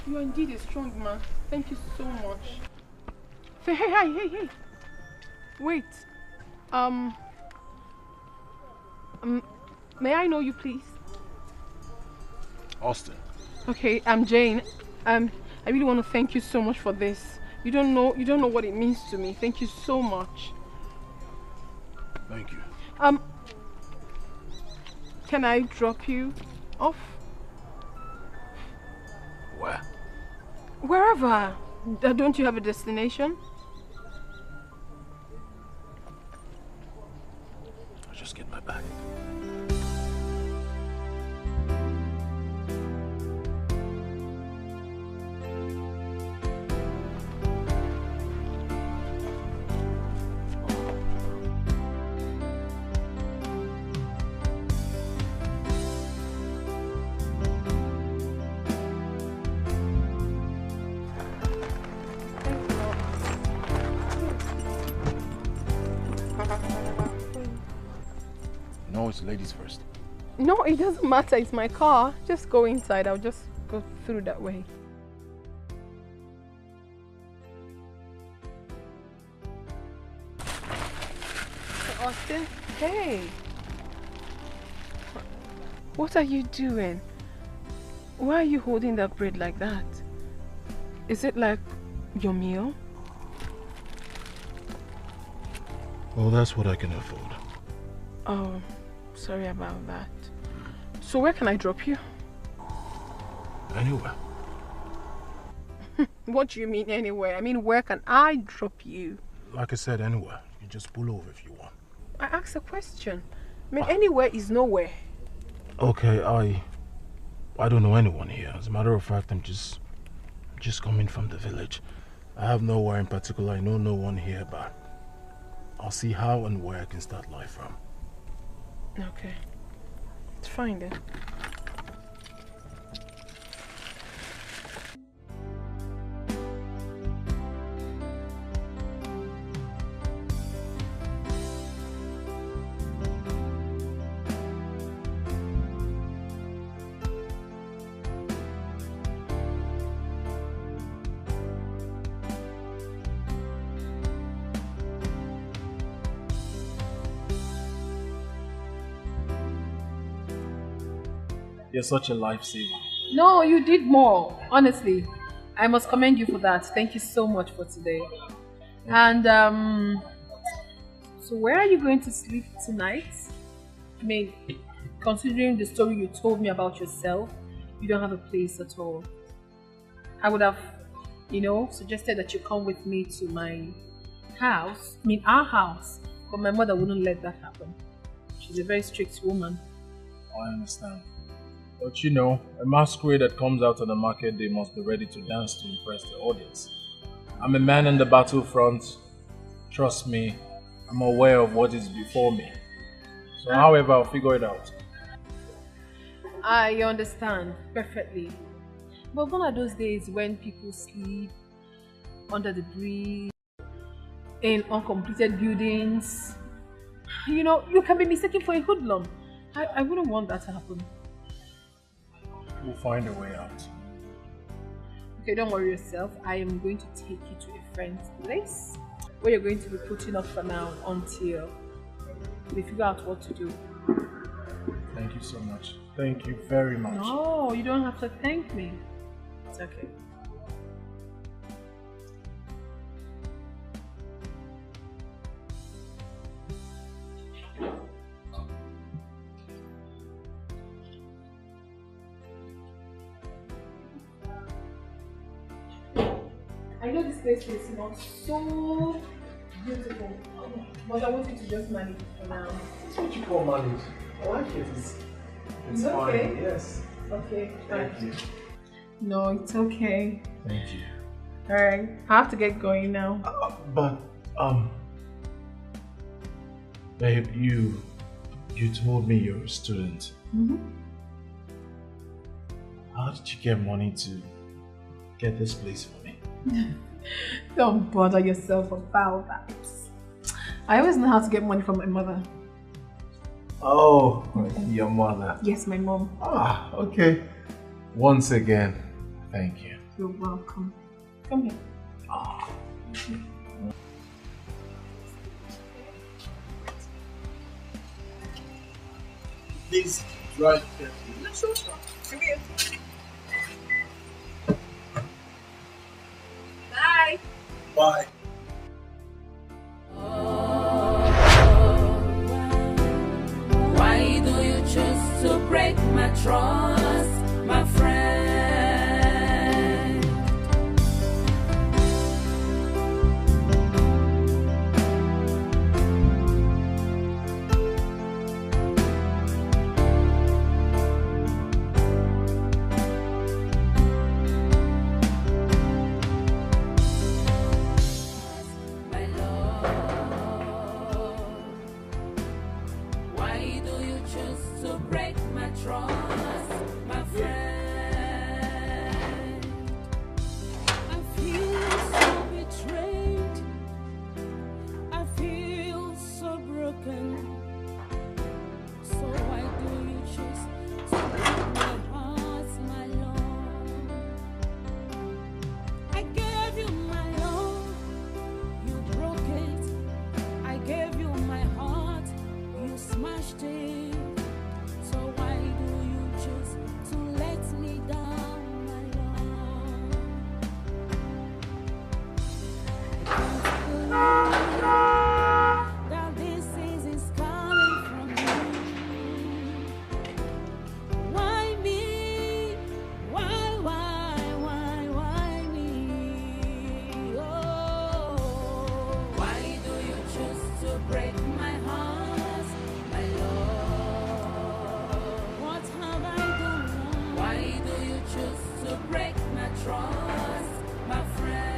You are indeed a strong man. Thank you so much. Hey. Wait. May I know you, please? Austin. Okay, I'm Jane. I really want to thank you so much for this. You don't know what it means to me. Thank you so much. Thank you. Can I drop you off? Where? Wherever. Don't you have a destination? I'll just get my bag. No, it's ladies first. No, it doesn't matter. It's my car. Just go inside. I'll just go through that way. Austin? Hey! What are you doing? Why are you holding that bread like that? Is it like your meal? Well, that's what I can afford. Oh, sorry about that. So where can I drop you? Anywhere. What do you mean anywhere? I mean, where can I drop you? Like I said, anywhere. You just pull over if you want. I asked a question. I mean, anywhere is nowhere. Okay, I don't know anyone here. As a matter of fact, I'm just coming from the village. I have nowhere in particular. I know no one here, but I'll see how and where I can start life from. Okay. It's fine then. You're such a lifesaver. No, you did more. Honestly, I must commend you for that. Thank you so much for today. And so where are you going to sleep tonight? I mean, considering the story you told me about yourself, you don't have a place at all. I would have, suggested that you come with me to my house. I mean, our house. But my mother wouldn't let that happen. She's a very strict woman. I understand. But a masquerade that comes out on the market day must be ready to dance to impress the audience. I'm a man in the battlefront. Trust me, I'm aware of what is before me. So however, I'll figure it out. I understand perfectly. But gone are those days when people sleep under the bridge, in uncompleted buildings. You can be mistaken for a hoodlum. I wouldn't want that to happen. We'll find a way out. Okay, don't worry yourself. I am going to take you to a friend's place where you're going to be putting up for now until we figure out what to do. Thank you so much. Thank you very much. No, you don't have to thank me. It's okay. I know this place is not so beautiful, but I want you to just manage it for now. That's what you call manage. I like it. It's fine. Okay. Yes. Okay. Thank you. No, it's okay. Thank you. Alright, I have to get going now. But babe, you told me you're a student. Mm-hmm. How did you get money to get this place for me? Don't bother yourself about that. I always know how to get money from my mother. Oh, your mother. Yes, my mom. Ah, okay. Once again, thank you. You're welcome. Come here. Please drive carefully. No, sure. Come here. Bye. Bye. Why do you choose to break my trust, my friend? My love, why do you choose to break my trust, my friend? I feel so betrayed. I feel so broken. So why do you choose to break my heart, my love? I gave you my love, you broke it. I gave you my heart, you smashed it. So why do you choose to let me down, my love? I can't believe that this is coming from you. Why me? Why me? Oh, why do you choose to break my heart, my love? What have I done wrong? Why do you choose to break my trust, my friend?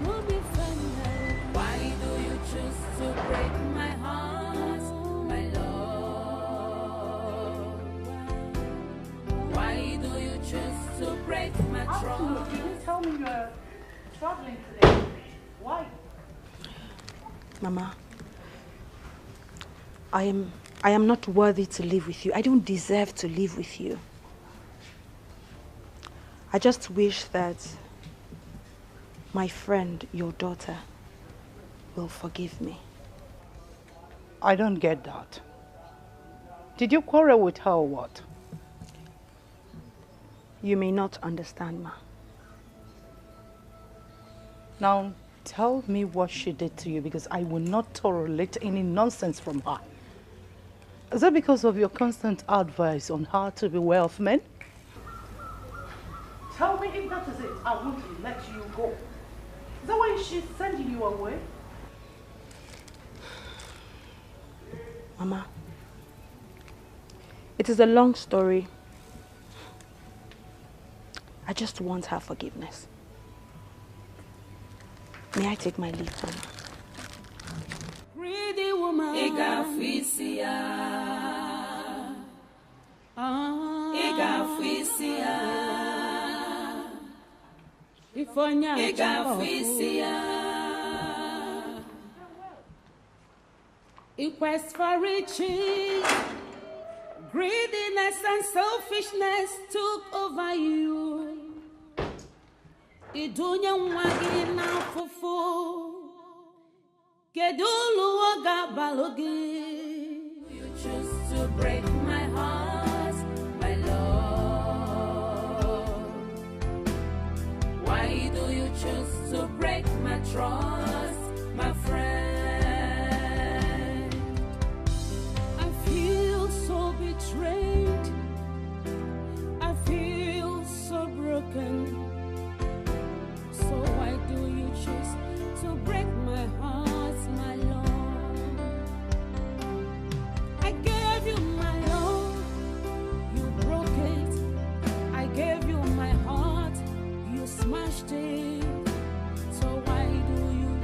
I'm offended. Why do you choose to break my heart, my love? Why do you choose to break my trust? You didn't tell me you're traveling today. Why? Mama, I am not worthy to live with you. I don't deserve to live with you. I just wish that my friend, your daughter, will forgive me. I don't get that. Did you quarrel with her or what? You may not understand, Ma. Now, tell me what she did to you, because I will not tolerate any nonsense from her. Is it because of your constant advice on how to beware of men? Tell me if that is it. I want to let you go. Is that why she's sending you away? Mama, it is a long story. I just want her forgiveness. May I take my leave, Mama? Greedy woman, Igafisia. Igafisia. Ifonya Igafisia. In quest for riches, greediness and selfishness took over you. Idunya mwagina fufu. Kedulu waga balogi. You choose to break my heart, my love. Why do you choose to break my trust, my friend? I feel so betrayed. I feel so broken. So why do you choose to break my heart, my love? I gave you my love, you broke it. I gave you my heart, you smashed it. So why do you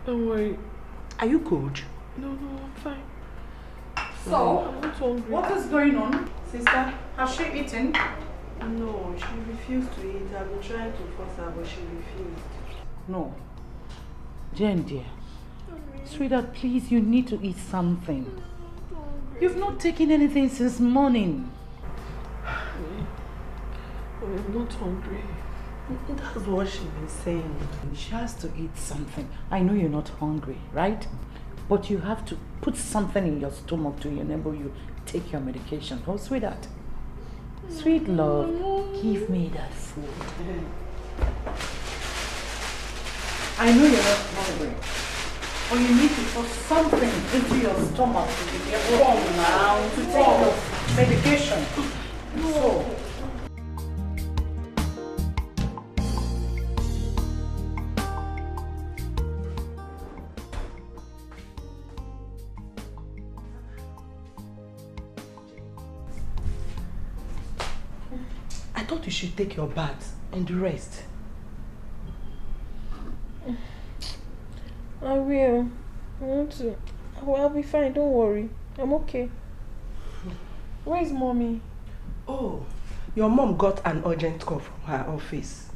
Don't worry. Are you cold? No, I'm fine. So, I'm not hungry. what is going on? Sister, has she eaten? No, she refused to eat. I've been trying to force her, but she refused. No. Jane, dear. Sweetheart, please, you need to eat something. You've not taken anything since morning. I'm not hungry. That's what she's been saying. She has to eat something. I know you're not hungry, right? But you have to put something in your stomach to enable you take your medication. Oh, sweetheart. Sweet love, give me that food. I know you're not hungry. But you need to put something into your stomach to be able to take your medication. So, I thought you should take your bath and rest. I will. I want to. I'll be fine, don't worry. I'm okay. Where's mommy? Oh, your mom got an urgent call from her office.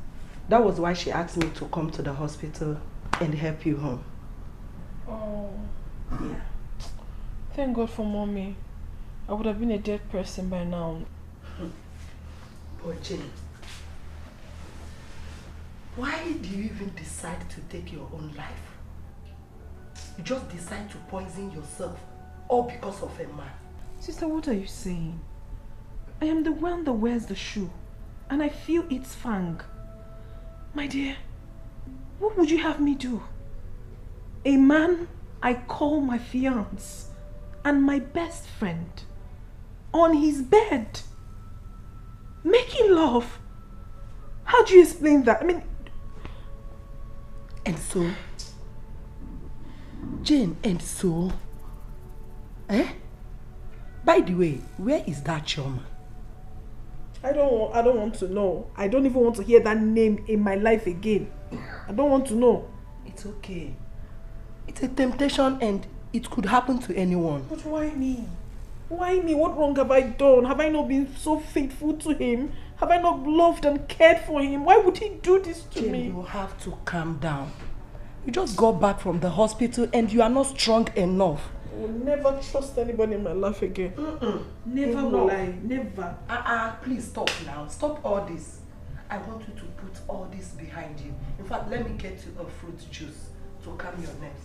That was why she asked me to come to the hospital and help you home. Oh. Yeah. Thank God for mommy. I would have been a dead person by now. But Jane, why do you even decide to take your own life? You just decide to poison yourself, all because of a man. Sister, what are you saying? I am the one that wears the shoe, and I feel its fang. My dear, what would you have me do? A man I call my fiancé and my best friend on his bed, making love. How do you explain that? I mean, and so, Jane, and so, by the way, where is that Choma? I don't want to know. I don't even want to hear that name in my life again. I don't want to know. It's okay. It's a temptation and it could happen to anyone. But why me? Why me? What wrong have I done? Have I not been so faithful to him? Have I not loved and cared for him? Why would he do this to Jane, me? you have to calm down. You just got back from the hospital and you are not strong enough. I will never trust anybody in my life again. Never will I. Never. Please stop now. Stop all this. I want you to put all this behind you. In fact, let me get you a fruit juice to calm your nerves.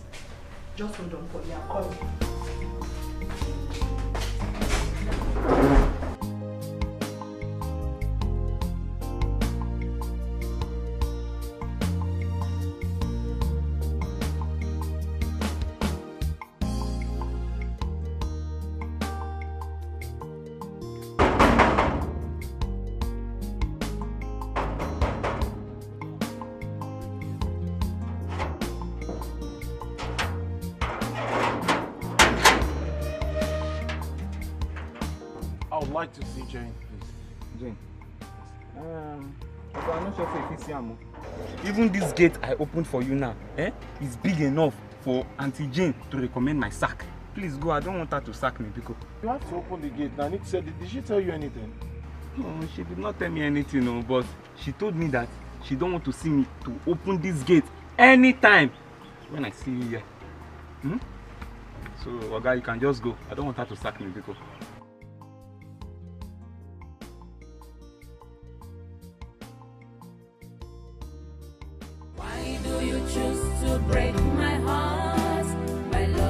Just hold on for me. I'm coming. I would like to see Jane, please. Jane. I'm not sure if you see him. Even this gate I opened for you now, is big enough for Auntie Jane to recommend my sack. Please go, I don't want her to sack me because You have to open the gate. Nanit said, did she tell you anything? no, she did not tell me anything, no, but she told me that she don't want to see me to open this gate anytime when I see you here. So, Oga, you can just go. I don't want her to sack me because Why do you choose to break my heart, my love?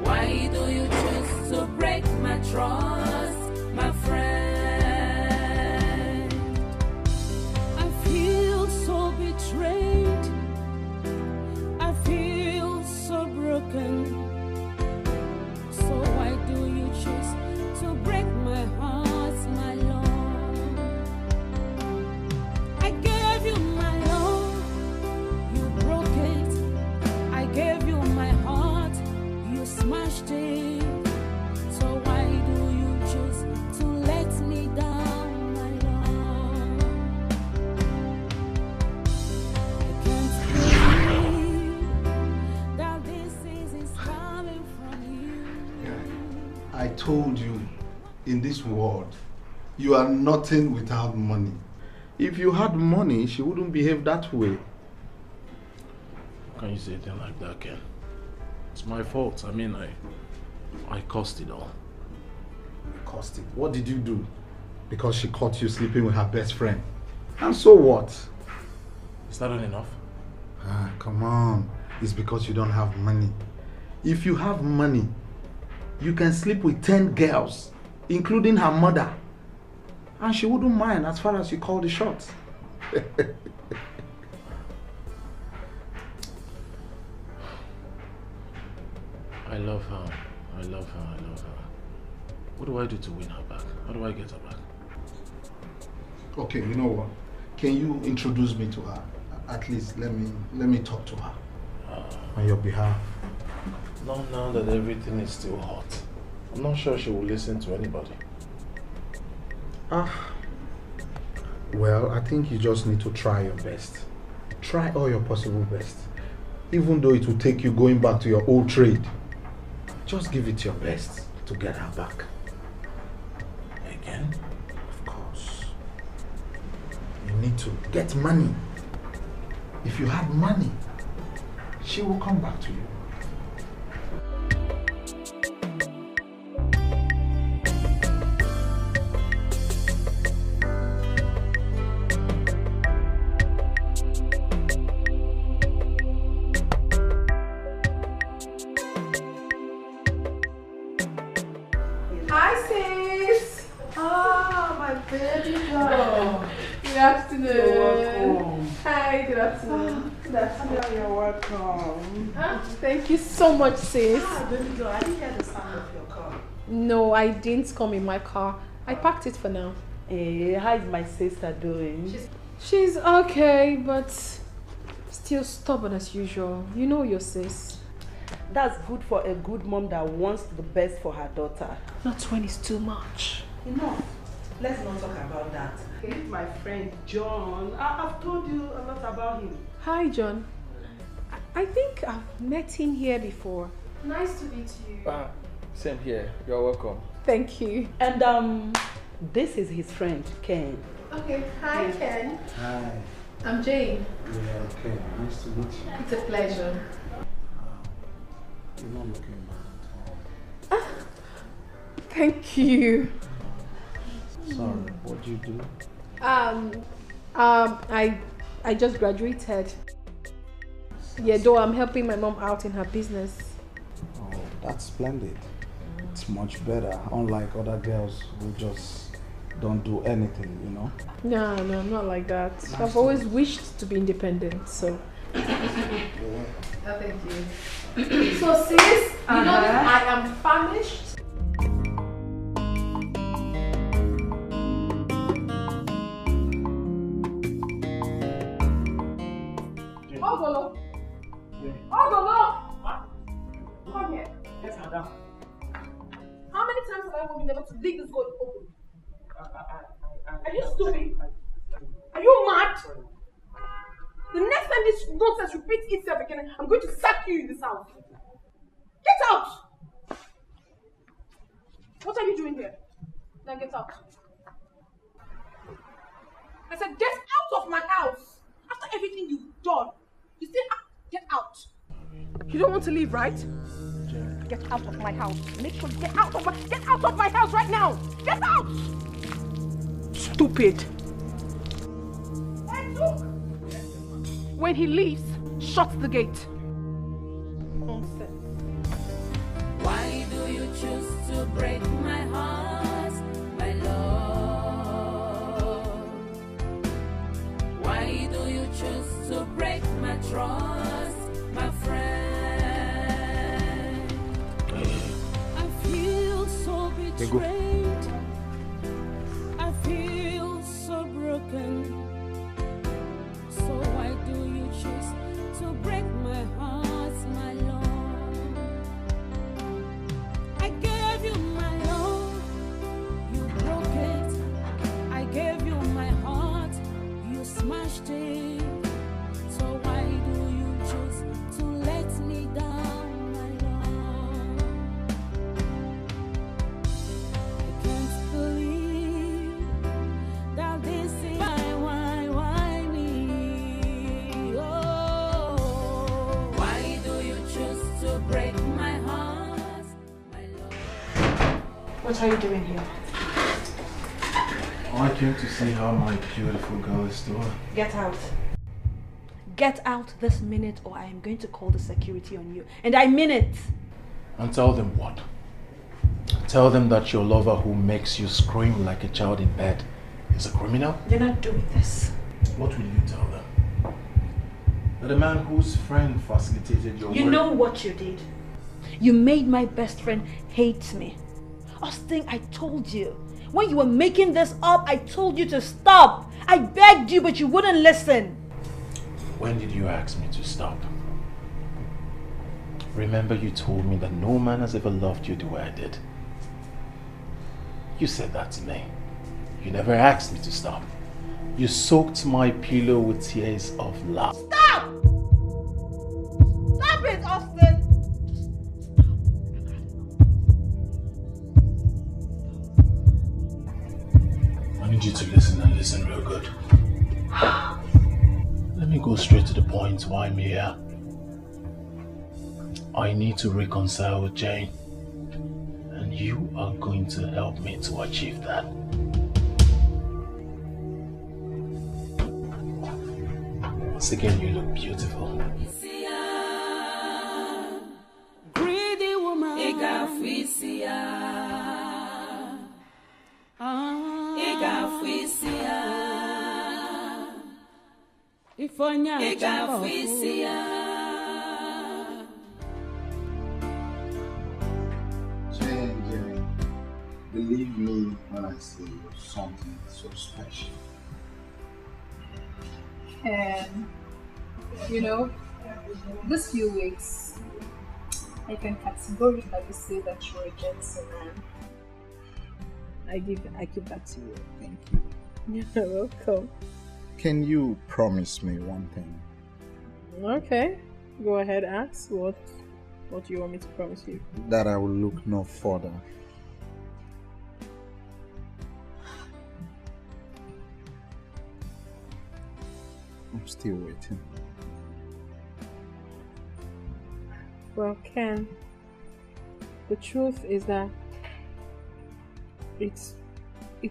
Why do you choose to break my trust, my friend? I feel so betrayed. I feel so broken. So why do you choose to break my heart, my love? I gave you my told you, in this world, you are nothing without money. If you had money, she wouldn't behave that way. How can you say a thing like that, Ken? It's my fault. I mean, I caused it all. You caused it? What did you do? Because she caught you sleeping with her best friend. And so what? Is that not enough? Ah, come on. It's because you don't have money. If you have money, you can sleep with 10 girls, including her mother. And she wouldn't mind as far as you call the shots. I love her. I love her. I love her. What do I do to win her back? How do I get her back? Okay, you know what? Can you introduce me to her? At least let me talk to her on your behalf. Not now that everything is still hot. I'm not sure she will listen to anybody. Well, I think you just need to try your best. Try all your possible best. Even though it will take you going back to your old trade. Just give it your best to get her back. Again? Of course. You need to get money. If you had money, she will come back to you. Thank you so much, sis. Baby girl, I didn't hear the sound of your car. No, I didn't come in my car. I parked it for now. Hey, how is my sister doing? She's okay, but still stubborn as usual. You know your sis. That's good for a good mom that wants the best for her daughter. Not when it's too much. Enough. Let's not talk about that. Meet my friend John. I've told you a lot about him. Hi, John. I think I've met him here before. Nice to meet you. Same here. You're welcome. Thank you. And this is his friend, Ken. Okay. Hi, Ken. Hi. I'm Jane. Yeah, okay. Nice to meet you. It's a pleasure. You're not looking bad at all. Thank you. Sorry, what do you do? I just graduated. Yeah, though I'm helping my mom out in her business. Oh, that's splendid. It's much better, unlike other girls who just don't do anything, you know? No, not like that. I've always wished to be independent, so. Thank you. So sis, you know that I am famished. Ogolo! Ogolo! Come here. Yes, madam. How many times have I been able to leave this door open? Are you stupid? Are you mad? The next time this nonsense repeats itself again, I'm going to sack you in this house. Get out! What are you doing here? Now get out. I said get out of my house! After everything you've done, you still get out. You don't want to leave, right? Get out of my house. Make sure you get out of my house right now! Get out! Stupid. Hey, look! When he leaves, shut the gate. Nonsense. Why do you choose to break my heart, my love? Why do you choose to break my trust, my friend? I feel so betrayed. I feel so broken. So why do you choose to break my What are you doing here? I came to see how my beautiful girl is doing. Get out. Get out this minute or I am going to call the security on you. And I mean it. And tell them what? Tell them that your lover who makes you scream like a child in bed is a criminal? You're not doing this. What will you tell them? That a man whose friend facilitated your You know what you did? You made my best friend hate me. Austin, I told you. When you were making this up, I told you to stop. I begged you, but you wouldn't listen. When did you ask me to stop? Remember you told me that no man has ever loved you the way I did. You said that to me. You never asked me to stop. You soaked my pillow with tears of love. Stop! Stop it, Austin! I need you to listen and listen real good. Let me go straight to the point why I'm here. I need to reconcile with Jane. And you are going to help me to achieve that. Once again, you look beautiful. Greedy woman. Jane, believe me when I say you're something so special. And, you know, this few weeks, I can categorically say that you're a gentleman. I give that to you. Thank you. You're welcome. Can you promise me one thing? Okay. Go ahead, ask. What do you want me to promise you? That I will look no further. I'm still waiting. Well, Ken, the truth is that it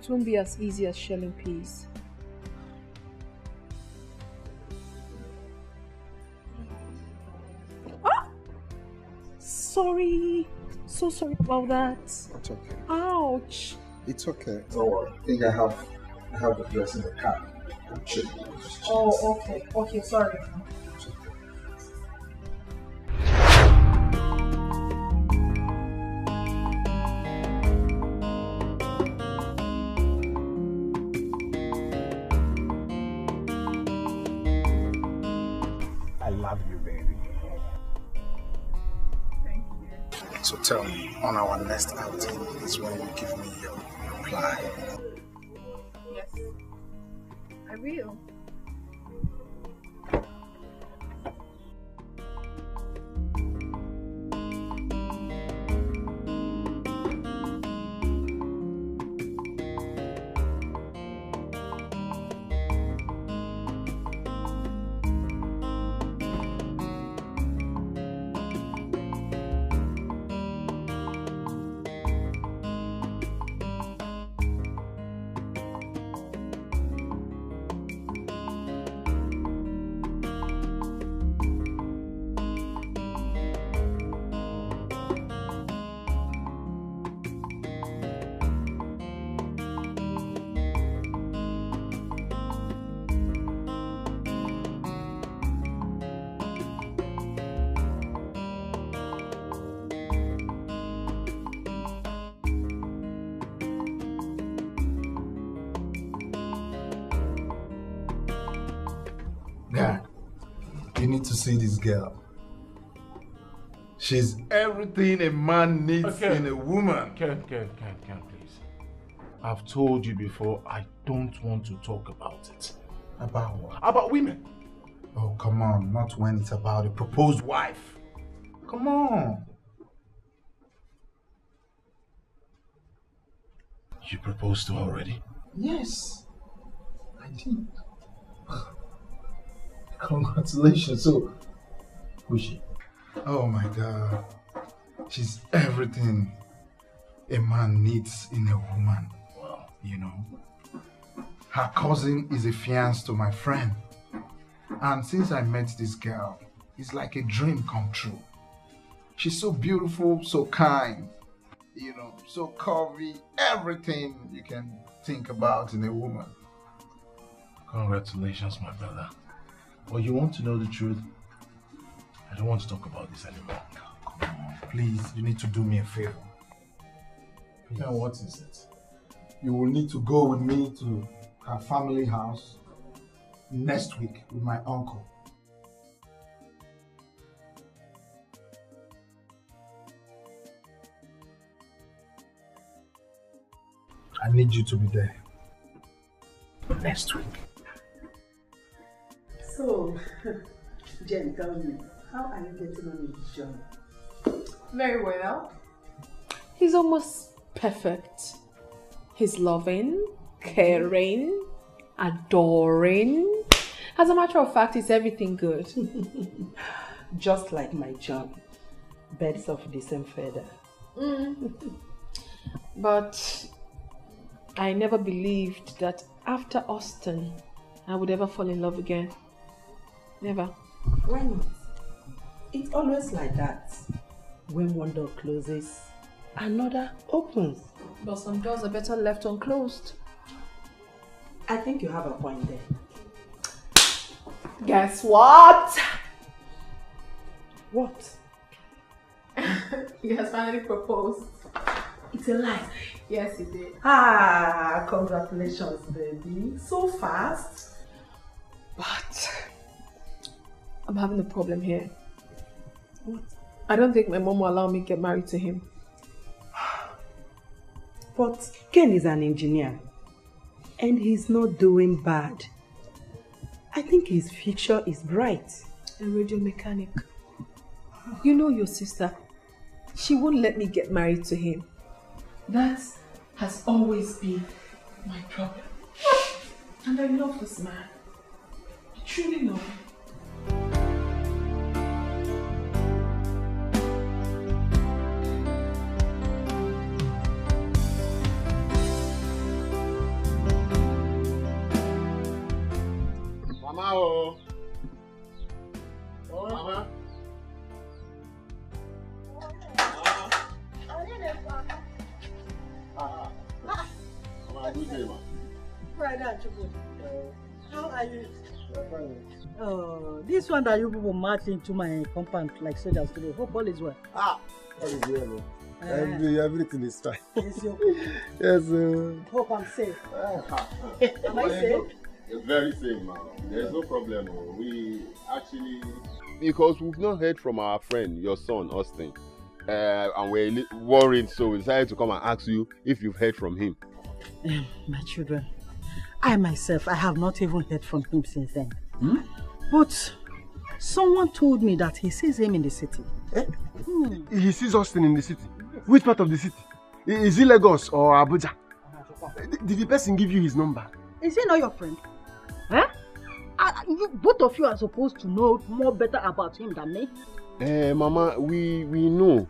won't be as easy as shelling peas. Ah! Sorry. So sorry about that. It's okay. Ouch. It's okay. Don't worry. I think I have the dress in the car. Oh, okay. Okay, sorry. I love you, baby. Thank you. So tell me, on our next outing is when you give me your reply. Yes. I will. God, you need to see this girl. She's everything a man needs in a woman. Ken, please. I've told you before, I don't want to talk about it. About what? About women. Oh, come on. Not when it's about a proposed wife. Come on. You proposed to her already? Yes, I did. Congratulations. So, who's she? Oh my God. She's everything a man needs in a woman. Well, you know, her cousin is a fiancé to my friend. And since I met this girl, it's like a dream come true. She's so beautiful, so kind, you know, so curvy, everything you can think about in a woman. Congratulations, my brother. But you want to know the truth? I don't want to talk about this anymore. Come on, please, you need to do me a favor. And what is it? You will need to go with me to her family house next week with my uncle. I need you to be there next week. So, Jen, tell me, how are you getting on with John? Very well. He's almost perfect. He's loving, caring, adoring. As a matter of fact, it's everything good. Just like my John. Birds of the same feather. But I never believed that after Austin, I would ever fall in love again. Never. Why not? It's always like that. When one door closes, another opens. But some doors are better left unclosed. I think you have a point there. Guess what? What? He has finally proposed. It's a lie. Yes, he did. Ah, congratulations, baby. So fast. But I'm having a problem here. What? I don't think my mom will allow me to get married to him. But Ken is an engineer. And he's not doing bad. I think his future is bright. A radio mechanic. You know your sister. She won't let me get married to him. That has always been my problem. And I love this man. I truly love him. Mama, oh. Oh, Mama. Mama, good day, ma. How are you? Oh, this one that you people march into my compound like soldiers today. Hope all is well. All is well, no. Everything is fine. It's your Yes, hope I'm safe. Am I safe? You're very safe, man. There's no problem. We actually, because we've not heard from our friend, your son, Austin, and we're worried, so we decided to come and ask you if you've heard from him. My children, I myself, I have not even heard from him since then. But someone told me that he sees him in the city. He sees Austin in the city? Which part of the city? Is it Lagos or Abuja? Did the person give you his number? Is he not your friend? Huh? Both of you are supposed to know more better about him than me. Mama, we know,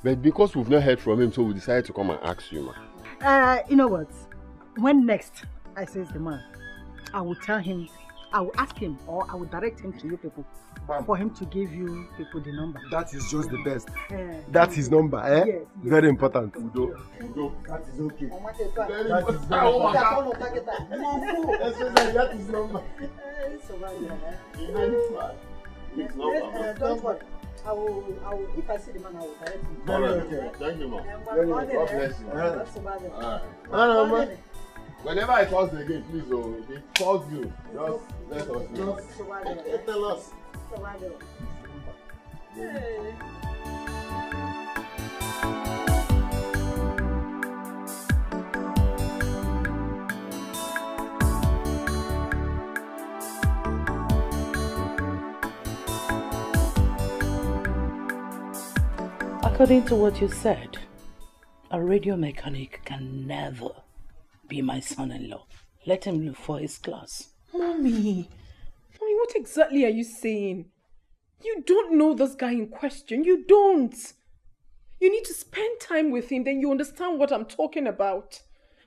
but because we've not heard from him, so we decided to come and ask you, ma. You know what? When next I see the man, I will tell him, I will ask him, or I will direct him to you people for him to give you people the number. That is just the best. That's his number, eh? Yes. Very important. Udo. That is okay. That is very important. That is number. Don't worry. I will, if I see the man, I will direct him. Very okay. Thank you, ma. God bless you. Whenever I calls again, please, if he calls you, just let us know. Tell us. According to what you said, a radio mechanic can never be my son-in-law. Let him look for his class. Mommy, what exactly are you saying? You don't know this guy in question. You don't. You need to spend time with him, then you understand what I'm talking about.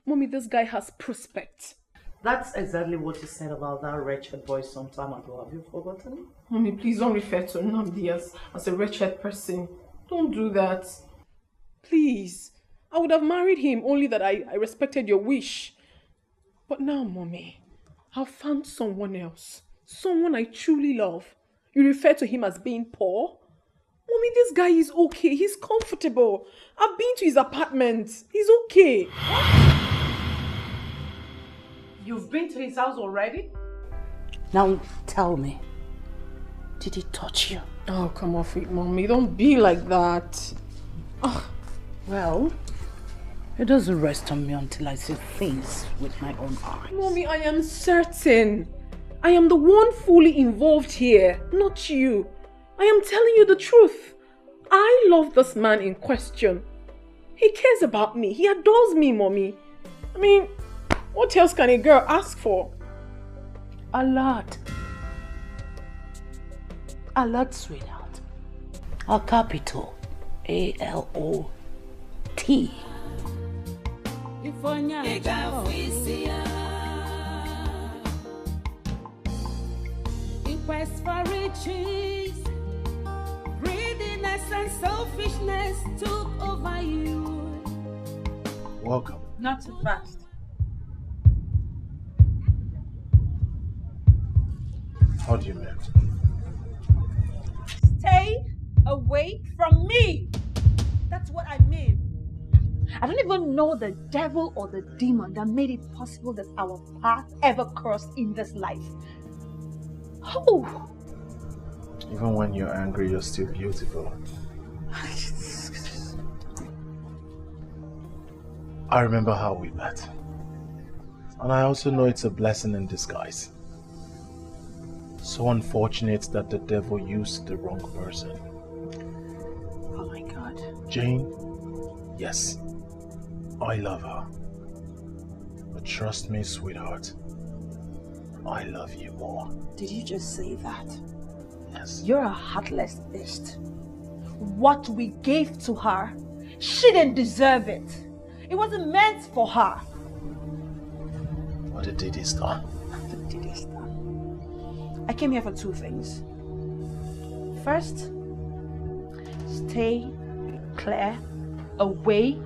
Mommy, this guy has prospects. That's exactly what you said about that wretched boy some time ago. Have you forgotten? Mommy, please don't refer to Nnamdi as a wretched person. Don't do that. Please. I would have married him, only that I respected your wish. But now, Mommy, I've found someone else. Someone I truly love. You refer to him as being poor? Mommy, this guy is okay. He's comfortable. I've been to his apartment. He's okay. You've been to his house already? Now tell me, did he touch you? Oh, come off it, Mommy. Don't be like that. Oh, well, it doesn't rest on me until I see things with my own eyes. Mommy, I am certain. I am the one fully involved here, not you. I am telling you the truth. I love this man in question. He cares about me. He adores me, Mommy. I mean, what else can a girl ask for? A lot. A lot, sweetheart. A capital. A-L-O-T. In quest for riches, greediness and selfishness took over you. Welcome. Not too fast. How do you mean? Stay away from me. That's what I mean. I don't even know the devil or the demon that made it possible that our path ever crossed in this life. Oh. Even when you're angry, you're still beautiful. I remember how we met. And I also know it's a blessing in disguise. So unfortunate that the devil used the wrong person. Oh my God. Jane, yes, I love her. But trust me, sweetheart, I love you more. Did you just say that? Yes. You're a heartless beast. What we gave to her, she didn't deserve it. It wasn't meant for her. What the deed is done. The deed is done. I came here for two things. First, stay clear, away,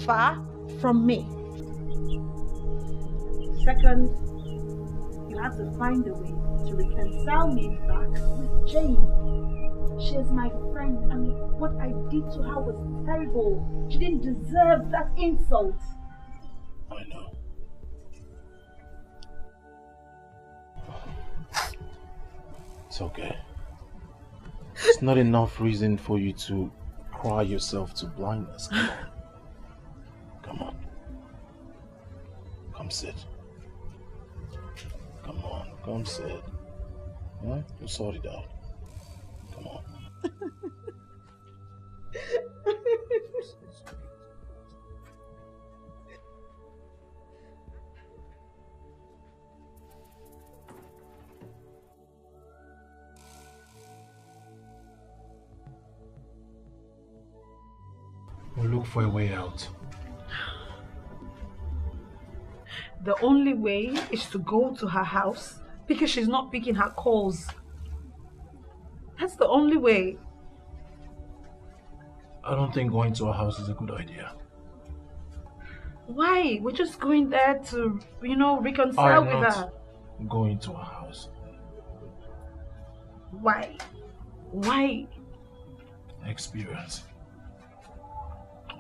far from me. Second, you have to find a way to reconcile me back with Jane. She is my friend, and what I did to her was terrible. She didn't deserve that insult. I know. It's okay. It's not enough reason for you to cry yourself to blindness. Come on. Come on. Come sit. Come on. Come sit. Huh? We'll sort it out. Come on. We'll look for a way out. The only way is to go to her house because she's not picking her calls. That's the only way. I don't think going to her house is a good idea. Why? We're just going there to, reconcile with her. Going to her house. Why? Why? Experience.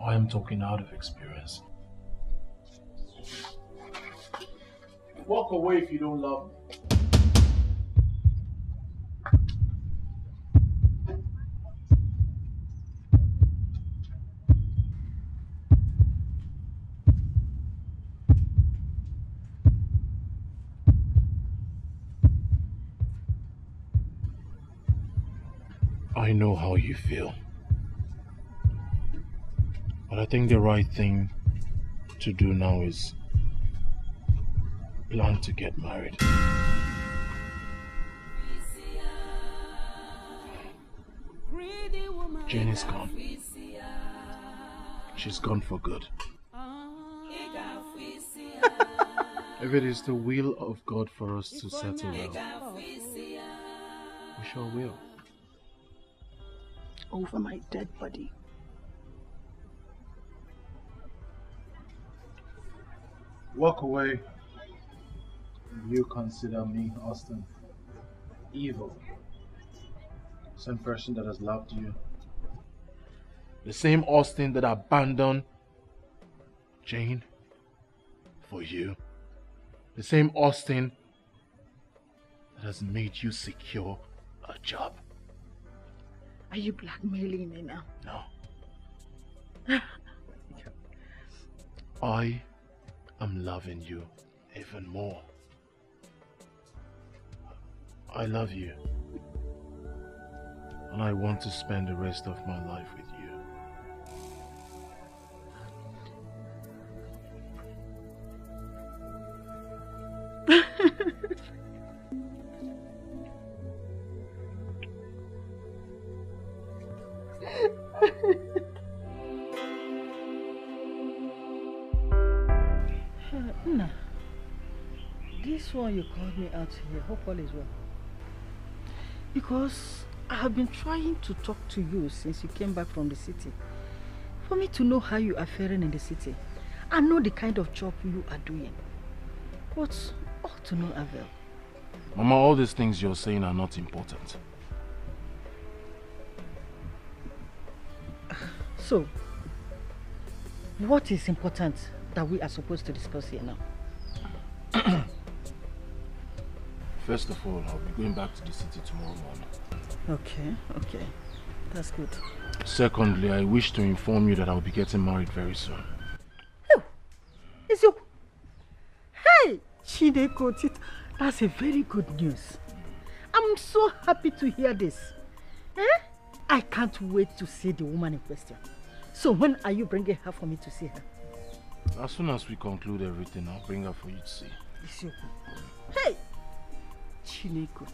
I am talking out of experience. Walk away if you don't love me. I know how you feel. But I think the right thing to do now is plan to get married. Jane is gone. She's gone for good. If it is the will of God for us to settle well, we sure will. Over my dead body. Walk away. You consider me, Austin, evil. Same person that has loved you. The same Austin that abandoned Jane for you. The same Austin that has made you secure a job. Are you blackmailing me now? No. I am loving you even more. I love you. And I want to spend the rest of my life with you. Nah. This one you called me out here, hope all is well. Because I have been trying to talk to you since you came back from the city. For me to know how you are faring in the city. I know the kind of job you are doing. But all to no avail. Mama, all these things you're saying are not important. So, what is important that we are supposed to discuss here now? First of all, I'll be going back to the city tomorrow morning. Okay. That's good. Secondly, I wish to inform you that I'll be getting married very soon. Oh, is you? Hey, Chineko, that's a very good news. I'm so happy to hear this. I can't wait to see the woman in question. So when are you bringing her for me to see her? As soon as we conclude everything, I'll bring her for you to see. Hey! Chineko,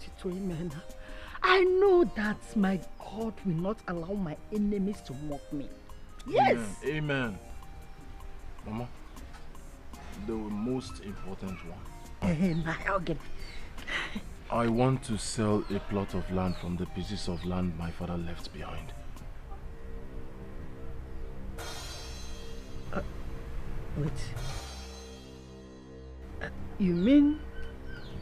I know that my God will not allow my enemies to mock me. Yes! Amen. Mama, the most important one. I want to sell a plot of land from the pieces of land my father left behind. Wait. You mean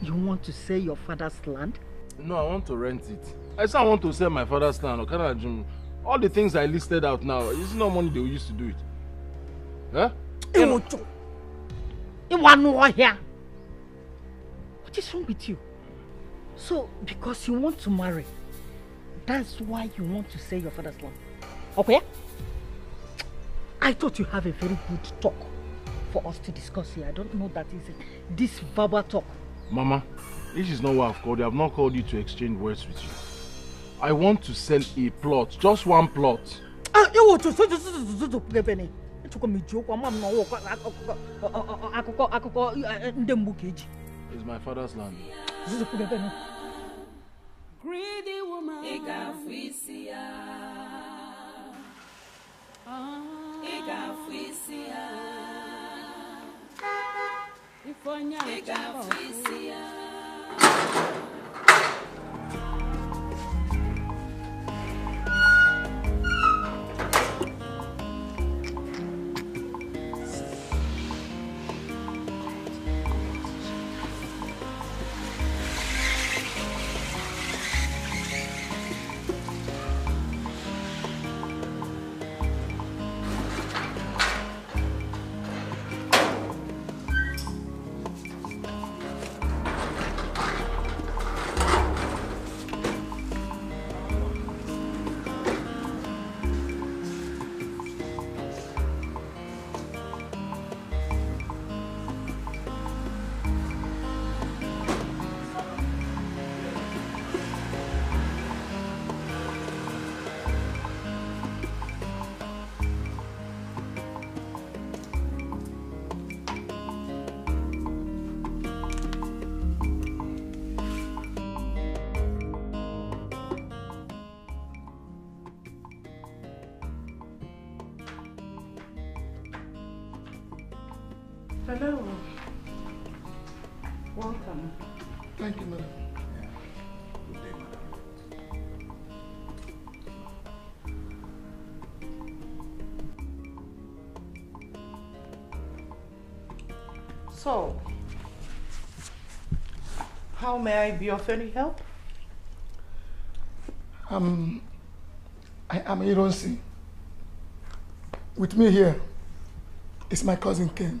you want to sell your father's land? No, I want to rent it. I said I want to sell my father's land. All the things I listed out now, it's not money they used to do it. Huh? What is wrong with you? So, because you want to marry, that's why you want to sell your father's land. Okay? I thought you have a very good talk for us to discuss here. I don't know that is this verbal talk. Mama, this is not what I've called you. I've not called you to exchange words with you. I want to sell a plot, just one plot. It's my father's land. Greedy woman. welcome. Thank you, madam. Good day, madam. So, how may I be of any help? I am Ironsi. With me here is my cousin Ken.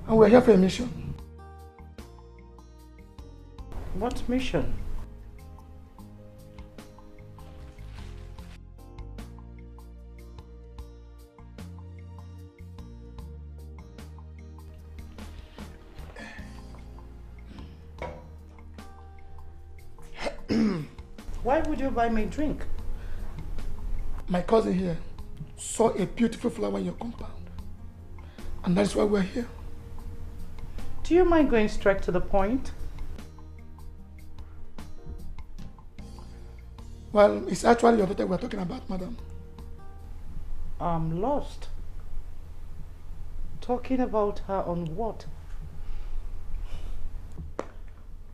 And we're here for a mission. What mission? Why would you buy me a drink? My cousin here saw a beautiful flower in your compound. And that's why we're here. Do you mind going straight to the point? Well, it's actually your daughter we're talking about, madam. I'm lost. Talking about her on what?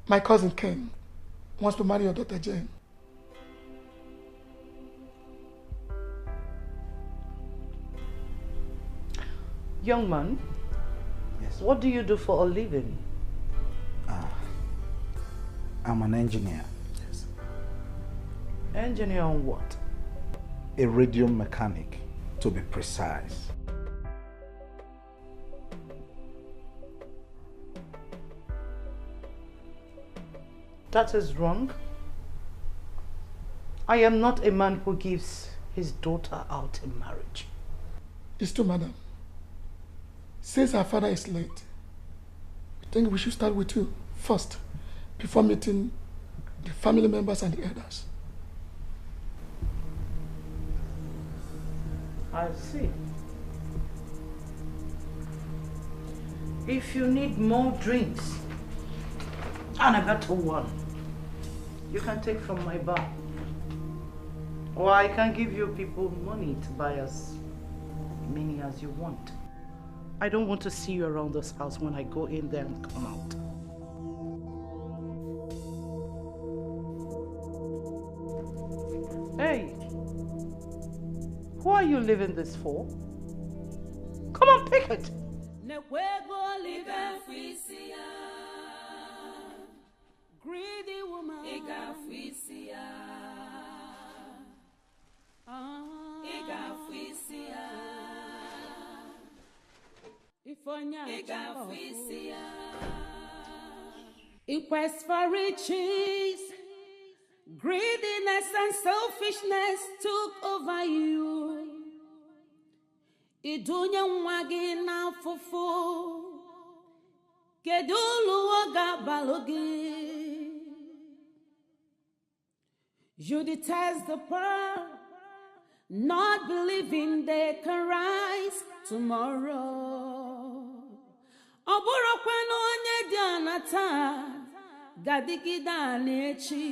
My cousin Ken wants to marry your daughter Jane. Young man, Yes. what do you do for a living? I'm an engineer. Yes. Engineer on what? A radio mechanic, to be precise. That is wrong. I am not a man who gives his daughter out in marriage. It's true, madam. Since our father is late, I think we should start with you first, before meeting the family members and the elders. I see. If you need more drinks and a better one, you can take from my bar. Or I can give you people money to buy as many as you want. I don't want to see you around this house when I go in there and come out. Hey, who are you leaving this for? Come on, pick it. Greedy woman. In quest for riches, greediness and selfishness took over you. Idunya nwagi na fufu, kedulu oga balogi. You detest the poor, not believing they can rise tomorrow. Oburo kwano onye di anata, gadigida nechi,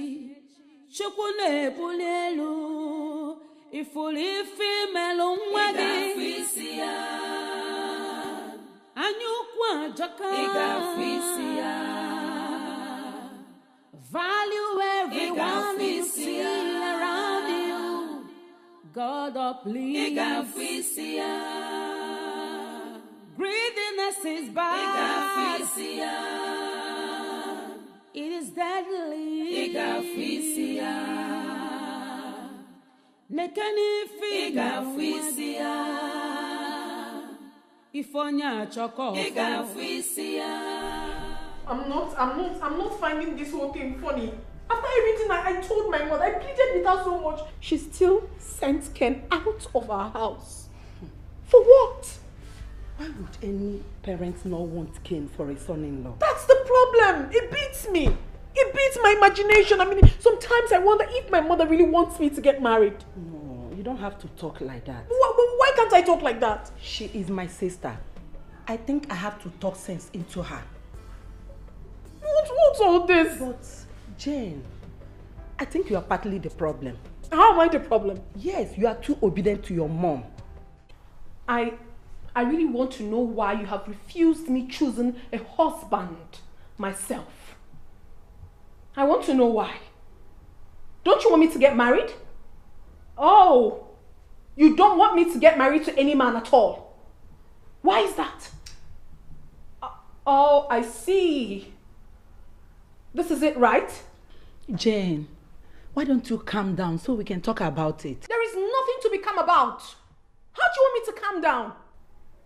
chukwu na-ebuli elu, ifuli female nwagi. Anyukwu ajaka. Value everyone you see around you. God uplift. Greediness is bad. It is deadly. Nekani figa. Ifonya choko. I'm not finding this whole thing funny. After everything I told my mother, I pleaded with her so much. She still sent Ken out of our house. For what? Why would any parents not want Ken for a son-in-law? That's the problem. It beats me. It beats my imagination. I mean, sometimes I wonder if my mother really wants me to get married. No, you don't have to talk like that. Why can't I talk like that? She is my sister. I think I have to talk sense into her. What's all this? But, Jane, I think you are partly the problem. How am I the problem? Yes, you are too obedient to your mom. I really want to know why you have refused me choosing a husband. myself. I want to know why. Don't you want me to get married? Oh, you don't want me to get married to any man at all. Why is that? Oh, I see. This is it, right? Jane, why don't you calm down so we can talk about it? There is nothing to be calm about. How do you want me to calm down?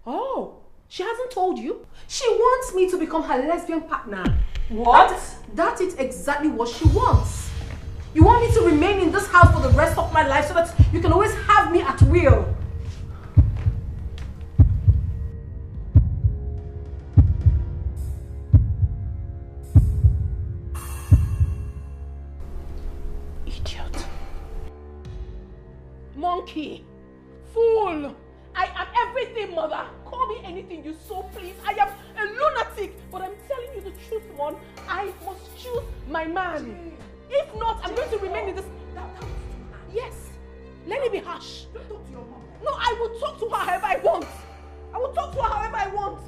Oh, she hasn't told you? She wants me to become her lesbian partner. What? That is exactly what she wants. You want me to remain in this house for the rest of my life so that you can always have me at will. Idiot. Monkey. Fool. I am everything, mother. Call me anything you so please. I am a lunatic. But I'm telling you the truth, Mon. I must choose my man. If not, I'm going to remain in this... Yes. Let it be harsh. Don't talk to your mom. No, I will talk to her however I want. I will talk to her however I want.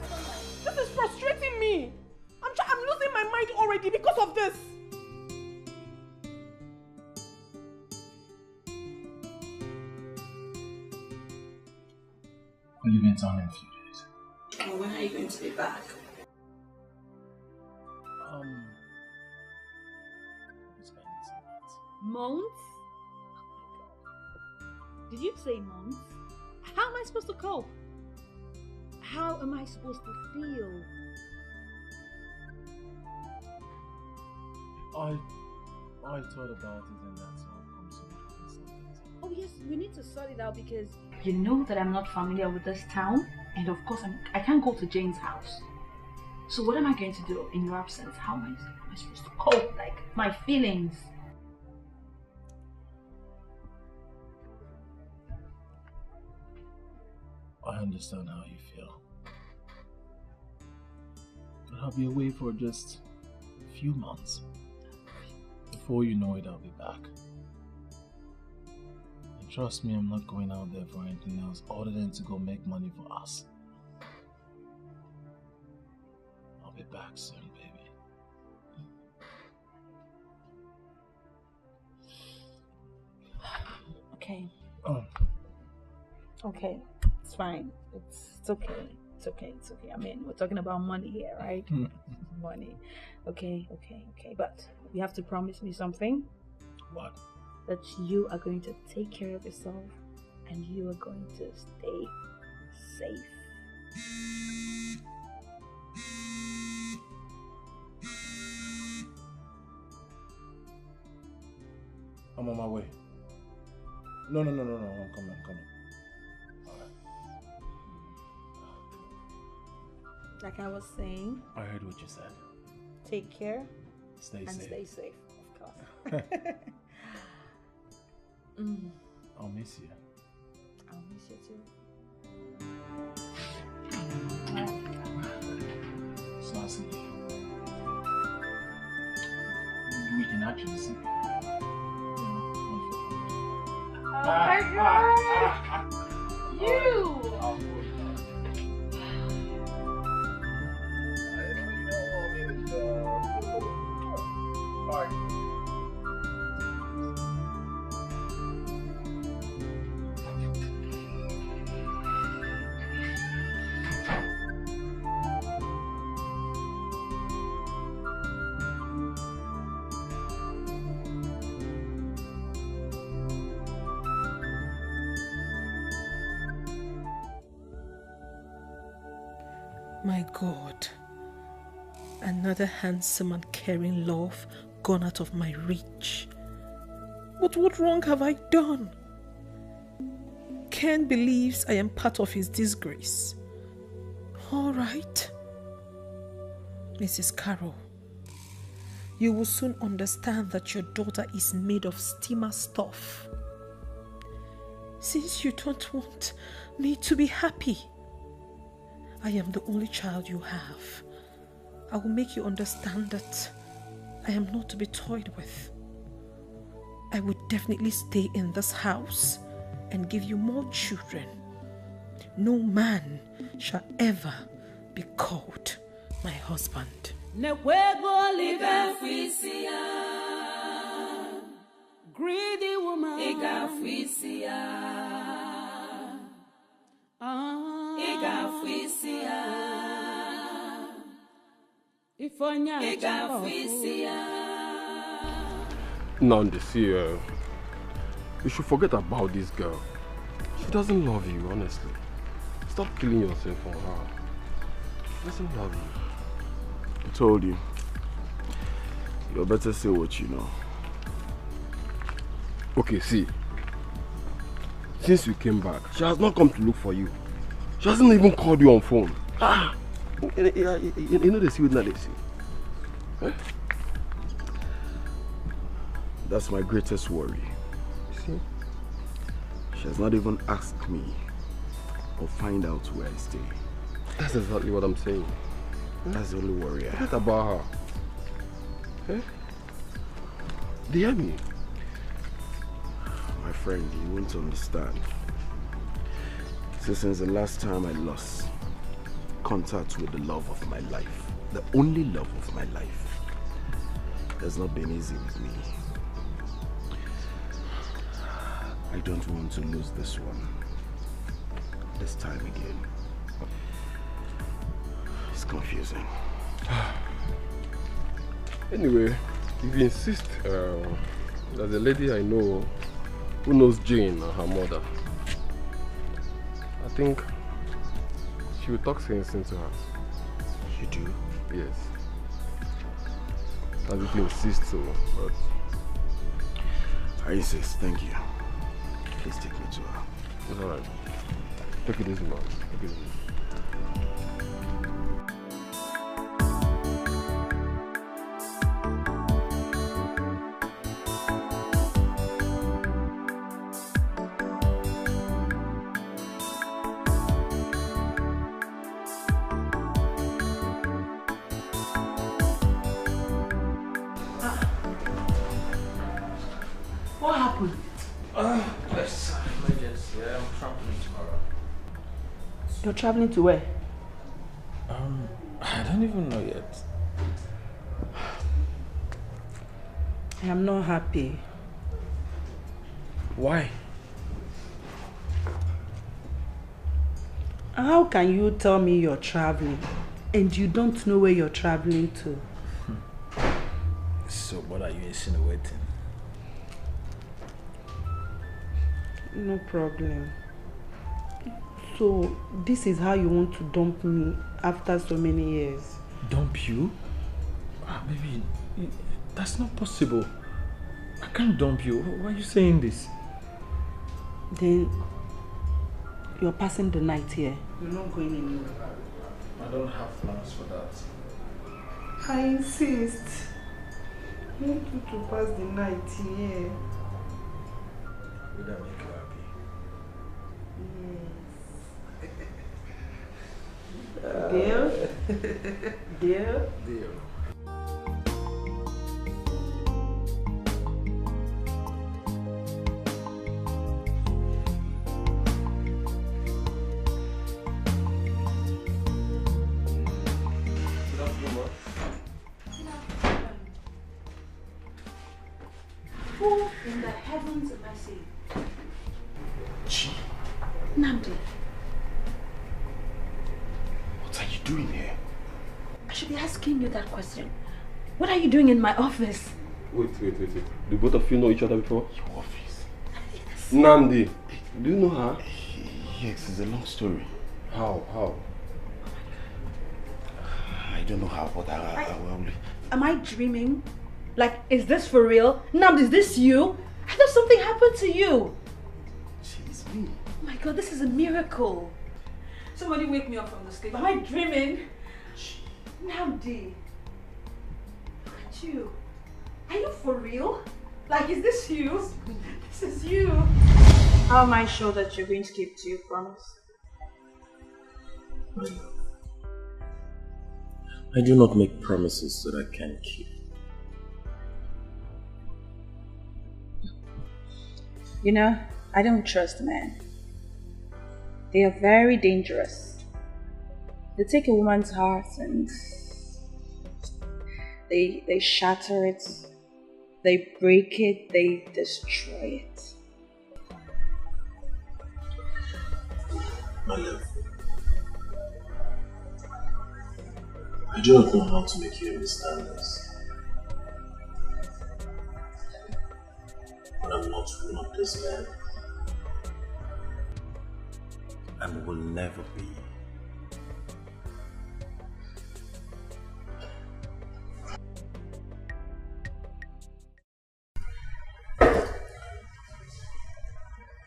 This is frustrating me. I'm losing my mind already because of this. We'll leave in town in a few days. Well, when are you going to be back? Months? Did you say months? How am I supposed to cope? How am I supposed to feel? I thought about it and that's how it comes to me. Oh yes, we need to sort it out because you know that I'm not familiar with this town, and of course I can't go to Jane's house. So what am I going to do in your absence? How am I supposed to cope? Like my feelings. I understand how you feel. But I'll be away for just a few months. Before you know it, I'll be back. And trust me, I'm not going out there for anything else other than to go make money for us. I'll be back soon, baby. Okay. Oh. Okay. It's fine. It's okay. It's okay. It's okay. I mean, we're talking about money here, right? Money. Okay. But you have to promise me something. What? That you are going to take care of yourself and you are going to stay safe. I'm on my way. No, I'm coming. Like I was saying. I heard what you said. Take care. Stay and safe. Stay safe, of course. I'll miss you. I'll miss you too. So I'll see you. We can actually see. Oh my god! You! My God, another handsome and caring love gone out of my reach. But what wrong have I done? Ken believes I am part of his disgrace. All right. Mrs. Carroll, you will soon understand that your daughter is made of steamer stuff. Since you don't want me to be happy, I am the only child you have. I will make you understand that I am not to be toyed with. I would definitely stay in this house and give you more children. No man shall ever be called my husband. Nekwego live fisia. Greedy woman. Iga fisia. Iga fisia. Ifonya. Iga fisia. Nandi, see, you should forget about this girl. She doesn't love you, honestly. Stop killing yourself for her. She doesn't love you. I told you. You better say what you know. Okay, see. Since you came back, she has not come to look for you. She hasn't even called you on phone. You know they see what they see. Huh? That's my greatest worry. See? She has not even asked me or find out where I stay. That's exactly what I'm saying. That's the only worry I have. What about her? Huh? Do you hear me? My friend, you won't understand. So since the last time I lost contact with the love of my life, the only love of my life, has not been easy with me. I don't want to lose this one. This time again. It's confusing. Anyway, if you insist, there's a lady I know who knows Jane and her mother. I think she will talk sense into her. You do? Yes. As if you insist so, but... I insist, thank you. Please take me to her. It's alright. Take it easy, man. Take it easy. What happened? Yes, emergency. I'm traveling tomorrow. You're traveling to where? I don't even know yet. I am not happy. Why? How can you tell me you're traveling and you don't know where you're traveling to? So what are you insinuating? No problem. So this is how you want to dump me after so many years? Dump you? Baby, that's not possible. I can't dump you. Why are you saying this? Then you're passing the night here. You're not going anywhere. I don't have plans for that. I insist. I want you to pass the night here. Would that make you happy? Yes. Deal? Deal? Deal. Who in the heavens am I seeing? Namdi. What are you doing here? I should be asking you that question. What are you doing in my office? Wait. Do both of you know each other before? Your office? Yes. Nandi, do you know her? Yes, it's a long story. How? I don't know how, but I will. Am I dreaming? Like, is this for real? Namdi, is this you? I thought something happened to you. It's me. Oh my god, this is a miracle. Somebody wake me up from the sleep. Am I dreaming? Namdi. Look at you. Are you for real? Like, is this you? This is you. How am I sure that you're going to keep to your promise? I do not make promises that I can't keep. You know, I don't trust men. They are very dangerous. They take a woman's heart and They shatter it, they break it, they destroy it. My love, I do not know how to make you understand this. But I'm not one of those men. And will never be.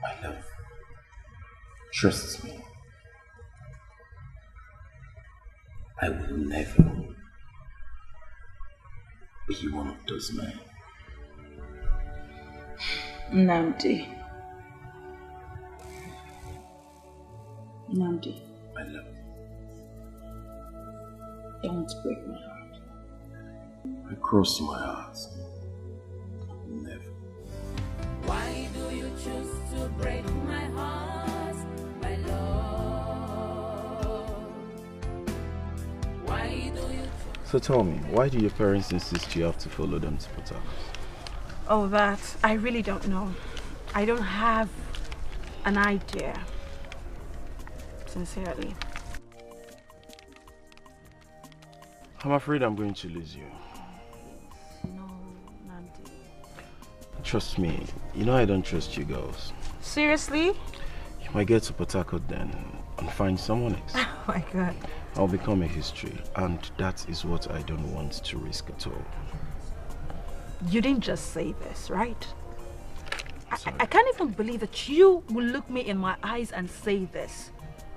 My love, trust me. I will never be one of those men. Nnamdi. I love you. Don't break my heart. I cross my heart. Never. Why do you choose to break my heart, my love? Why do you So tell me, why do your parents insist you have to follow them to Port Harcourt? Oh, that I really don't know. I don't have an idea. Sincerely. I'm afraid I'm going to lose you. No, Nnamdi. Trust me, you know I don't trust you girls. Seriously? You might get to Port Harcourt then and find someone else. Oh my God. I'll become a history, and that is what I don't want to risk at all. You didn't just say this, right? I can't even believe that you will look me in my eyes and say this.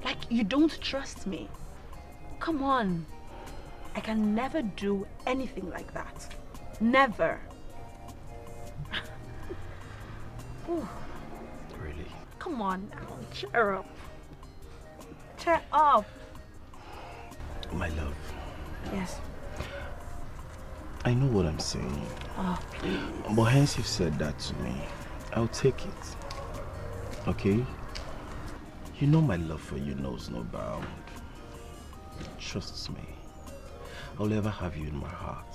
Like you don't trust me. Come on. I can never do anything like that. Never. Really? Come on now, cheer up. Cheer up. My love, Yes. I know what I'm saying. Oh, please. But hence you've said that to me, I'll take it. Okay? You know my love for you knows no bound. Trust me. I'll ever have you in my heart.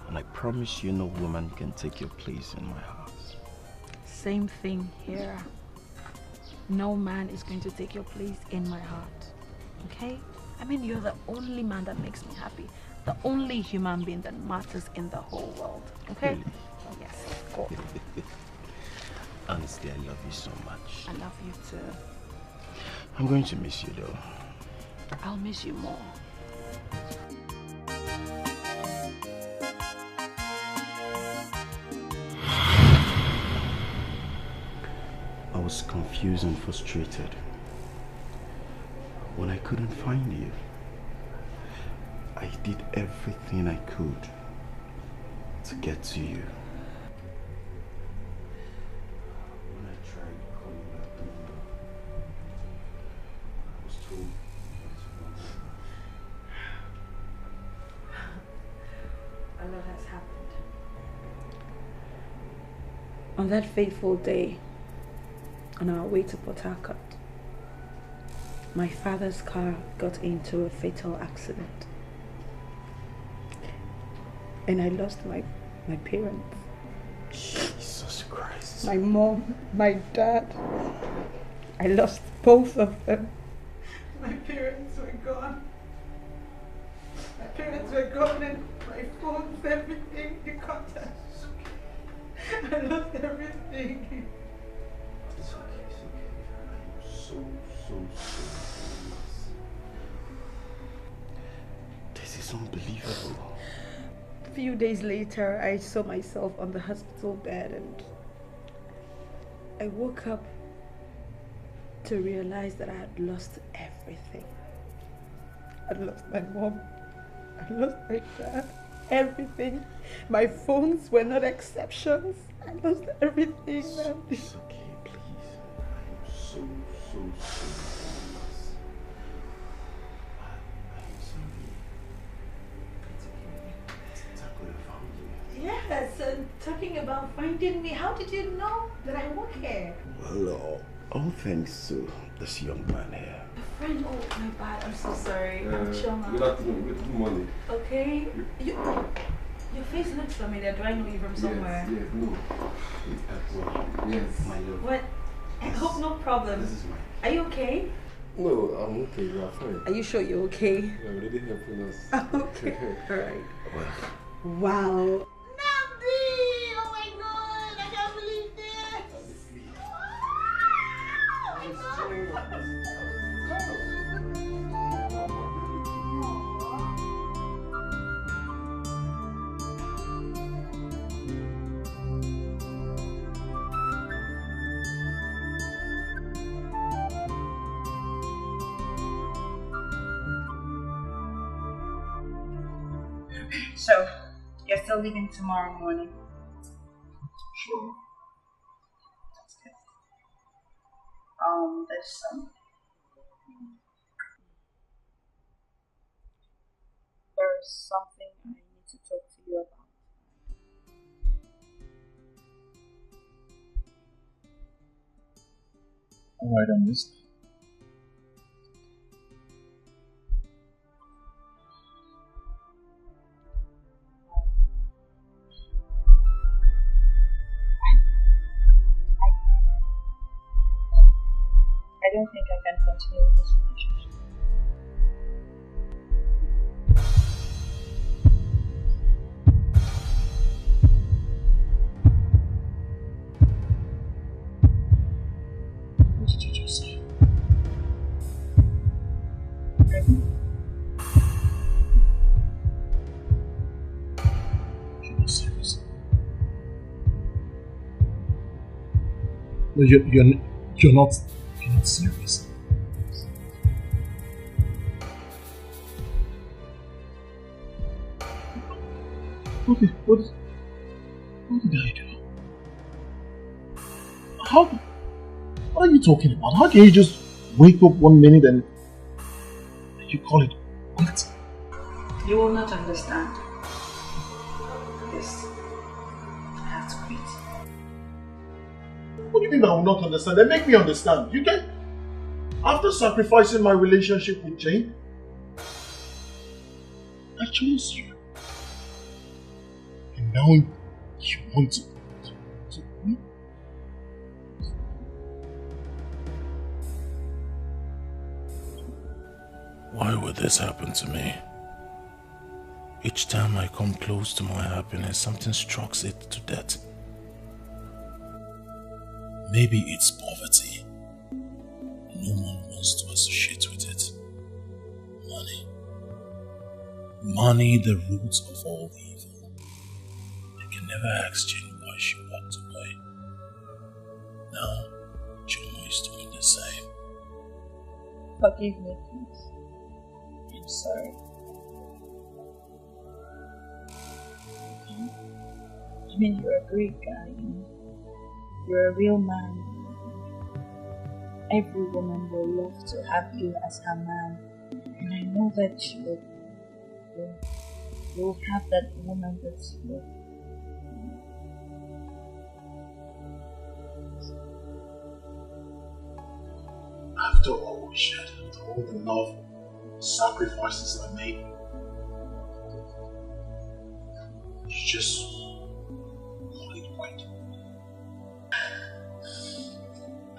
And I promise you no woman can take your place in my heart. Same thing here. No man is going to take your place in my heart. Okay? I mean, you're the only man that makes me happy. The only human being that matters in the whole world. Okay? Really? Yes, of course. Honestly, I love you so much. I love you too. I'm going to miss you though. I'll miss you more. I was confused and frustrated when I couldn't find you. I did everything I could to get to you. When I tried calling that number, I was told A lot has happened. On that fateful day, on our way to Port Harcourt, my father's car got into a fatal accident. And I lost my parents. Jesus Christ. My mom, my dad. I lost both of them. My parents were gone. My parents were gone and my phones, everything, the contacts. I lost everything. It's okay, it's okay. I'm so this is unbelievable. A few days later, I saw myself on the hospital bed and I woke up to realize that I had lost everything. I lost my mom. I lost my dad. Everything. My phones were not exceptions. I lost everything. It's okay, please. I'm so I'm sorry. It's okay. I could have found you. Yes, and talking about finding me, how did you know that I work here? Well, all thanks to this young man here. Friend, oh my bad, I'm so sorry. I'm Shoma. Good afternoon, good morning. Okay. Your face looks familiar. Do I know you from somewhere? Yes, no. Yes, my love. What? I hope no problem. This is mine. Are you okay? No, I'm okay, you are fine. Are you sure you're okay? You're already helping us. Okay. Alright. Well. Wow. Oh my god, I can't believe this! So, you're still leaving tomorrow morning? Sure. That's good. There's something I need to talk to you about. Alright, I'm listening. I don't think I can continue with this relationship. What did you just say? You're not serious. No, you're not serious. What did I do? What are you talking about? How can you just wake up one minute and you call it what? You will not understand. Yes. I have to quit. What do you mean I will not understand? Then make me understand. You can. After sacrificing my relationship with Jane, I chose you. And now you want to me? Why would this happen to me? Each time I come close to my happiness, something strikes it to death. Maybe it's poverty. No one wants to associate with it. Money. Money, the root of all evil. I can never ask Jane why she walked away. Now, Jomo is doing the same. Forgive me, please. I'm sorry. I mean, you're a great guy, you know. You're a real man. Every woman will love to have you as her man. And I know that you'll have that woman that's you. After all we shared, after all the love, sacrifices I made, you just call it quit.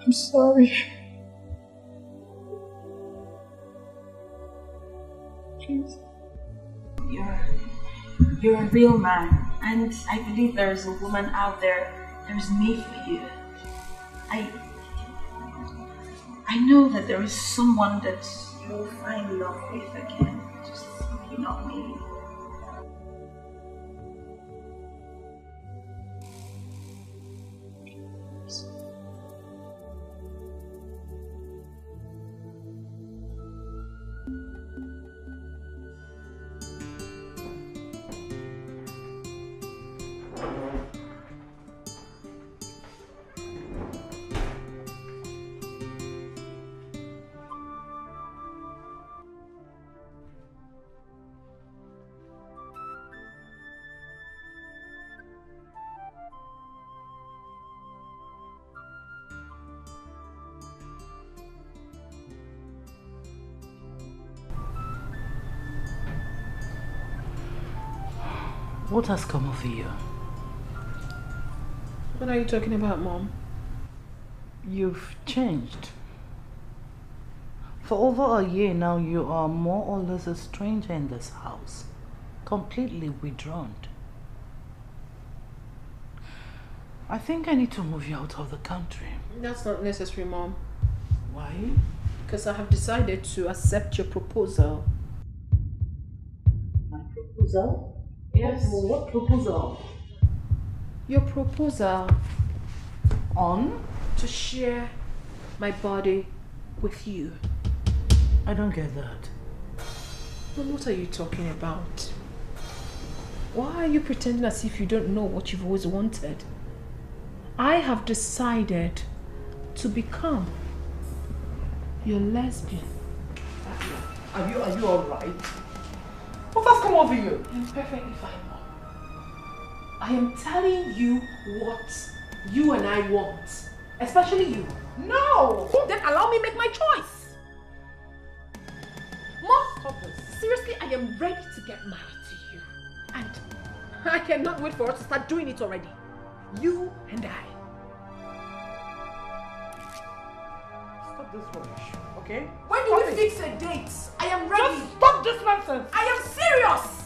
I'm sorry. Please. You're a real man, and I believe there is a woman out there. There's me for you. I know that there is someone that you'll find love with again. Just you, not me. What has come over you? What are you talking about, Mom? You've changed. For over a year now, you are more or less a stranger in this house. Completely withdrawn. I think I need to move you out of the country. That's not necessary, Mom. Why? Because I have decided to accept your proposal. My proposal? Yes. What proposal? Your proposal On? to share my body with you. I don't get that. Well, what are you talking about? Why are you pretending as if you don't know what you've always wanted? I have decided to become your lesbian. Are you alright? What has come over you? I'm perfectly fine, Mom. I am telling you what you and I want. Especially you. No! Then allow me make my choice. Mom, stop this. Seriously, I am ready to get married to you. And I cannot wait for us to start doing it already. You and I. Stop this rubbish, okay? When do we fix a date? I am ready. Just stop this nonsense! I am serious!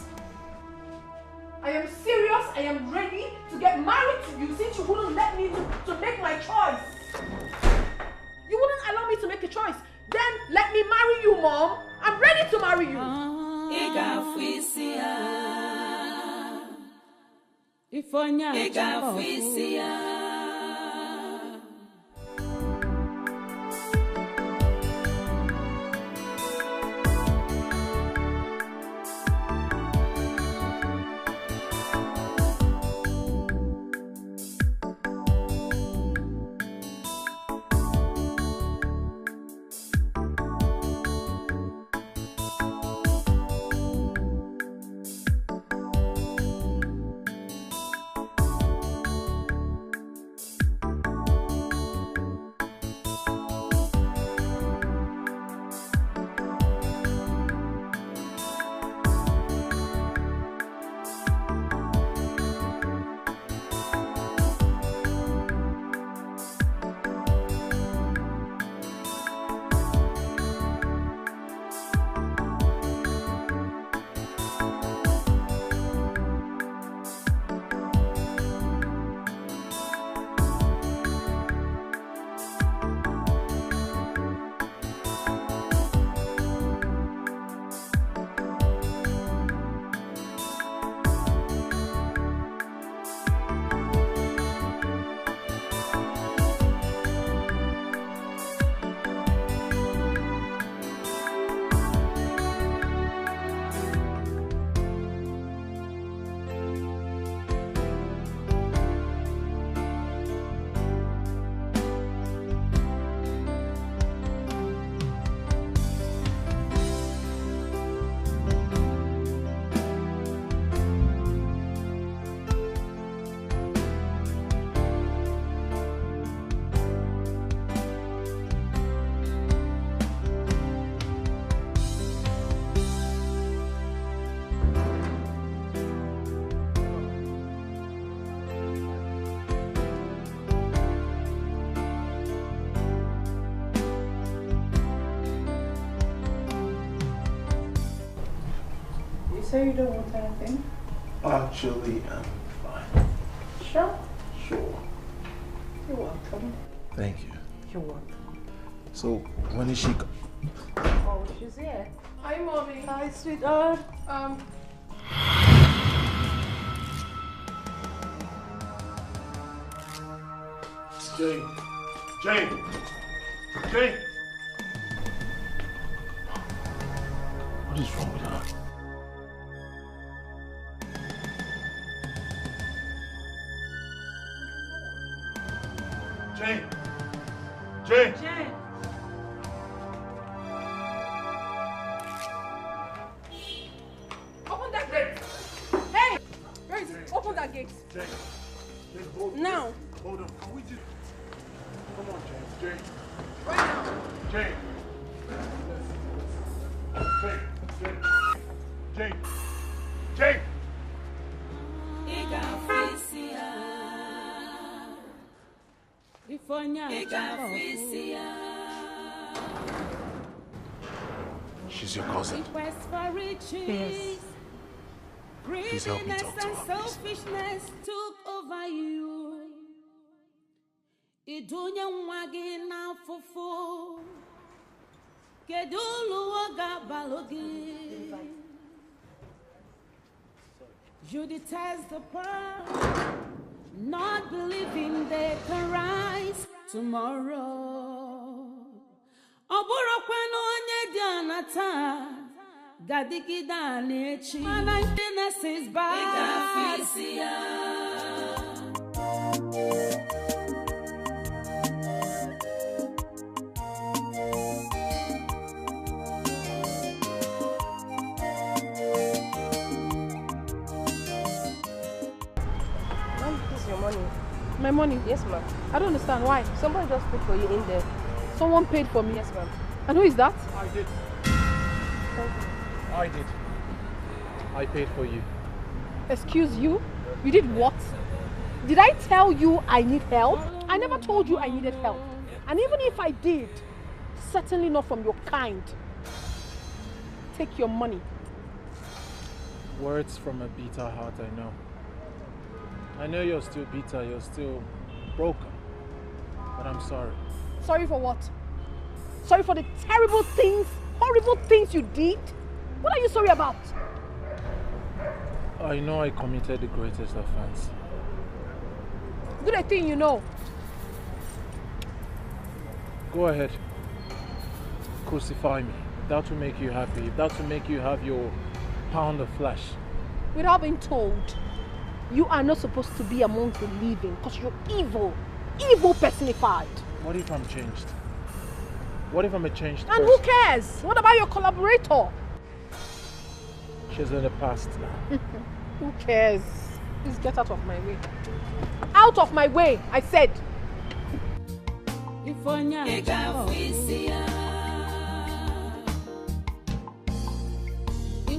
I am serious. I am ready to get married to you since you wouldn't let me to make my choice. You wouldn't allow me to make a choice. Then let me marry you, Mom. I'm ready to marry you. So you don't want anything? Actually, I'm fine. Sure? Sure. You're welcome. Thank you. You're welcome. So, when is she? Oh, she's here. Hi, Mommy. Hi, sweetheart. Jane. Jane. Jane. What is wrong with her? Jane. Jane. Jane. Open that gate. Hey! Where is it? Open that gate. Jane. Jane, hold on. Now. Hold on. Can we just... Come on, Jane. Jane. Right now. Jane. Jane. Jane. Jane. Jane. She's your cousin. Yes. Please help me talk to her, please. Selfishness took over you. Idunya nwagi na fufu. Kedulu waga balogi. You detest the poor, not believing they can rise tomorrow. Oburo kwenu onye di anata. Gadigida nechi. Managedness is bad. Your money. My money? Yes, ma'am. I don't understand. Why? Somebody just paid for you in there. Someone paid for me? Yes, ma'am. And who is that? I did. Thank you. I did. I paid for you. Excuse you? You did what? Did I tell you I need help? I never told you I needed help. And even if I did, certainly not from your kind. Take your money. Words from a bitter heart, I know. I know you're still bitter, you're still broken. But I'm sorry. Sorry for what? Sorry for the terrible things, horrible things you did? What are you sorry about? I know I committed the greatest offense. Good a thing you know. Go ahead. Crucify me. If that will make you happy. If that will make you have your pound of flesh. Without being told, you are not supposed to be among the living because you're evil. Evil personified. What if I'm changed? What if I'm a changed person? And who cares? What about your collaborator? She's in the past now. Who cares? Please get out of my way. Out of my way, I said. In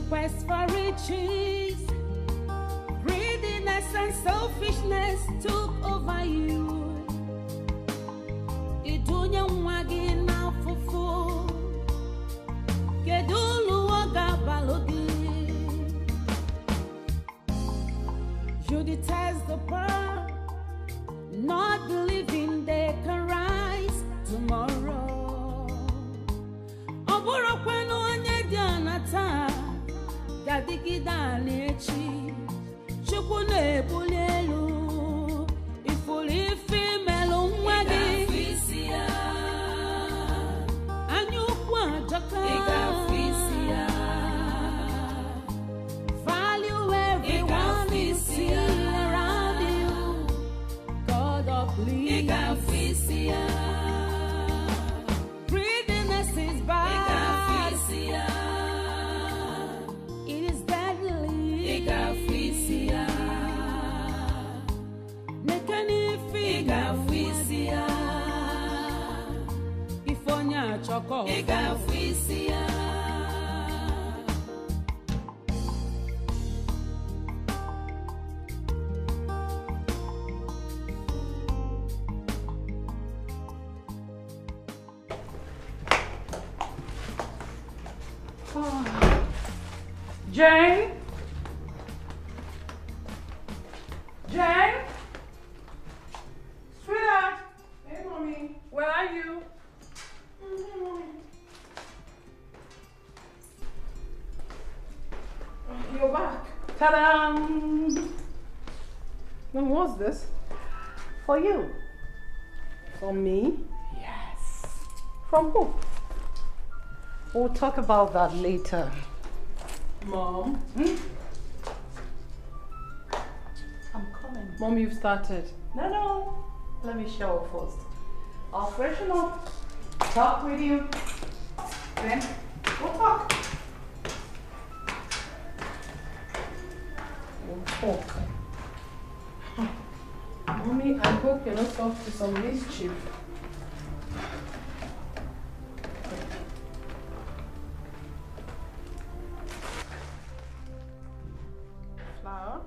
quest for riches, greediness and selfishness took over you. Idunya mwagi na fufu. Kedulu waga balogi. You detest the poor, not believing they can rise tomorrow. Oburo kwenu onye di anata, gadigida nechi. Chukwu na-ebuli elu, ifuli femelu nwagi. Anyukwu ajaka. Value everyone you see around you. God of please. Greediness is bad. It is deadly. Nekani figa fisia. Ifonya choko. Jane? Jane? Sweetheart? Hey, mommy. Where are you? Hey, mommy. You're back. Ta-da! When was this? For you. For me? Yes. From who? We'll talk about that later. Mom? I'm coming. Mom, you've started. No. Let me shower first. I'll freshen up, talk with you, then we'll talk. We'll talk. Mommy, I hope you're not up to some mischief. Flour.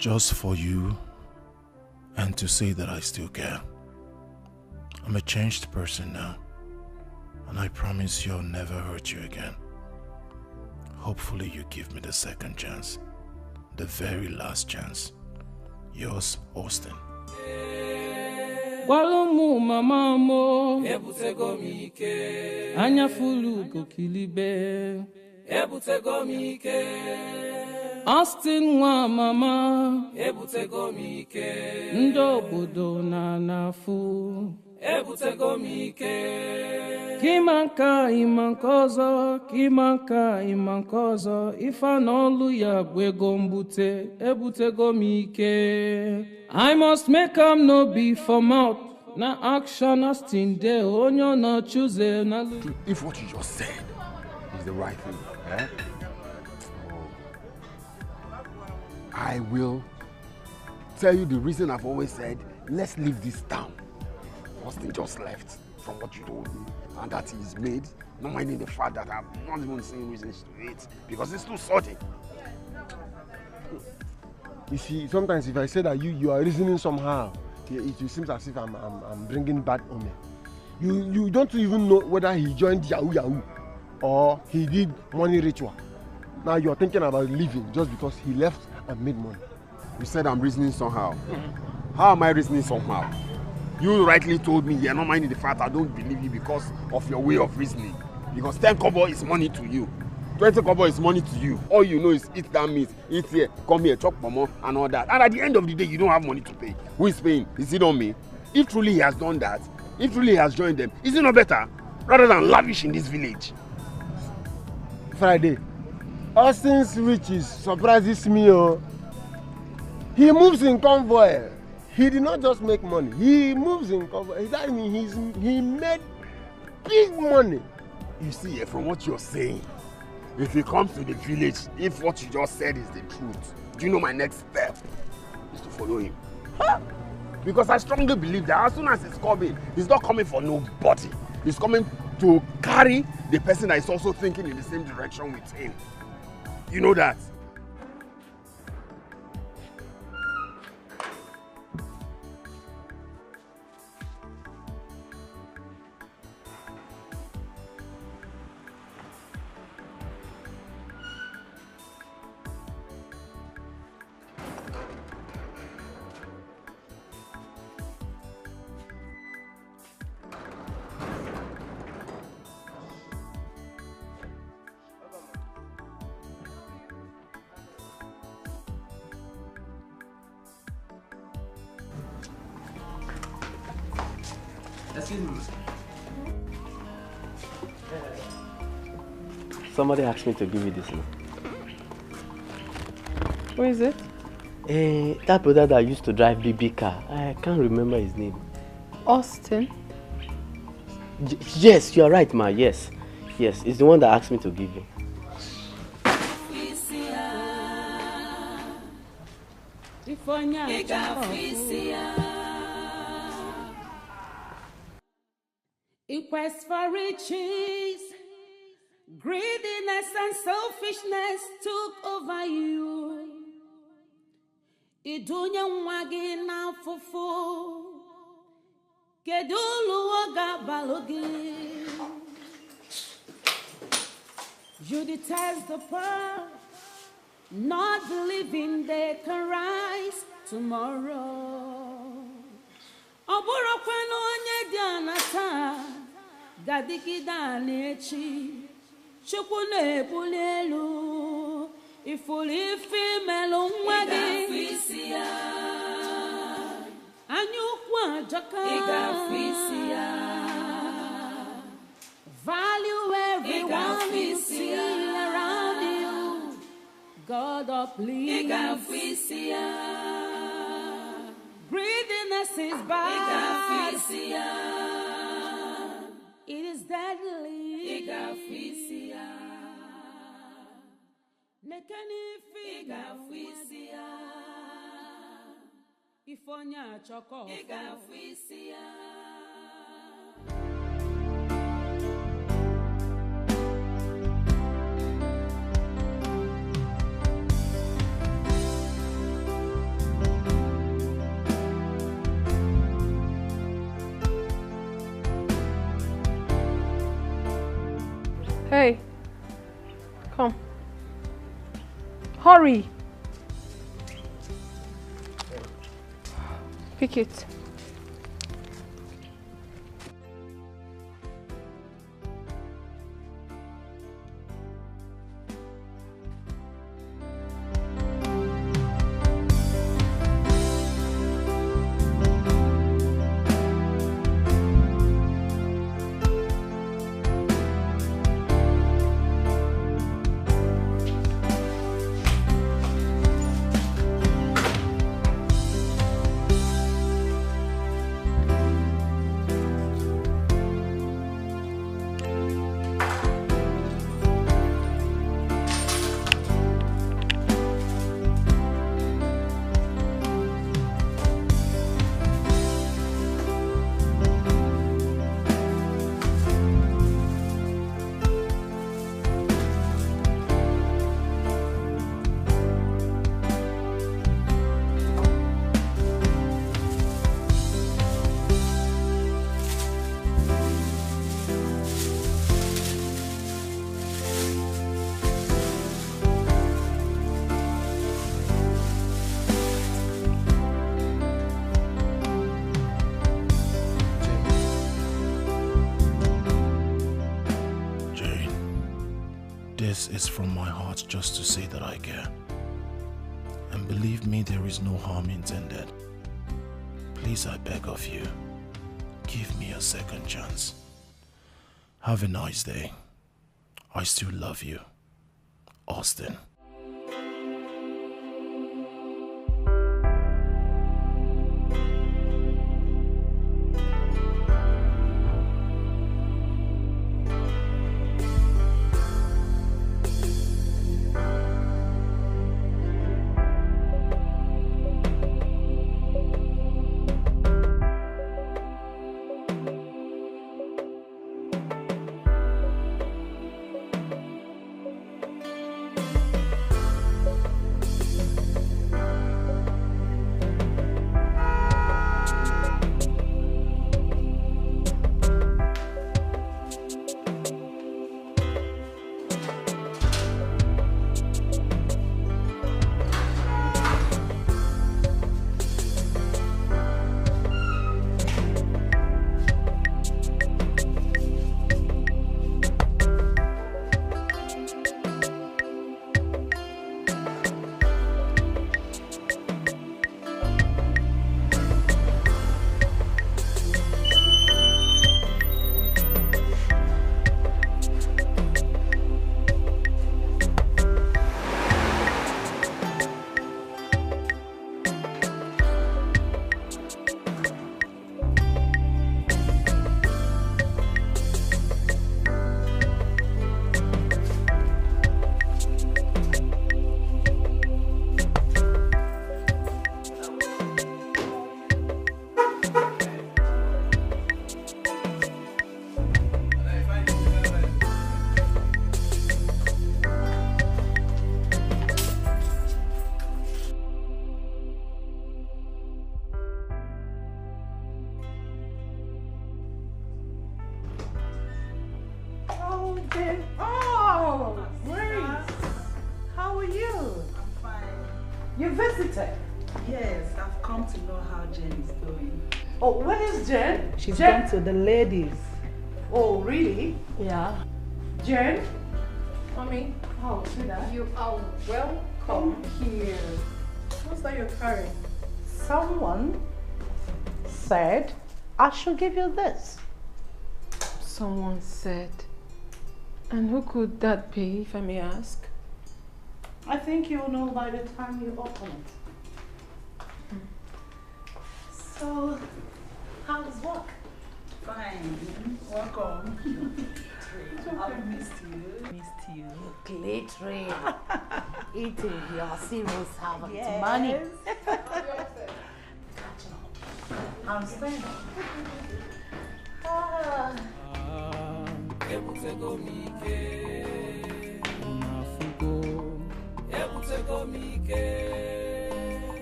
just for you and to say that I still care. I'm a changed person now, and I promise you I'll never hurt you again. Hopefully you give me the second chance, the very last chance. Yours, Austin. Walomu mama mo ebutego mike anya fulu kokilibe ebutego mike Austin wa mama ebutego mike ndo bodo na nafu ebutego mike kimanka imankozo ifanolu ya gwego mbute ebutego mike I must make am no be for mouth na action Austin de onyo na choose na. If what you just said is the right thing, I will tell you the reason I've always said, let's leave this town. Austin just left from what you told me, and that he's made, not minding the fact that I'm not even seeing reasons to it, because it's too sudden. You see, sometimes if I say that you are reasoning somehow, it seems as if I'm bringing bad omen. You don't even know whether he joined Yahoo or he did money ritual. Now you're thinking about leaving just because he left and made money. You said I'm reasoning somehow. How am I reasoning somehow? You rightly told me you're not minding the fact I don't believe you because of your way of reasoning. Because 10 kobo is money to you. 20 kobo is money to you. All you know is eat that meat, eat here, come here, chop pomo, and all that. And at the end of the day, you don't have money to pay. Who is paying? Is it on me? If truly he has done that, if truly he has joined them, is it not better? Rather than lavish in this village. Friday, Austin's riches surprises me. Oh. He moves in convoy. He did not just make money. He moves in convoy. That means he made big money. You see, from what you're saying, if he comes to the village, if what you just said is the truth, do you know my next step is to follow him? Huh? Because I strongly believe that as soon as he's not coming for nobody. He's coming to carry the person that is also thinking in the same direction with him. You know that? Somebody asked me to give you this now. Who is it? That brother that used to drive BB car. I can't remember his name. Austin? Yes, you are right, ma. Yes. Yes, it's the one that asked me to give you. In quest for riches, greediness and selfishness took over you. Idunya nwagi na fufu, kedulu oga balogi. You detest the poor, not believing they can rise tomorrow. Oburo kwano onye di anata, gadigida nechi, chukwu na-ebuli elu, ifuli female nwagi. Anyukwu ajaka. Value everyone you see around you. God of please. Greediness is bad. It is deadly. Ifonya choko. Come. Hurry. Pick it. This is from my heart just to say that I care. And believe me, there is no harm intended. Please, I beg of you, give me a second chance. Have a nice day. I still love you. Austin. Oh, Grace. How are you? I'm fine. You visited? Yes, I've come to know how Jen is doing. Oh, where is Jen? She's Jen? gone to the ladies. Oh, really? Yeah. Jen? Mommy. Oh, sweetheart. You are welcome here. What's that you're carrying? Someone said I should give you this. Someone said. And who could that be, if I may ask? I think you'll know by the time you open it. So, how's work? Fine. Welcome. I've missed you. Missed you. Glittering. Eating your serious servant Yes. money. I'm staying.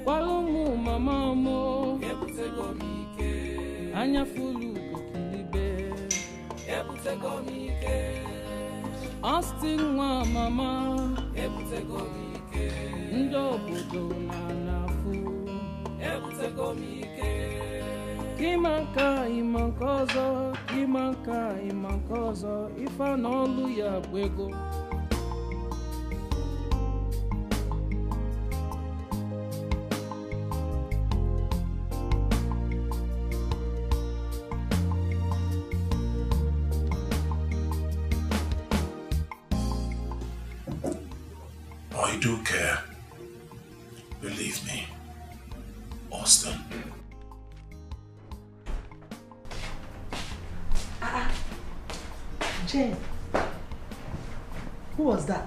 Walumu mama mo anya fulu kokilibe Austin wa mama ndị obodo na-anafụ ịma nka ịma nke ọzọ ịma nka ịma nke ọzọ ife na ọlụ ya bụ ego I do care. Believe me, Austin. Jane, who was that?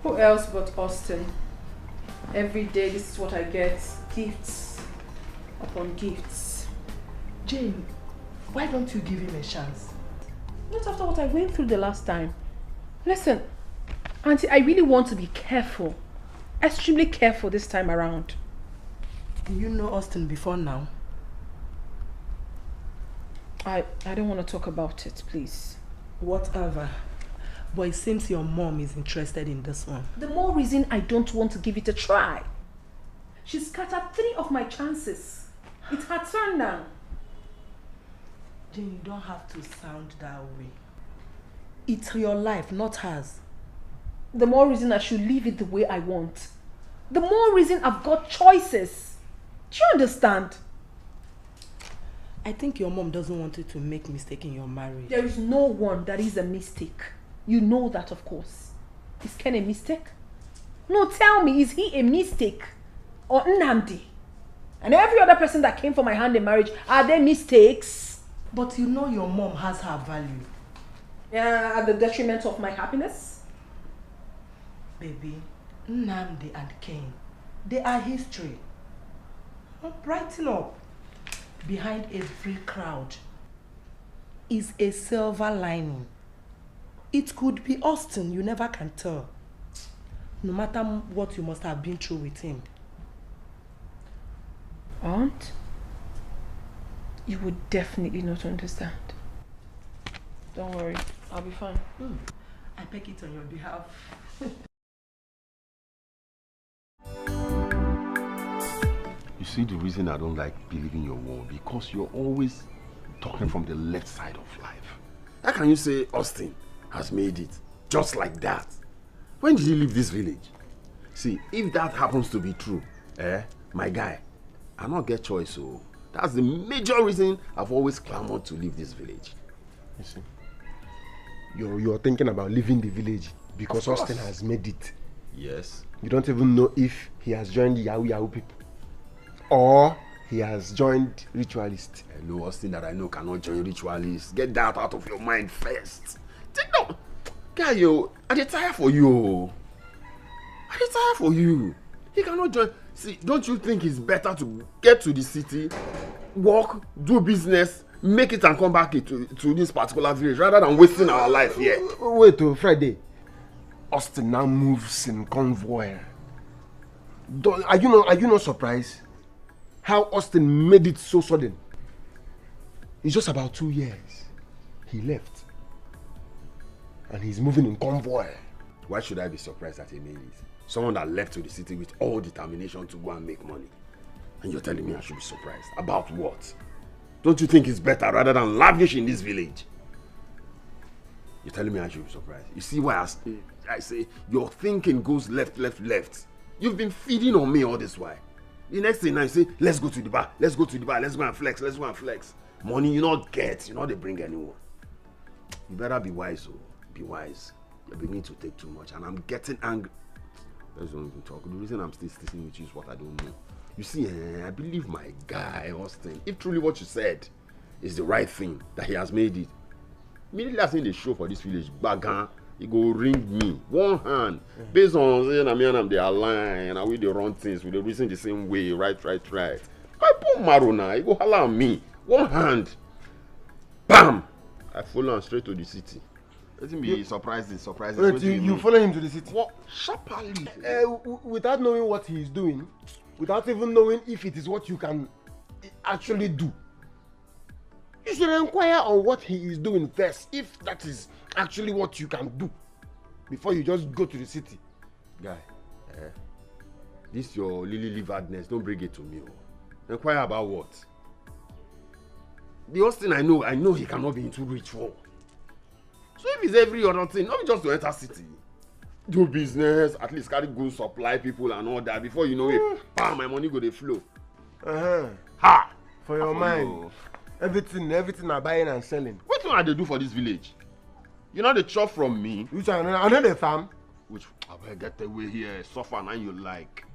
Who else but Austin? Every day this is what I get. Gifts upon gifts. Jane, why don't you give him a chance? Not after what I went through the last time. Listen, Auntie, I really want to be careful. Extremely careful this time around. Do you know Austin before now? I don't want to talk about it, please. Whatever. But it seems your mom is interested in this one. The more reason I don't want to give it a try. She scattered 3 of my chances. It's her turn now. Jane, you don't have to sound that way. It's your life, not hers. The more reason I should leave it the way I want. The more reason I've got choices. Do you understand? I think your mom doesn't want you to make mistake in your marriage. There is no one that is a mistake. You know that, of course. Is Ken a mistake? No, tell me, is he a mistake? Or Nnamdi? And every other person that came from my hand in marriage, are they mistakes? But you know your mom has her value. Yeah, at the detriment of my happiness? Baby, Nnamdi and Ken, they are history. Brighten up. Behind every crowd is a silver lining. It could be Austin, you never can tell. No matter what you must have been through with him. Aunt, you would definitely not understand. Don't worry, I'll be fine. I beg it on your behalf. You see the reason I don't like believing your word, because you're always talking from the left side of life. How can you say Austin has made it just like that? When did he leave this village? See, if that happens to be true, my guy, I not get choice, so that's the major reason I've always clamored to leave this village. You see, you're thinking about leaving the village because Austin has made it. Yes. You don't even know if he has joined the Yahoo people or he has joined ritualists. Hello, Austin that I know cannot join ritualists. Get that out of your mind first. Take no, guy, yo, I dey tire for you. I dey tire for you. He cannot join. See, don't you think it's better to get to the city, work, do business, make it and come back to this particular village rather than wasting our life here? Wait till Friday. Austin now moves in convoy. Are you not surprised how Austin made it so sudden? It's just about 2 years. He left. And he's moving in convoy. Why should I be surprised that he made it? Someone that left to the city with all determination to go and make money. And you're telling me I should be surprised. About what? Don't you think it's better rather than lavish in this village? You're telling me I should be surprised. You see why I say your thinking goes left. You've been feeding on me all this while. The next thing now you say, let's go to the bar, let's go and flex. Money you not get, you know they bring anyone. You better be wise, oh. Be wise. You're beginning to take too much and I'm getting angry. Let's don't even talk. The reason I'm still sticking with you is what I don't know. You see, I believe my guy, Austin. If truly what you said is the right thing, that he has made it, immediately I seen the show for this village, Bagan, he go ring me, one hand, based on saying I mean they align, and we they run things, we they reason the same way, right. I put Maruna, he go holla on me, one hand, bam, I follow him straight to the city. Let him be surprising. Wait, you follow him to the city? What? Sharply. Without knowing what he is doing, without even knowing if it is what you can actually do. You should inquire on what he is doing first, if that is actually what you can do. before you just go to the city. Guy, this your liveredness, don't bring it to me. Inquire about what? The worst thing I know he cannot be into rich for. So if it's every other thing, not just to enter city. Do business, at least carry goods, supply people and all that. Before you know it, bam, my money go dey flow. Ha! For your mind, everything are buying and selling. What do they do for this village? You know the chop from me. Which I know the farm. Which I better get away here, suffer and you like.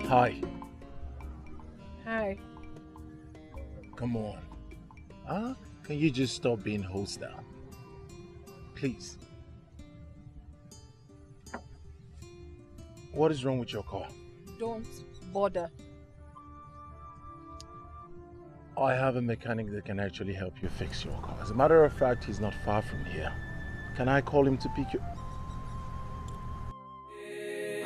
Hi. Hi. Come on. Can you just stop being hostile? Please. What is wrong with your car? Don't bother. I have a mechanic that can actually help you fix your car. As a matter of fact, he's not far from here. Can I call him to pick you?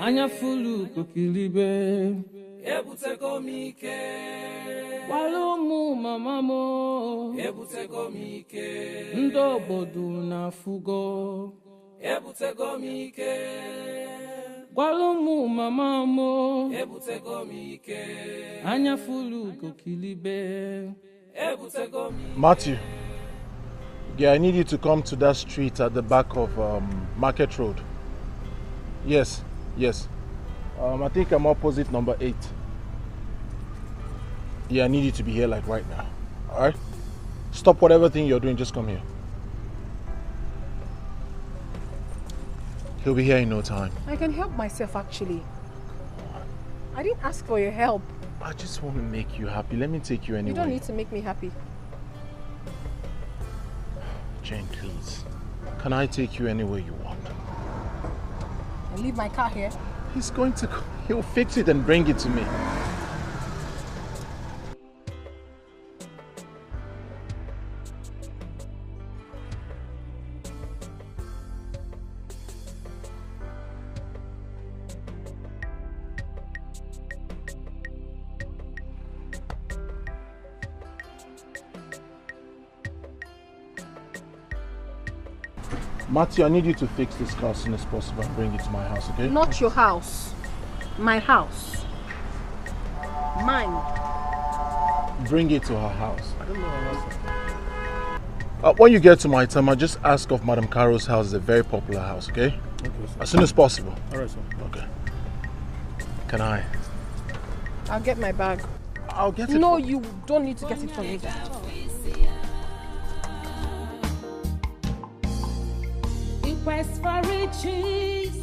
Anya fulu kokilibe ebuteko mike walomu mamamo ebuteko mike ndo bodu na fugo ebuteko mike walomu mamamo ebuteko mike anya fulu kokilibe ebuteko mike. Matthew. Yeah, I need you to come to that street at the back of Market Road. Yes. Yes. I think I'm opposite number 8. Yeah, I need you to be here like right now. Alright? Stop whatever thing you're doing, just come here. He'll be here in no time. I can help myself actually. I didn't ask for your help. I just want to make you happy. Let me take you anywhere. You don't need to make me happy. Jane, please. Can I take you anywhere you want? I'll leave my car here. He'll fix it and bring it to me. Matthew, I need you to fix this car as soon as possible and bring it to my house, okay? Not your house. My house. Mine. Bring it to her house. I don't know her house. When you get to my town, just ask of Madam Caro's house. It's a very popular house, okay? Okay, sir. As soon as possible. Alright, sir. Okay. Can I? I'll get my bag. I'll get it. No, you don't need to get it for me. Quest for riches,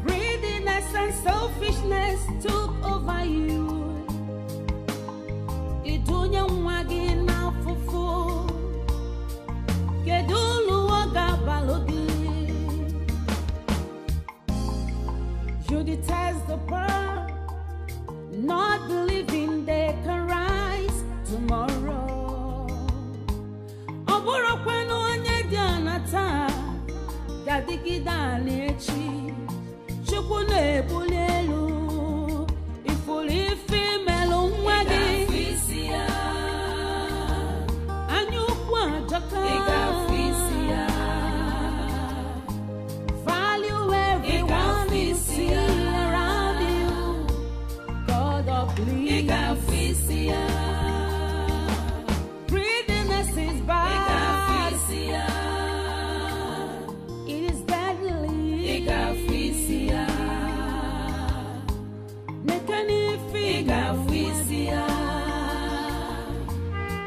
greediness and selfishness took over you. Idunya mwagi na fufu, kedulu waga balodi. You detest the poor, not believing they can rise tomorrow. Oboro kwenu onye dị anata gadigida n'echi Chukwu na-ebuli elu ifuru ife melu nwa gị anya ukwu ajọka value everyone you see around you God of please greediness is bad it is deadly nekani figa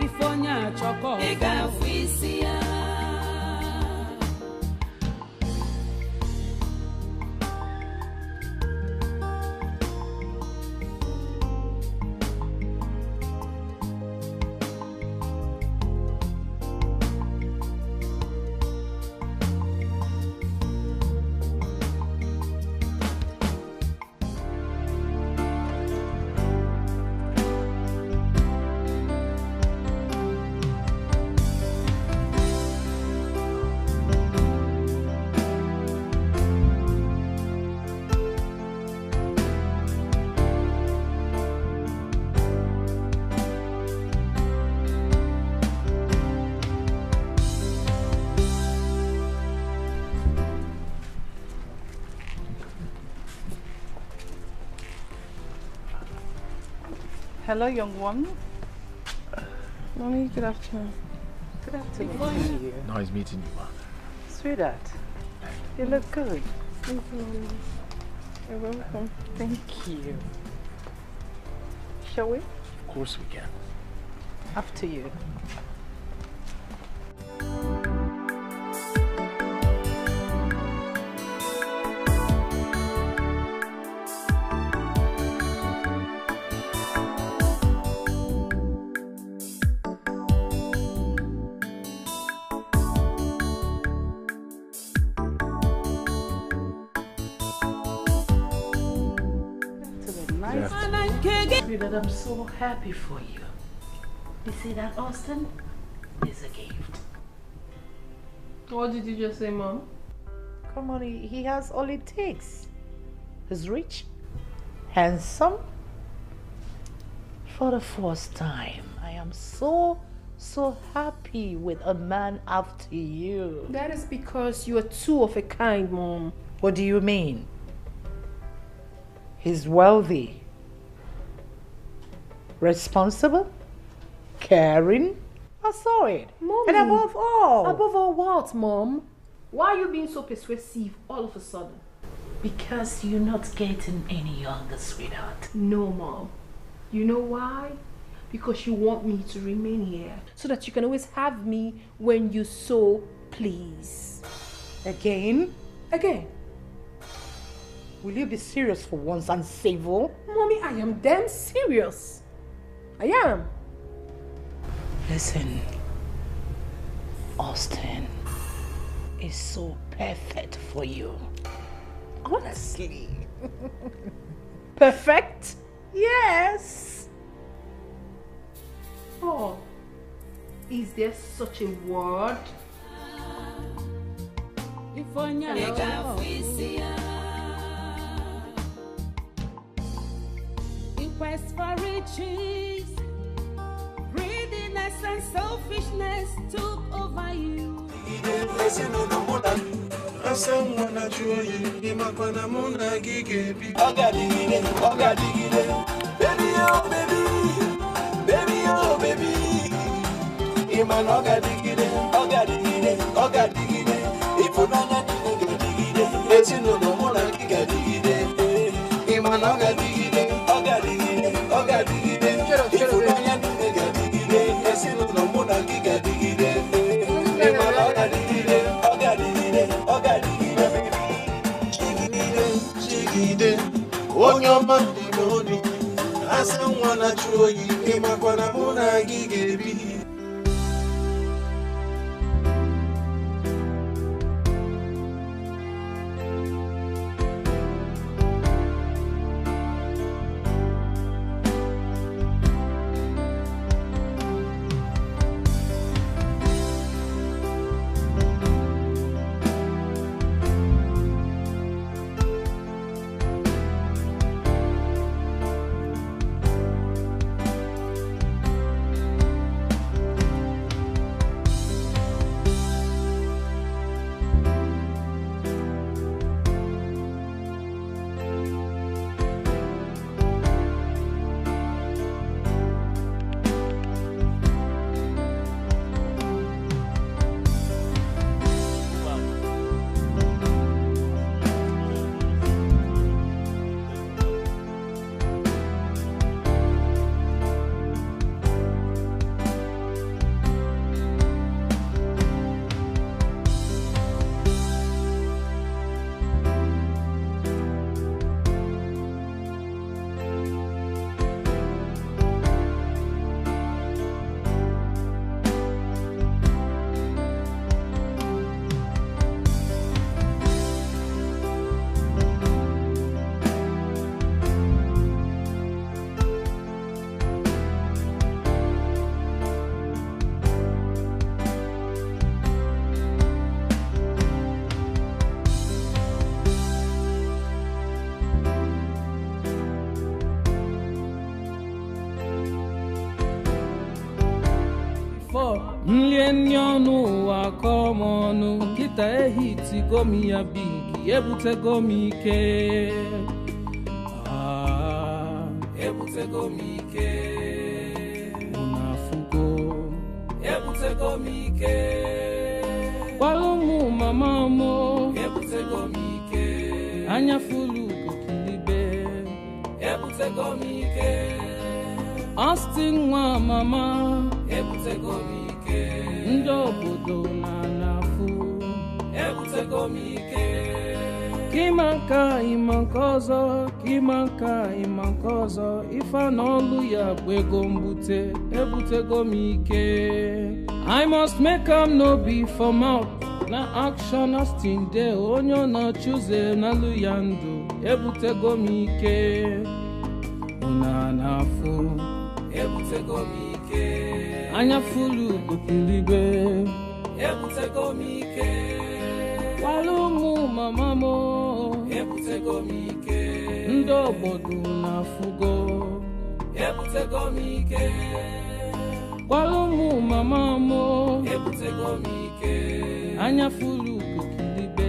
ifonya choko Hello, young one. Mommy, good afternoon. Good afternoon. Nice meeting you, ma. Sweetheart, you look good. Thank you, Mommy. You're welcome. Thank you. Shall we? Of course we can. After you. That I'm so happy for you. You see that, Austin? Is a gift. What did you just say, Mom? Come on, he has all it takes. He's rich, handsome. For the first time, I am so happy with a man after you. That is because you are two of a kind, Mom. What do you mean? He's wealthy, responsible, caring. I saw it. Mommy. And above all. Above all what, Mom? Why are you being so persuasive all of a sudden? Because you're not getting any younger, sweetheart. No, Mom. You know why? Because you want me to remain here so that you can always have me when you so please. Again? Again. Will you be serious for once and civil? Mommy, I am damn serious. I am. Listen, Austin is so perfect for you. Honestly. Perfect? Yes. Oh, is there such a word? In quest for riches, greediness and selfishness took over you. Baby, oh baby, Iman oga digide, oga digide. If you don't digide, let's know no more than digide. Iman oga digide, oga digide. If you don't digide, let's know no more than digide. Iman oga digide, oga digide. Chigide, on your man, no. Asa mwana chuoyi imakwana muna gigebi. Nlienyono wa komono kita ehiti gomi ya bigi ebute gomi ke ebute gomi ke unafugo ebute gomi ke walumu mamamo ebute gomi ke anyafulu kokilibe ebute gomi ke Austin wa mama ebute gomi ndị obodo na-anafu ebutego m ike kima nka ịma nke ọzọ kima nka ịma nke ọzọ ife na ọlụ ya bụ ego mbute ebutego m ike I must make am no be for mouth na action Austin de onye ọ na-achụze n'alụ ya ndụ ebutego m ike una na-afụ ebutego m ike anya fulu kokiligwe ebutego m ike walumu mamamo ebutego m ike ndị obodo na-afụgo ebutego m ike walumu mamamo ebutego m ike anya fulu kokiligwe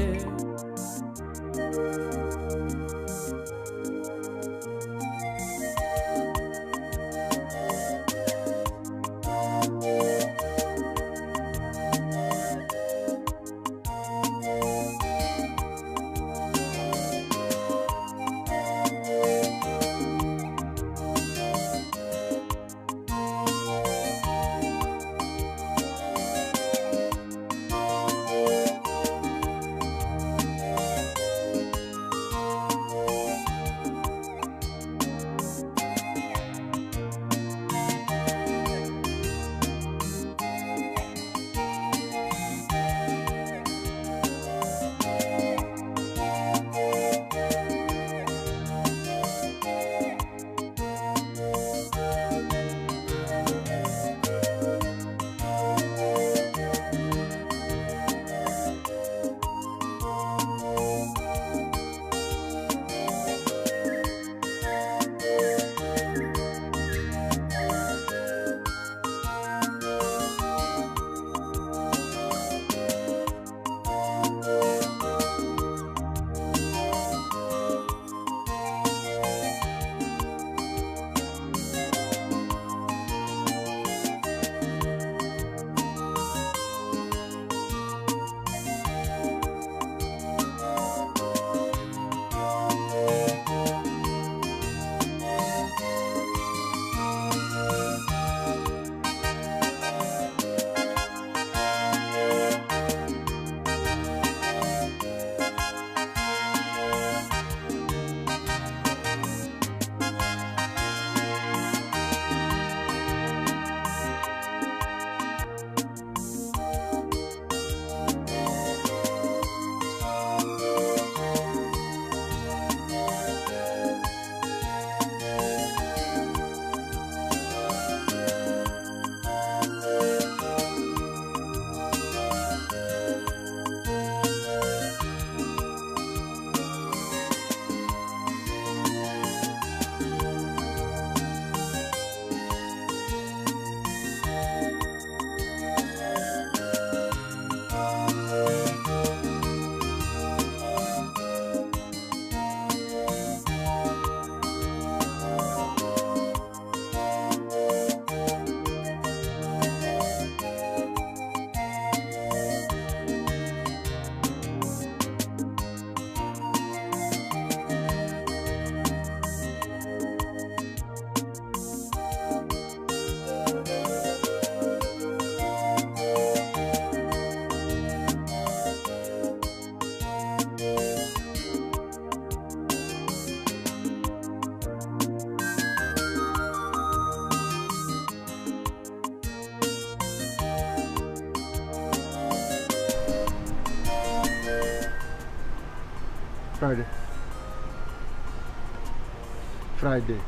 Friday.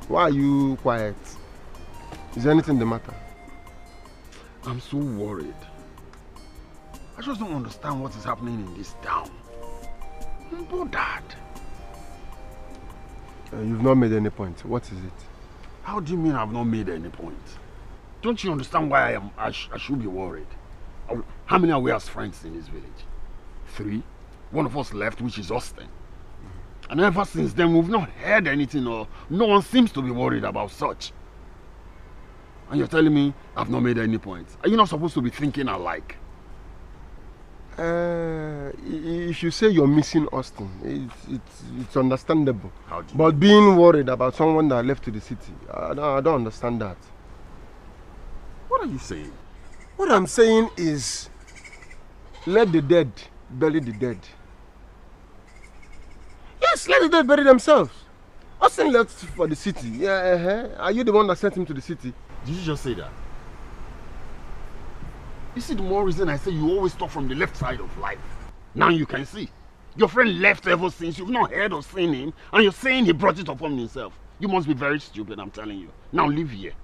Why are you quiet? Is anything the matter? I'm so worried. I just don't understand what is happening in this town. I'm bothered. You've not made any point. What is it? How do you mean I've not made any point? Don't you understand why I should be worried? How many are we as friends in this village? 3. One of us left, which is Austin. And ever since then, we've not heard anything, or no one seems to be worried about such. And you're telling me I've not made any points? Are you not supposed to be thinking alike? If you say you're missing Austin, it's understandable. But being worried about someone that left to the city, I don't understand that. What are you saying? What I'm saying is, let the dead bury the dead. Yes, let the dead bury themselves. Austin left for the city. Yeah, Are you the one that sent him to the city? Did you just say that? You see, the more reason I say you always talk from the left side of life. Now you can see. Your friend left ever since. You've not heard or seen him. And you're saying he brought it upon himself. You must be very stupid, I'm telling you. Now leave here.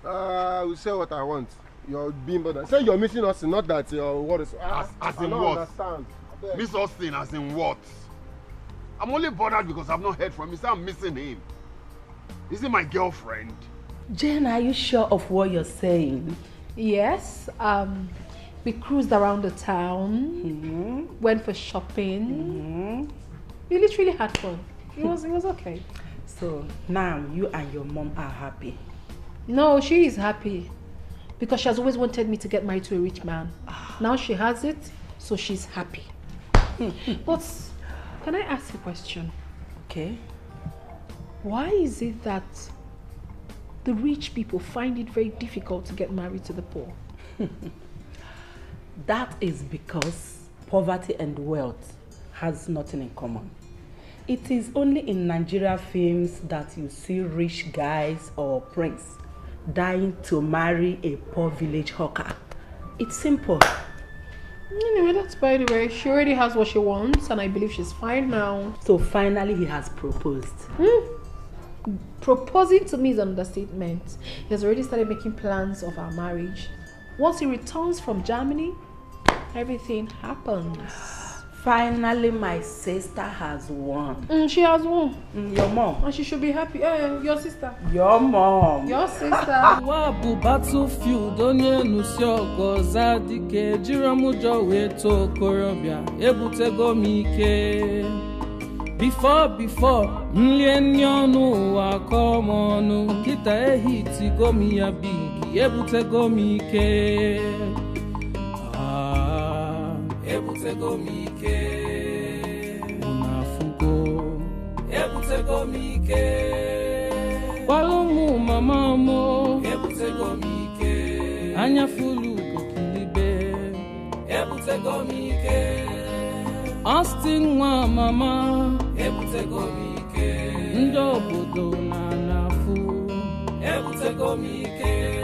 I will say what I want. You're being bothered. Say you're missing Austin, not that what is... As in what? Understand. Miss Austin as in what? I'm only bothered because I've not heard from him. Say I'm missing him. Is he my girlfriend? Jane, are you sure of what you're saying? Yes. We cruised around the town, went for shopping. We literally had fun. It was okay. So now you and your mom are happy? No, she is happy because she has always wanted me to get married to a rich man. Now she has it, so she's happy. But can I ask a question? Okay. Why is it that the rich people find it very difficult to get married to the poor? That is because poverty and wealth has nothing in common. It is only in Nigeria films that you see rich guys or prince dying to marry a poor village hawker. It's simple. Anyway, that's by the way. She already has what she wants and I believe she's fine now. So finally he has proposed. Proposing to me is an understatement. He has already started making plans of our marriage. Once he returns from Germany, everything happens. Finally, my sister has won. She has won. Your mom. And she should be happy. Your sister. Your mom. Your sister. Wabu battlefield onye nusi ogoza dike jiramujo weto korobia ebutego m ike. Before nlienye ọnụ ụwa come ọnụ kita ehitigo m ya big ebutego m ike. Ebutego m ike. Unafugo ebutego m ike. Walumu mama mo ebutego m ike. Anya fulu kokilibe ebutego m ike. Austin nwa mama ebutego m ike. Ndị obodo na-anafu ebutego m ike.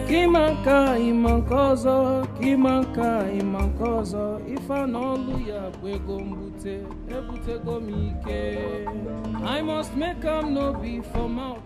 Kimanka imankozo, kimanka imankozo. Ifa n'olu ya bụ ego mbute ebutego m ike. I must make am no be for mouth.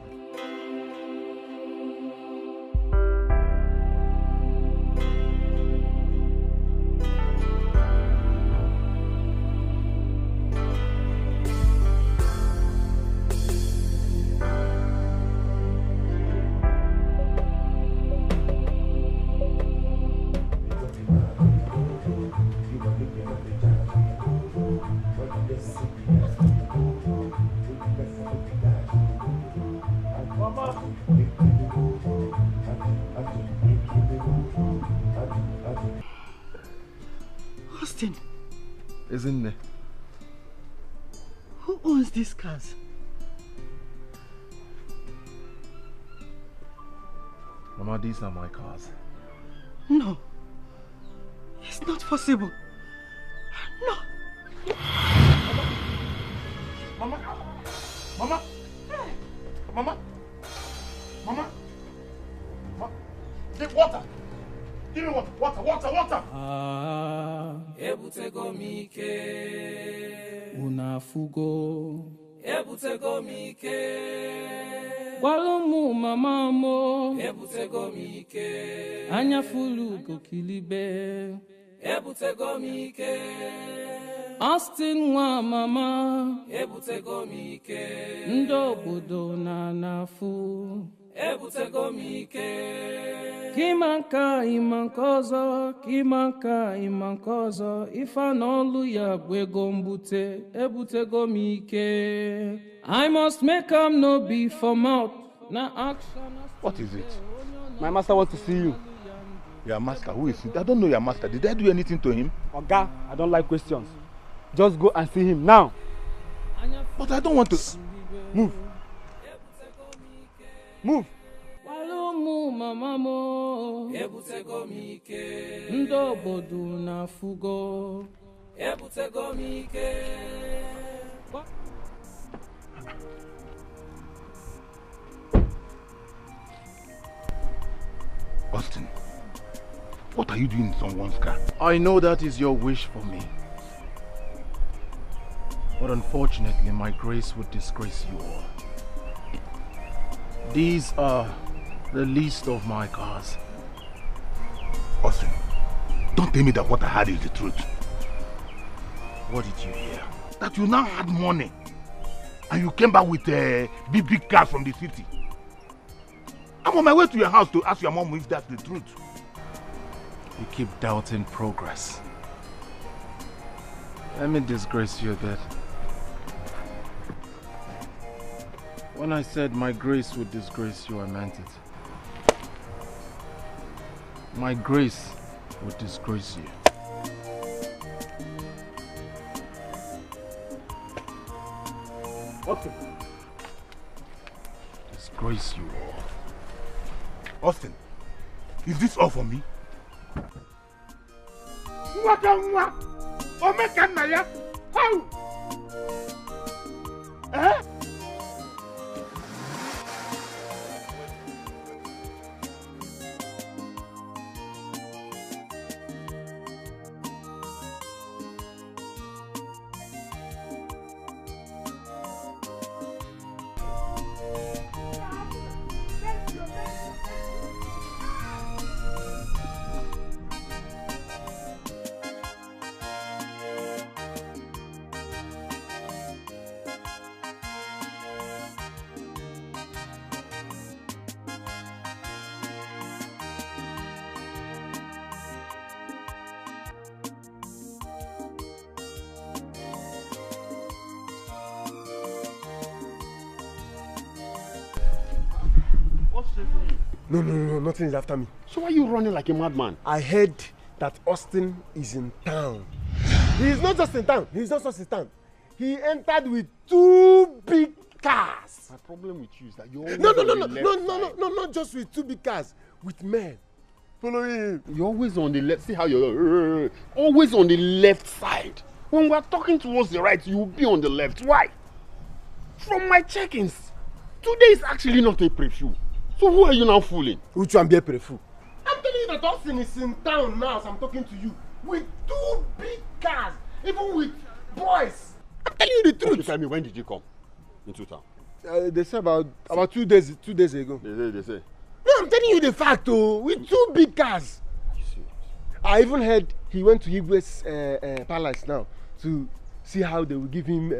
Austin, Isn't there? who owns these cars? Mama, these are my cars. No, it's not possible. No. Mama! Mama! Mama! Mama! Get water! Give me water! Water! Ebutego m ike. Unafugo ebutego m ike. Walumu mama mo ebutego m ike. Anya fulu kokilibe ebutego m ike. Austin nwa mama ebutego m ike ndị obodo na-afụ ebutego m ike kimanka imanka ọzọ kimanka imanka ọzọ ife n'ọlụ ya bụ ego mbute ebutego m ike I must make am no be for mouth na action. What is it? My master wants to see you. Your master? Who is it? I don't know your master. Did I do anything to him? Oga, I don't like questions. Just go and see him now. But I don't want to. Move. Move. Walumu mama mo ebutego m ike ndị obodo na-afụgo ebutego m ike. Austin, what are you doing in someone's car? I know that is your wish for me. But unfortunately, my grace would disgrace you all. These are the least of my cars. Austin, don't tell me that what I heard is the truth. What did you hear? That you now had money and you came back with a big car from the city. I'm on my way to your house to ask your mom if that's the truth. You keep doubting progress. Let me disgrace you a bit. When I said my grace would disgrace you, I meant it. My grace would disgrace you. Okay. Disgrace you all. Austin, is this all for me? How? Eh? No, nothing is after me. So why are you running like a madman? I heard that Austin is in town. He is not just in town. He is not just in town. He entered with 2 big cars. My problem with you is that you're always No, not just with 2 big cars. With men. Following him. You're always on the left. See how you're always on the left side. When we're talking towards the right, you'll be on the left. Why? From my check-ins, today is actually not a preview. So who are you now fooling? Which one be a preview? I'm telling you that Austin is in town now as I'm talking to you. With 2 big cars. Even with boys. I'm telling you the truth. Okay, tell me, when did you come into town? They said about 2 days ago. They say. No, I'm telling you the fact, oh. With 2 big cars. Are you serious? I even heard he went to Igwe's palace now to see how they will give him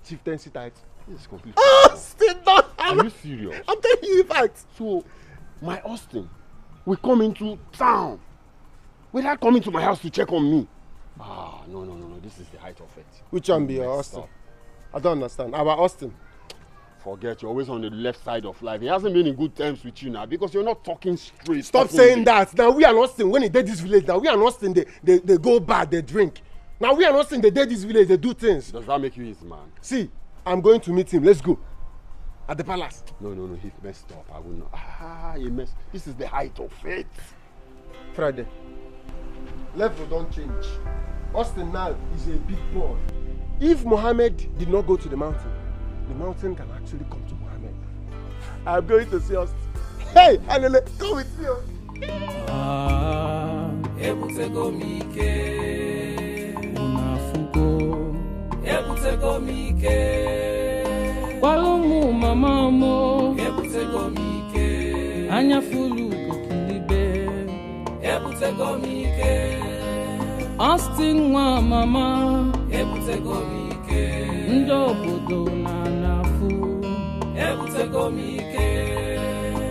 chieftaincy title. This is completely. Oh, still not. Are you serious? I'm telling you the fact. So, my Austin will come into town without coming to my house to check on me. No. This is the height of it. Which one be your Austin? I don't understand. Our Austin. Forget, you're always on the left side of life. He hasn't been in good terms with you now because you're not talking straight. Stop saying that. Now we and Austin, when he did this village, now we and Austin, they go bad, they drink. Now we and Austin, they did this village, they do things. Does that make you his man? See, I'm going to meet him. Let's go. At the palace. No, he messed up. I will not. He messed. This is the height of faith. Friday. Level don't change. Austin now is a big boy. If Mohammed did not go to the mountain can actually come to Mohammed. I'm going to see Austin. Hey, Anele, come with me. Ebutego mike, unafugo. Ebutego mike, walumu mama mo. Ebutego mike, anya fulu kukilibe. Ebutego mike. Austin nwa mama ebutego m ike ndị obodo na-anafu ebutego m ike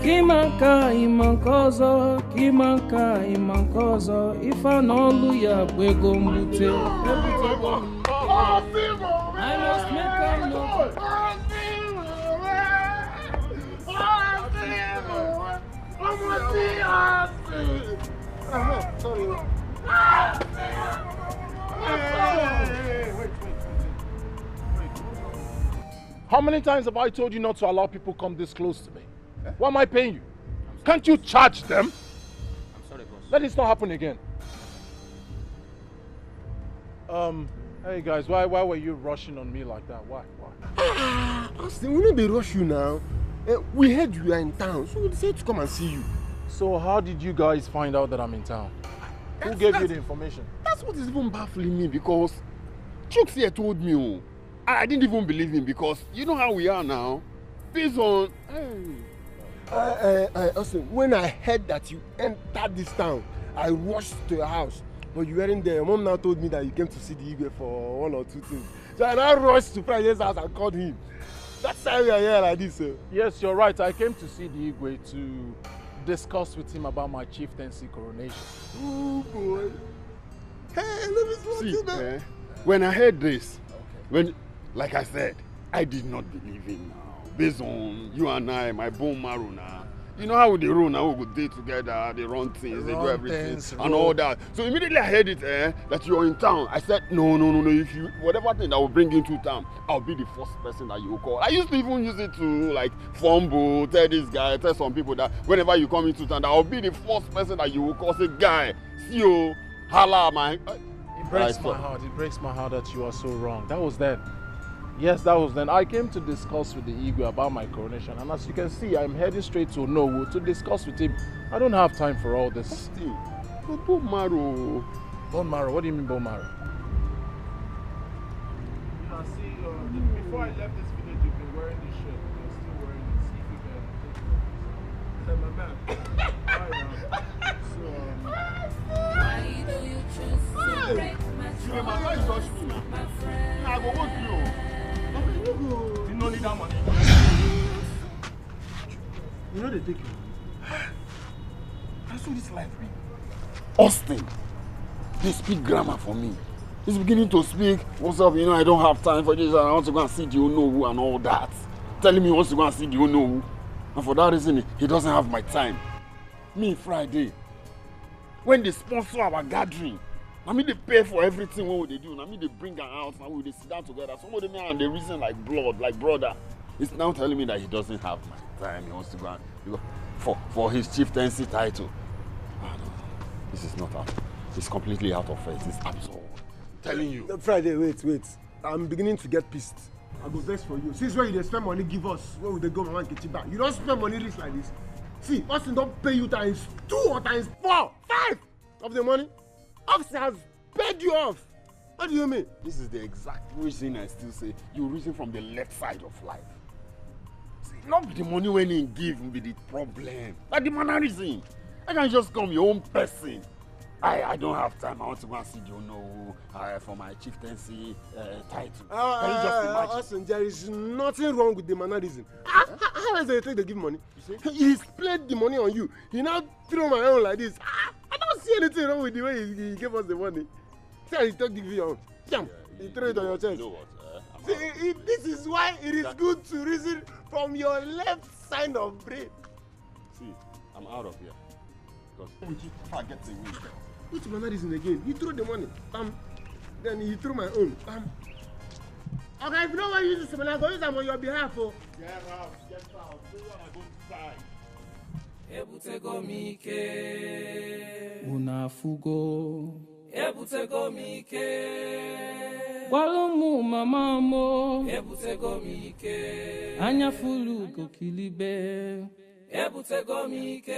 kima nka ịma nke ọzọ kima nka ịma nke ọzọ ife a n'ọlụ ya bụ ego mbute ebutego m ike I must make a note. Sorry. How many times have I told you not to allow people come this close to me? Why am I paying you? Can't you charge them? I'm sorry, boss. Let this not happen again. Hey guys, why were you rushing on me like that? Why? Austin, we need to rush you now. We heard you are in town, so we decided to come and see you. So how did you guys find out that I'm in town? Who gave you the information? That's what is even baffling me, because Chooks here told me. Oh, I didn't even believe him, because you know how we are now. Based on... Austin, when I heard that you entered this town, I rushed to your house. But you weren't there. Your mom now told me that you came to see the Igwe for 1 or 2 things. So I now rushed to Frida's house and called him. That's why we are here like this, sir. Yes, you're right. I came to see the Igwe to discuss with him about my chieftaincy coronation. Oh boy. Hey, let me see now. When I heard this, like I said, I did not believe him now. Based on you and I, my bone marrow now. You know how they roll now, we go day together, they run things, they do everything, and all that. So immediately I heard it, that you're in town. I said, no, if you, whatever thing that will bring you to town, I'll be the first person that you will call. I used to even use it to, like, fumble, tell this guy, tell some people that whenever you come into town, I'll be the first person that you will call. Say, guy, see you, holla, man. It breaks my heart. It breaks my heart that you are so wrong. That was then. Yes, that was then. I came to discuss with the Igwe about my coronation, and as you can see, I'm heading straight to Nollywood to discuss with him. I don't have time for all this. Bone marrow. Bone marrow? What do you mean bone marrow? I see, before I left this village, you've been wearing this shirt. You're still wearing it. See if you can take it. My man. Why do you choose to break my trust? I go with you. You don't need that money. You know they take your money. That's what this life be. Austin, they speak grammar for me. He's beginning to speak, what's up, I don't have time for this, I want to go and see the who and all that. Telling me he wants to go and see the who. And for that reason, he doesn't have my time. Me, Friday, when they sponsor our gathering, I mean they pay for everything what they do. I mean they bring her out and they sit down together. Some of them are and they reason like blood, like brother. He's now telling me that he doesn't have my time. He wants to go and for his chieftaincy title. Oh, no. This is not out. It's completely out of faith. It's absurd. Telling you. Friday, wait. I'm beginning to get pissed. I go vex for you. Since when you spend money, give us. Where would they go, Mama, get you back? You don't spend money rich like this. See, Austin don't pay you times 2 or times 4, 5 of the money. Austin has paid you off. What do you mean? This is the exact reason I still say you reason from the left side of life. See, not the money when he give me the problem. Like the mannerism. I can just come your own person. I don't have time. I want to go and see for my chieftaincy title. Can you just imagine? Austin, there is nothing wrong with the mannerism. How is it they give money? He split the money on you. He now throw my own like this. I don't see anything wrong with the way he gave us the money. See, he took the video. He threw it on your chest. You know what? See, this is why it is good to reason from your left side of brain. See, I'm out of here. Because if I get the win. Which mannerism again? He threw the money. Then he threw my own. Okay, if you don't want to use this money, I'm going to use them on your behalf. Oh. Get out. This one I go inside. Ebutego mike unafugo ebutego mike gwalomu mama mo ebutego mike anya fulu kokilibe ebutego mike.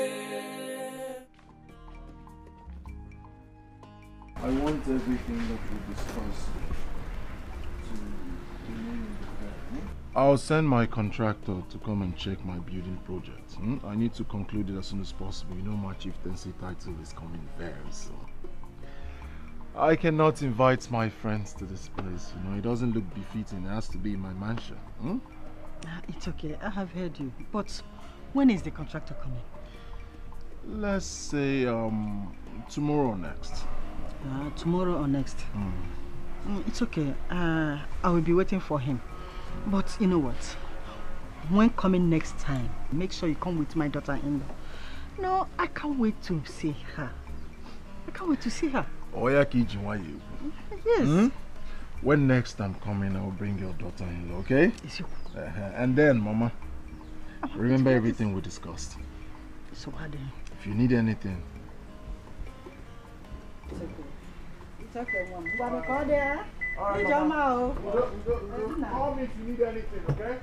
I want everything that we discussed to remain in the fair. I'll send my contractor to come and check my building project. I need to conclude it as soon as possible. You know my chieftaincy title is coming very soon. I cannot invite my friends to this place. You know, it doesn't look befitting. It has to be in my mansion. Hmm? It's okay. I have heard you. But when is the contractor coming? Let's say tomorrow or next. Tomorrow or next? It's okay. I will be waiting for him. But you know what? When coming next time, make sure you come with my daughter-in-law. No, I can't wait to see her. I can't wait to see her. Yes. When next I'm coming, I'll bring your daughter-in-law, okay? And then, Mama, remember everything we discussed. So what then? If you need anything. It's okay, Mom. You want to call there? Alright, Mama. Call me if you need anything, okay?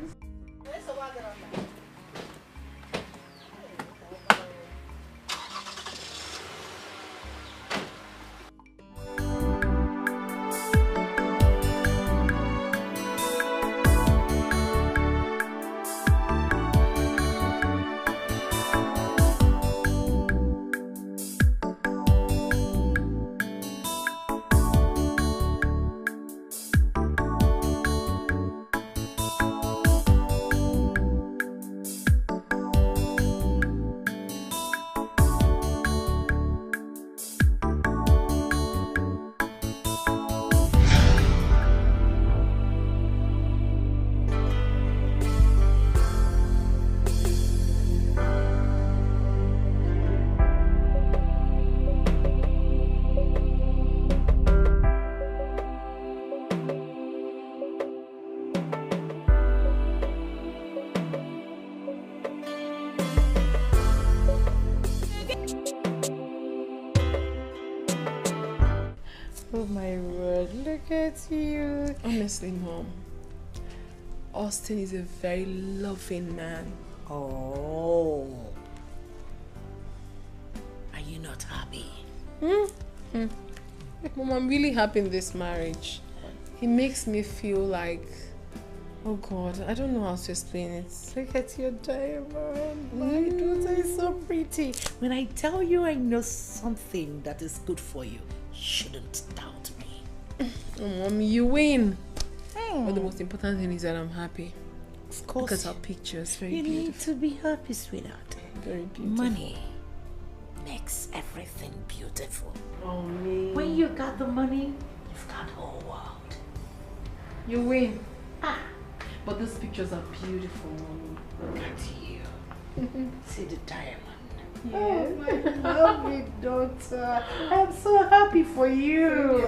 Oh my word, look at you. Honestly, Mom, Austin is a very loving man. Oh. Are you not happy? Mom, I'm really happy in this marriage. He makes me feel like, oh God, I don't know how to explain it. Look at your diamond. My daughter is so pretty. When I tell you I know something that is good for you, you shouldn't doubt me. Oh, Mom, you win. But the most important thing is that I'm happy. Of course. Look at our pictures, very you beautiful. need to be happy, sweetheart. Very beautiful. Money makes everything beautiful. Oh, me. When you got the money, you've got the whole world. You win. But these pictures are beautiful, Mommy. Look at you. See the diamond. Yes. Oh, my lovely daughter. I'm so happy for you.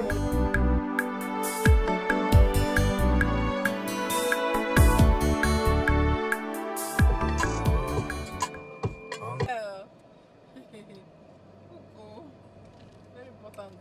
Very important.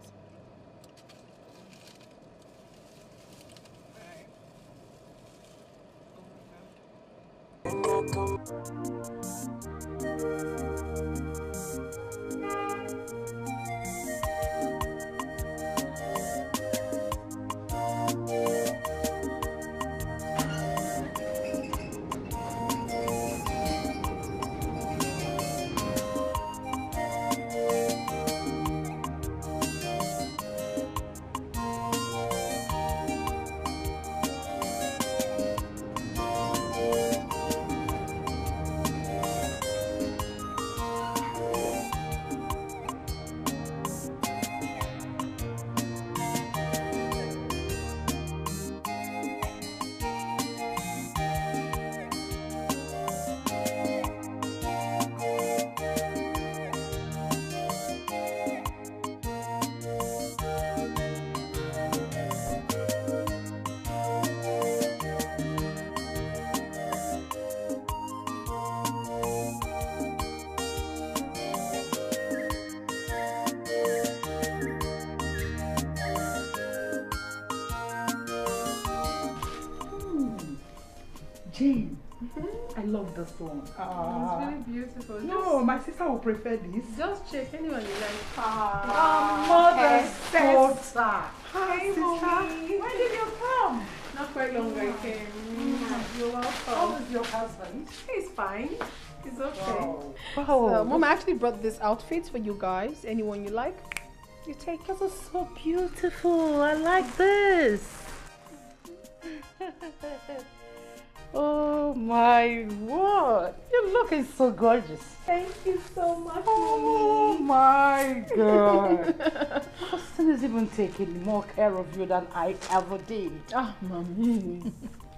Jane, I love this one. It's really beautiful. No, my sister will prefer this. Just check anyone you like. Mother's daughter. Hi, sister. Mommy. Where did you come? Not quite long I came. You're welcome. How is your husband? He's fine. He's okay. Wow. So, Mom, I actually brought this outfit for you guys. Anyone you like? you take? This is so beautiful. I like this. Oh my word. You're looking so gorgeous. Thank you so much, Oh my God. Austin is even taking more care of you than I ever did. Ah, Mommy.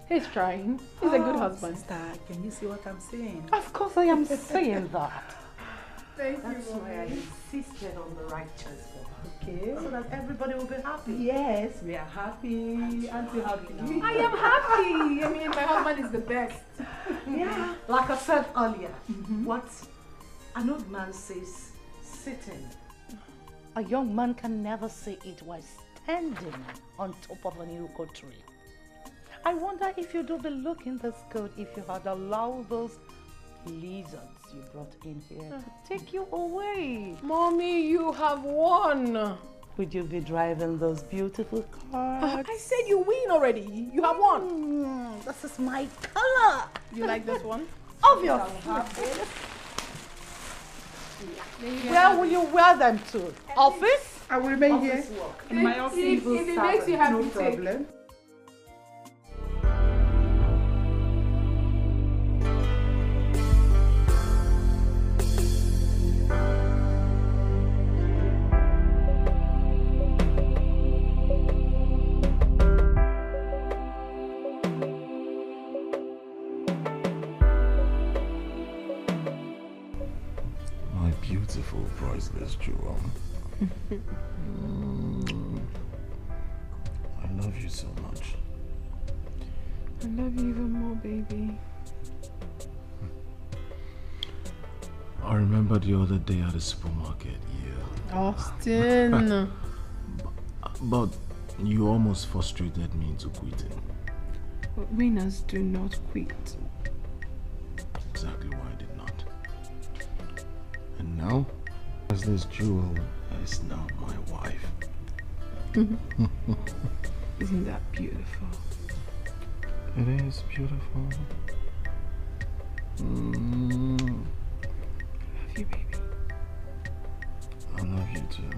He's trying. He's a good husband. Sister, can you see what I'm saying? Of course I am saying that. Thank That's you, why I Mommy. insisted on the right choice for her. Okay, so that everybody will be happy. Yes, we are happy. Aren't you happy now? I am happy. I mean, my husband is the best. Yeah. Like I said earlier, what an old man says, sitting. A young man can never say it while standing on top of an iroko tree. I wonder if you'd overlooking this good if you had allowed those lizards you brought in here to take you away. Mommy, you have won. Would you be driving those beautiful cars? I said you win already. You have won. This is my color. You like this one? Obviously. Where will you wear them to? Office? I will remain Office here. work. In my office. If it makes you happy, No take. problem. My beautiful, priceless jewel. I love you so much. I love you even more, baby. I remember the other day at the supermarket, Austin. but you almost frustrated me into quitting. But winners do not quit. Exactly why I did not. And now, as this jewel is now my wife. Isn't that beautiful? It is beautiful. Love you, baby. I love you too.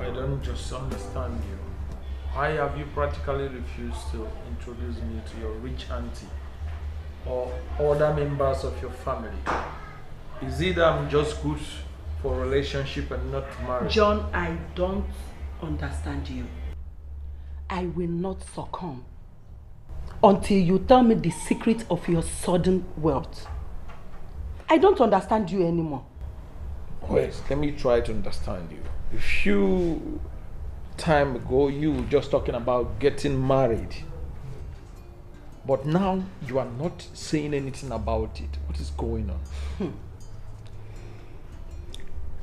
I don't just understand you. Why have you practically refused to introduce me to your rich auntie or other members of your family? Is it that I'm just good for relationship and not marriage? John, I don't understand you. I will not succumb until you tell me the secret of your sudden wealth. I don't understand you anymore. Wait, let me try to understand you. A few time ago, you were just talking about getting married. But now you are not saying anything about it. What is going on?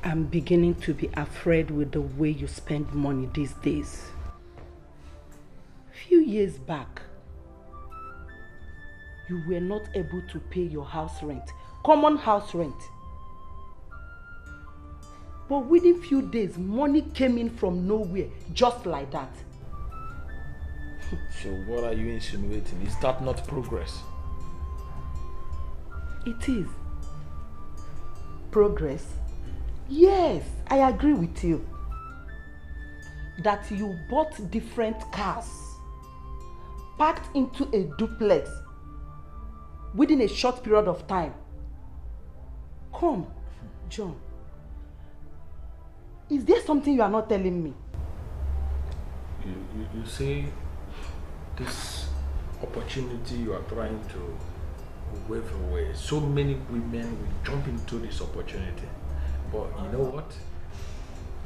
I'm beginning to be afraid with the way you spend money these days. Few years back, you were not able to pay your house rent, common house rent. But within few days, money came in from nowhere, just like that. So what are you insinuating? Is that not progress? It is. Progress? Yes, I agree with you. That you bought different cars, packed into a duplex within a short period of time. Come, John. Is there something you are not telling me? You see, this opportunity you are trying to wave away. So many women will jump into this opportunity. But you know what?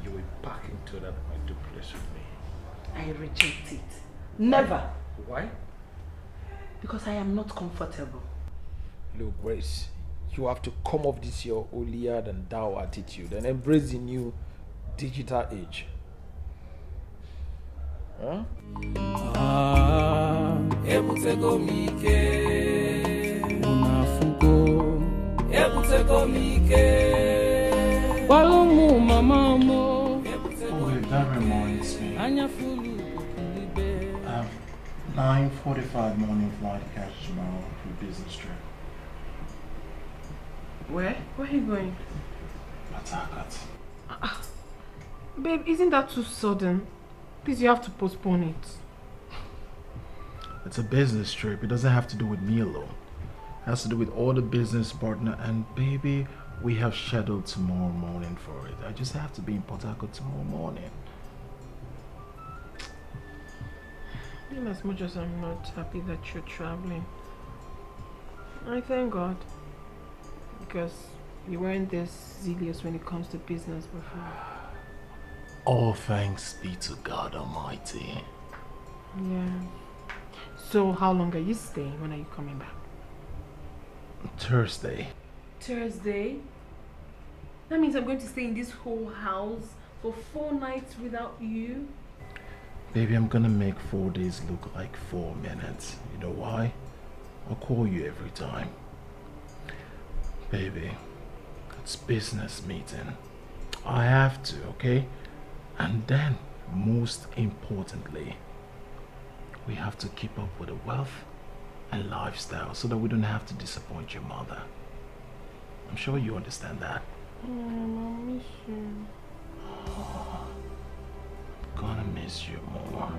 You will pack into that duplex with me. I reject it. Never. Why? Because I am not comfortable. Look, Grace, you have to come off this your holier than thou attitude and embrace the new digital age. Huh? Ebutego mike unafuko ebutego mike Walumu mama mo anya fulu okilibe. 9:45 morning flight catch tomorrow for business trip. Where? Where are you going? Patakat. Babe, isn't that too sudden? Please, you have to postpone it. It's a business trip. It doesn't have to do with me alone. It has to do with all the business partner, and baby, we have scheduled tomorrow morning for it. I just have to be in Port Harcourt tomorrow morning. Even as much as I'm not happy that you're traveling, I thank God. Because you weren't this zealous when it comes to business before. All thanks be to God Almighty. Yeah. So how long are you staying? When are you coming back? Thursday. Thursday? That means I'm going to stay in this whole house for 4 nights without you? Baby, I'm gonna make 4 days look like 4 minutes. You know why? I'll call you every time. Baby, it's business meeting. I have to, okay? And then, most importantly, we have to keep up with the wealth and lifestyle so that we don't have to disappoint your mother. I'm sure you understand that. I miss you. I'm gonna miss you more.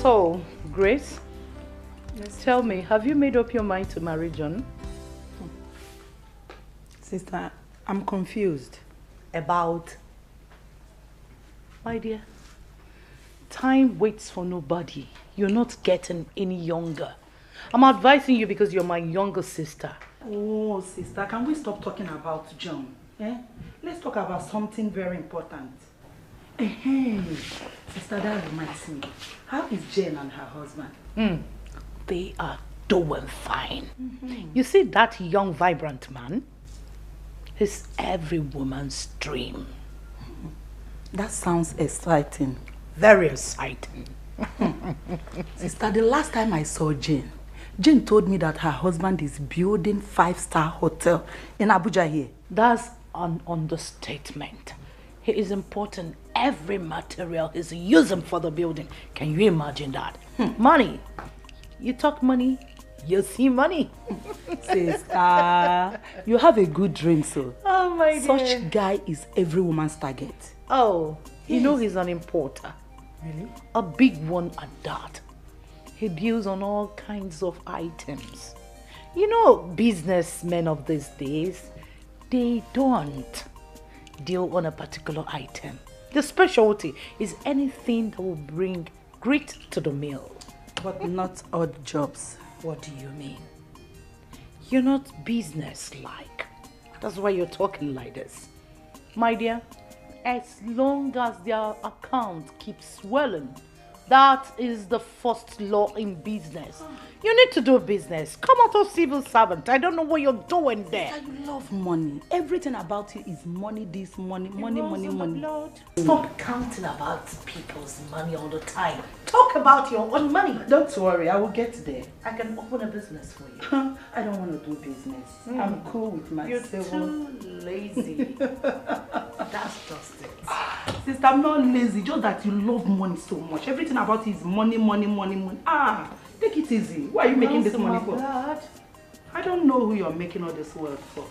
So, Grace, tell me, have you made up your mind to marry John? Sister, I'm confused. About? My dear, time waits for nobody. You're not getting any younger. I'm advising you because you're my younger sister. Oh, sister, can we stop talking about John? Eh? Let's talk about something very important. Hey, sister, that reminds me. How is Jane and her husband? They are doing fine. You see that young, vibrant man? He's every woman's dream. That sounds exciting. Very exciting. Sister, the last time I saw Jane told me that her husband is building 5-star hotel in Abuja here. That's an understatement. He is importing every material he's using for the building. Can you imagine that? Money. You talk money, you see money. Sister, you have a good dream, so. Oh my dear. Such guy is every woman's target. Oh, you know he's an importer. Really? A big one at that. He deals on all kinds of items. You know, businessmen of these days, they don't deal on a particular item. The specialty is anything that will bring grit to the meal. But not odd jobs. What do you mean? You're not business-like. That's why you're talking like this. My dear, as long as their account keeps swelling, that is the first law in business. You need to do business. Come out of civil servant. I don't know what you're doing there. You love money. Everything about you is money, this money, money, money, money. Stop counting about people's money all the time. Talk about your own money. Don't worry, I will get there. I can open a business for you. I don't want to do business. I'm cool with my You're civil. too lazy. That's just it. Sister, I'm not lazy, just that you love money so much. Everything about you is money, money, money, money. Take it easy. Why are you making this money for? Blood. I don't know who you're making all this wealth for.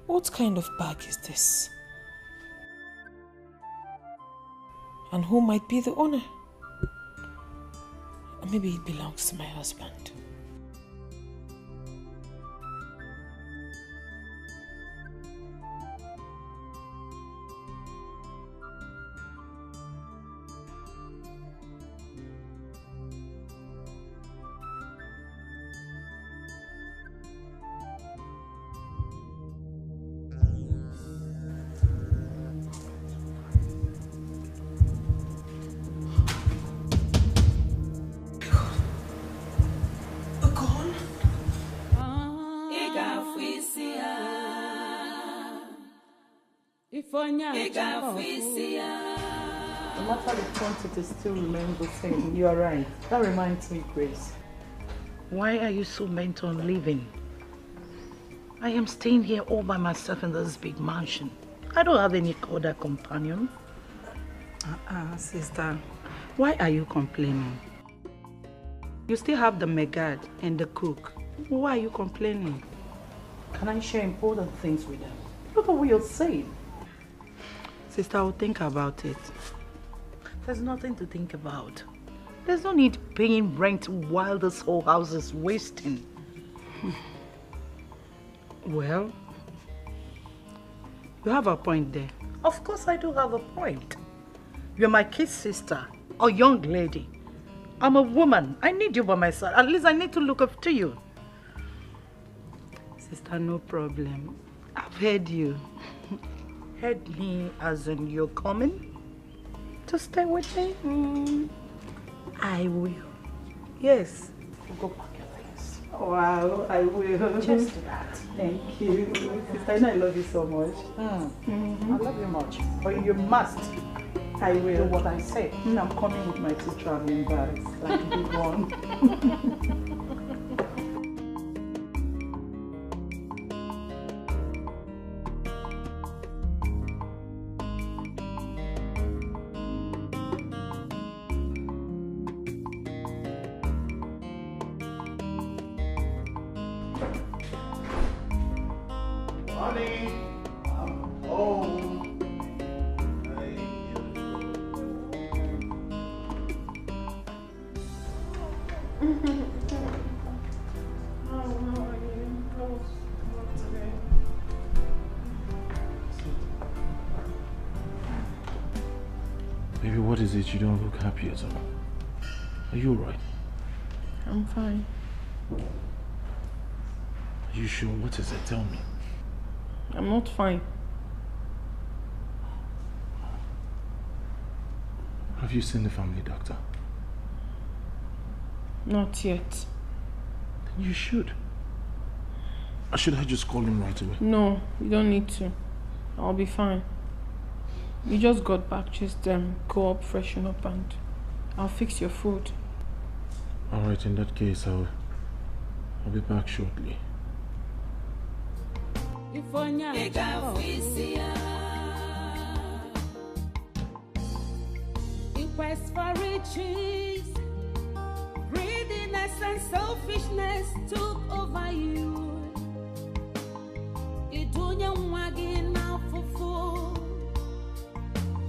What kind of bag is this? And who might be the owner? Or maybe it belongs to my husband. No matter the quantity, still remains the same. You are right. That reminds me, Grace. Why are you so bent on leaving? I am staying here all by myself in this big mansion. I don't have any other companion. Sister, why are you complaining? You still have the megad and the cook. Why are you complaining? Can I share important things with them? Look at what you're saying. Sister, I'll think about it. There's nothing to think about. There's no need paying rent while this whole house is wasting. Well, you have a point there. Of course I do have a point. You're my kid's sister, a young lady. I'm a woman. I need you by my side. At least I need to look after you. Sister, no problem. I've heard you. Heard me as in you're coming to stay with me? I will. Yes. Go pack your things. Wow, I will. Just do that. Thank you. Sister, I love you so much. I love you much. But you must. I will. Do what I say. I'm coming with my 2 traveling bags, like a big one. Baby, what is it? You don't look happy at all. Are you alright? I'm fine. Are you sure? What is it? Tell me. I'm not fine. Have you seen the family doctor? Not yet. Then you should. Or should I just call him right away? No, you don't need to. I'll be fine. You just got back, just go up, freshen up, and I'll fix your food. Alright, in that case, I'll be back shortly. Quest for riches, greediness and selfishness took over you. Idunya mwagi na fufu,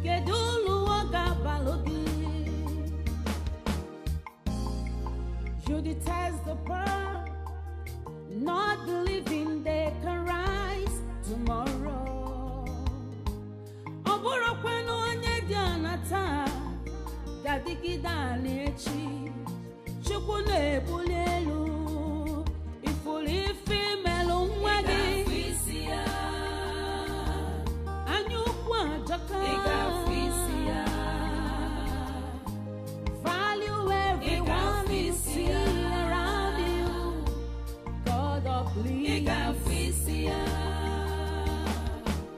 kedulu waga balogi. You detest the poor, not believing they can rise tomorrow. Oburo kwenu onye dianata. Gadigida nechi, chukwu na-ebuli elu, ifuru ife melu nwagi, anya ukwu ajọka, value everyone you see around you, God of legacies,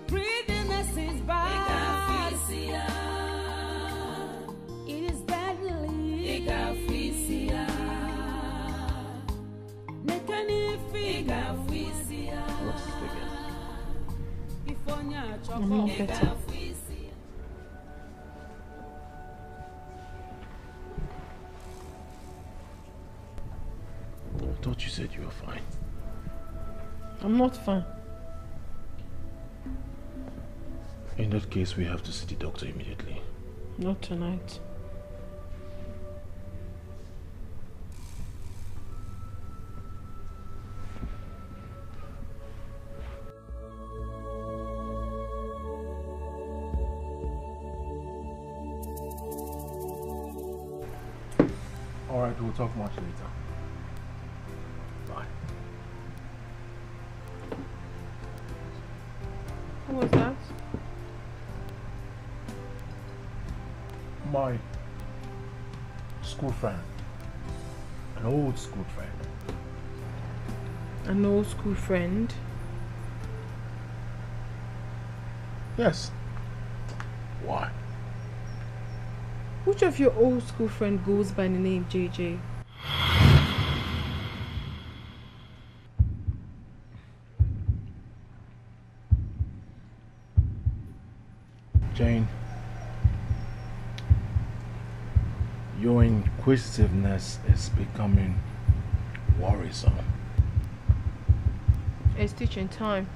greediness is bad. I'm not better. I thought you said you were fine. I'm not fine. In that case, we have to see the doctor immediately. Not tonight. Alright, we'll talk much later. Bye. Who was that? My school friend. An old school friend. An old school friend? Yes. Why? Which of your old school friend goes by the name JJ? Jane, your inquisitiveness is becoming worrisome. It's teaching time.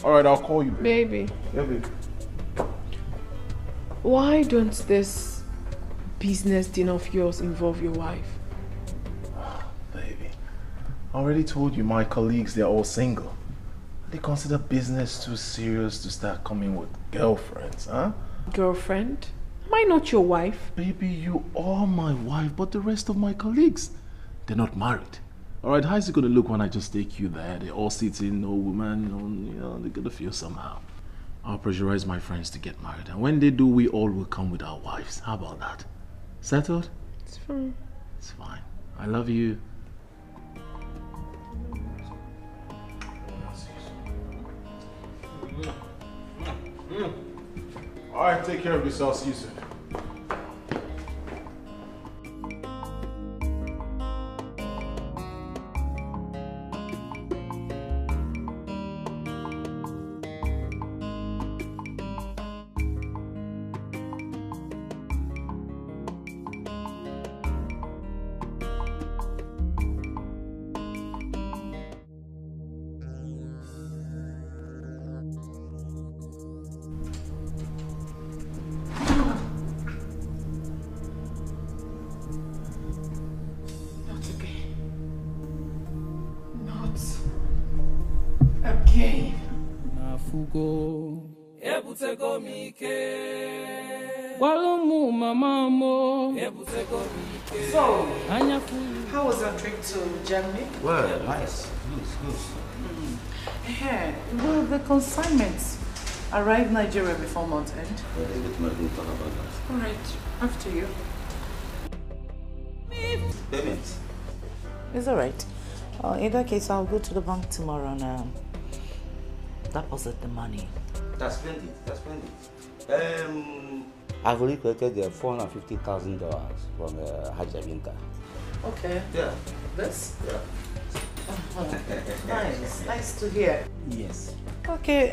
Alright, I'll call you, baby. Baby, Yeah, baby. why don't this business dinner of yours involve your wife? Baby, I already told you my colleagues, they're all single. They consider business too serious to start coming with girlfriends, huh? Girlfriend? Am I not your wife? Baby, you are my wife, but the rest of my colleagues, they're not married. Alright, how's it gonna look when I just take you there? They're all sitting, no woman, they're gonna feel somehow. I'll pressurize my friends to get married, and when they do, we all will come with our wives. How about that? Settled? It's fine. It's fine. I love you. Alright, take care of yourself. See you soon. Ebutego mike. Walumu mama mo. Ebutego mike. So, how was your trip to Germany? Well, nice. Good. Yeah, well, the consignments arrived Nigeria before month end. Alright, after you. Payment. It's alright. In that case, I'll go to the bank tomorrow and deposit the money. That's plenty. I've already collected the $450,000 from Hajjabinka. Okay. Yeah. This? Yeah. Nice to hear. Yes. Okay,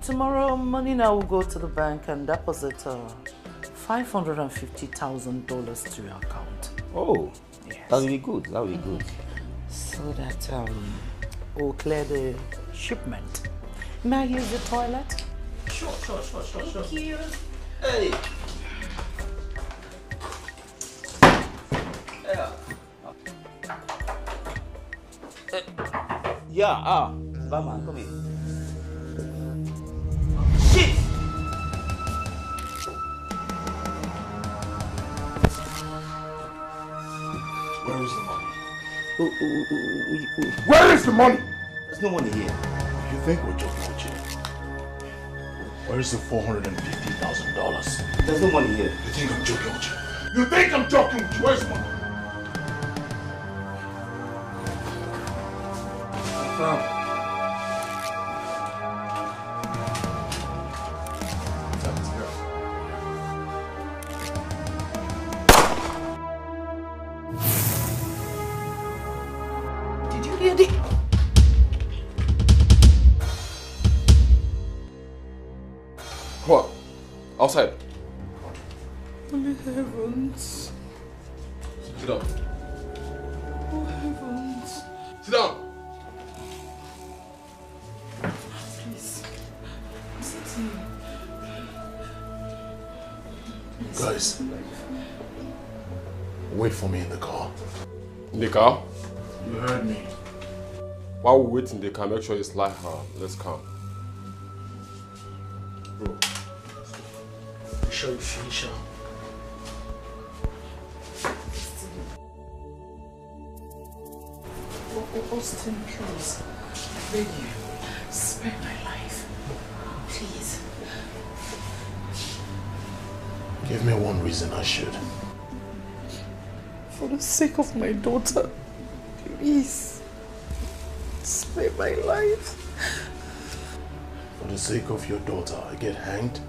tomorrow morning I will go to the bank and deposit $550,000 to your account. Oh, yes. That will be good. So that we'll clear the shipment. May I use the toilet? Sure. Thank you. Hey. Yeah. Batman, come here. Shit! Where is the money? Where is the money? There's no money here. You think we're joking with you? Where's the $450,000? There's no money here. You think I'm joking with you? You think I'm joking with you? Where's the money? Did you hear the... What? Outside. Holy heavens. Sit down. Oh heavens. Sit down. Guys, wait for me in the car. In the car? You heard me. While we wait in the car, make sure it's like her. Let's come. Bro, make sure you finish her. Austin, please. I beg you. Spare my life. Please. Give me one reason I should. For the sake of my daughter, please. Spare my life. For the sake of your daughter, I get hanged,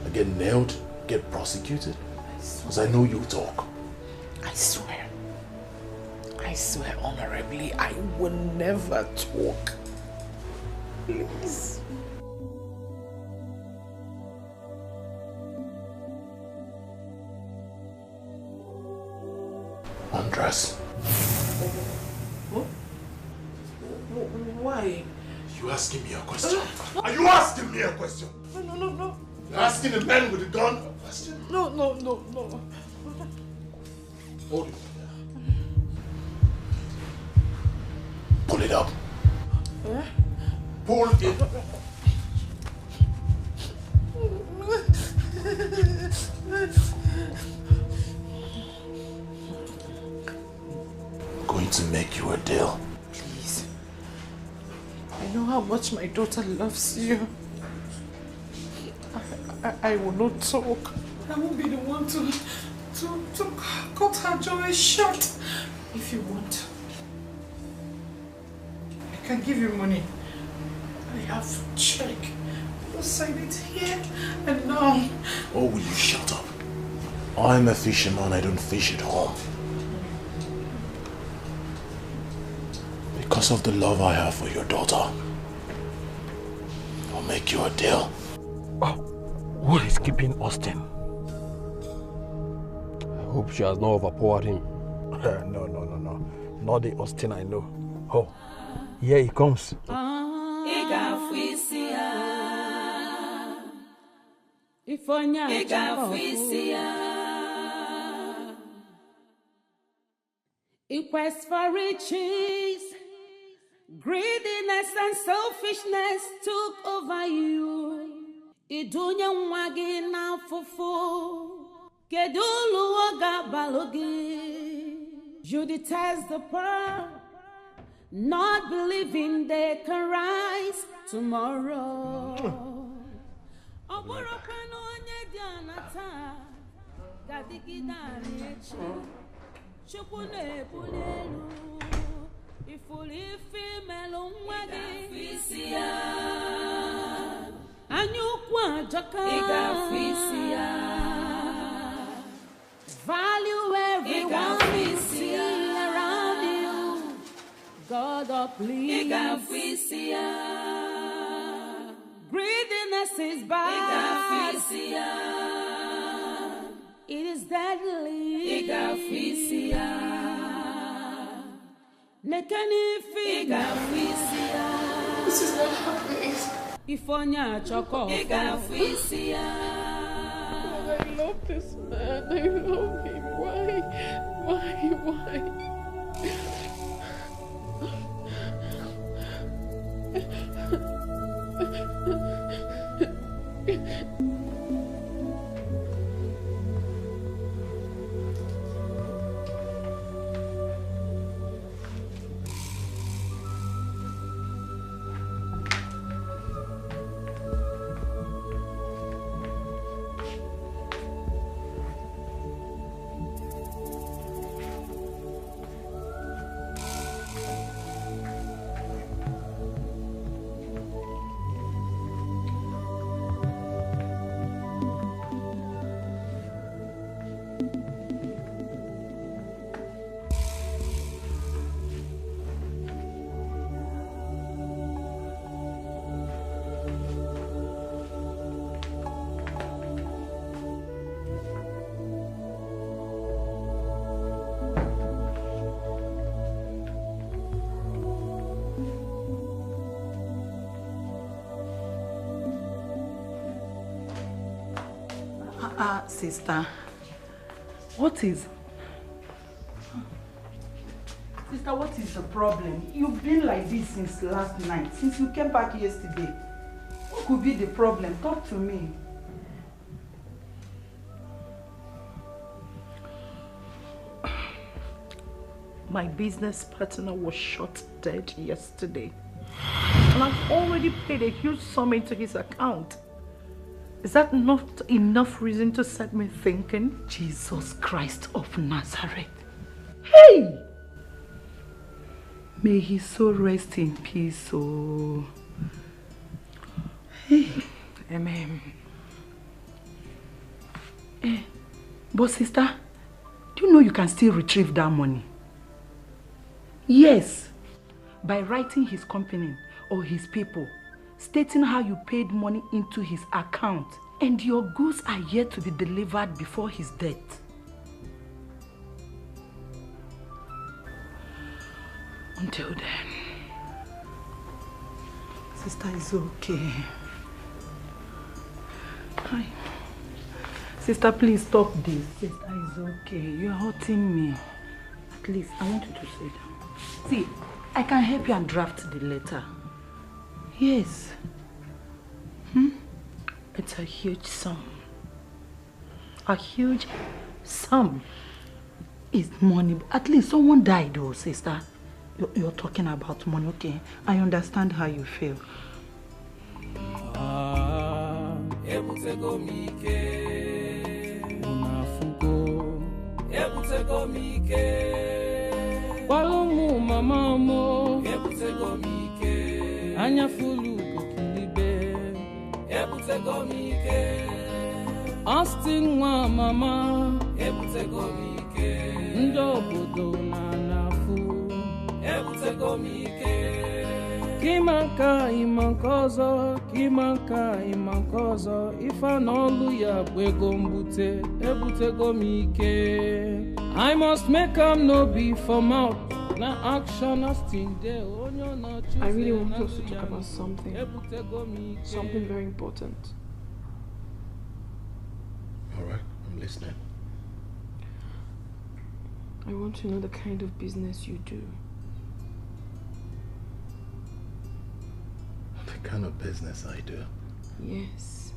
I get nailed, get prosecuted? Because I know you'll talk. I swear honorably, I will never talk. Please. Undress. What? Why? You asking me a question? Are you asking me a question? No. You're asking a man with a gun a question? No. Hold it. Pull it up. Huh? Pull it. I'm going to make you a deal. Please. I know how much my daughter loves you. I will not talk. I won't be the one to cut her joy short. If you want, I can give you money. I have a check. I'll sign it here and now. Or will you shut up? I'm a fisherman, I don't fish at home. Because of the love I have for your daughter, I'll make you a deal. Oh, what is keeping Austin? I hope she has not overpowered him. No. Not the Austin I know. Oh, here he comes. In quest for riches, greediness and selfishness took over you. Idunya mwagi na fufu, kedulu waga balogi. You detest the poor, not believing they can rise tomorrow. Oborokano onye dianata, gadigida neche. Chukune pulelu, ifuli femelo mwagi. Anyukwa jaka. Value everyone we see around you. God of please. Greediness is bad. It is deadly. This is not happening. Ifonya choko. I love this man. I love him. Why? Sister, what is... Sister, what is the problem? You've been like this since last night, since you came back yesterday. What could be the problem? Talk to me. My business partner was shot dead yesterday. And I've already paid a huge sum into his account. Is that not enough reason to set me thinking? Jesus Christ of Nazareth. Hey! May his soul rest in peace, oh. Hey. Amen. But sister, do you know you can still retrieve that money? Yes. By writing his company or his people, stating how you paid money into his account, and your goods are yet to be delivered before his death. Until then, sister is okay. Hi. Sister, please stop this. Sister is okay. You're hurting me. At least, I want you to sit down. See, I can help you and draft the letter. Yes. It's a huge sum. A huge sum. It's money. At least someone died though, sister. You're talking about money, okay? I understand how you feel. Walomu mama mo ebutego mike anya fulu kokilibe ebutego mike Austin wa mama ebutego mike ndobodo na nafu ebutego mike Kimaka imankozo ifa n'olu ya bwego mbute ebutego mike I must make am no be for mouth na action astin de onyo na choose. I really want us to talk about something very important. All right, I'm listening. I want to know the kind of business you do. The kind of business I do? Yes.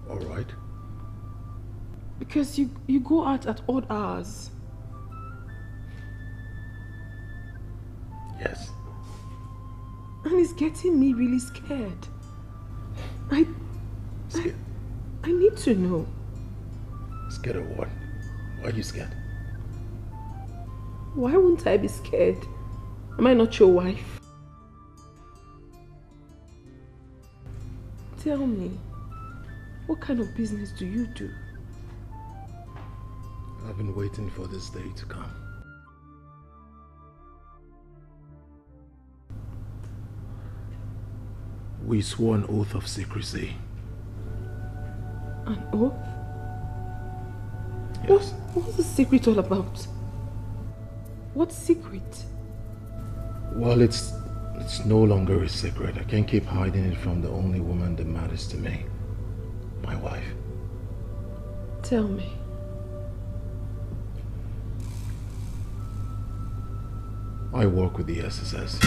All right. Because you go out at odd hours. Yes. And it's getting me really scared. I need to know. Scared of what? Why are you scared? Why wouldn't I be scared? Am I not your wife? Tell me, what kind of business do you do? I've been waiting for this day to come. We swore an oath of secrecy. An oath? Yes. What's the secret all about? What secret? Well, it's no longer a secret. I can't keep hiding it from the only woman that matters to me. My wife. Tell me. I work with the SSS.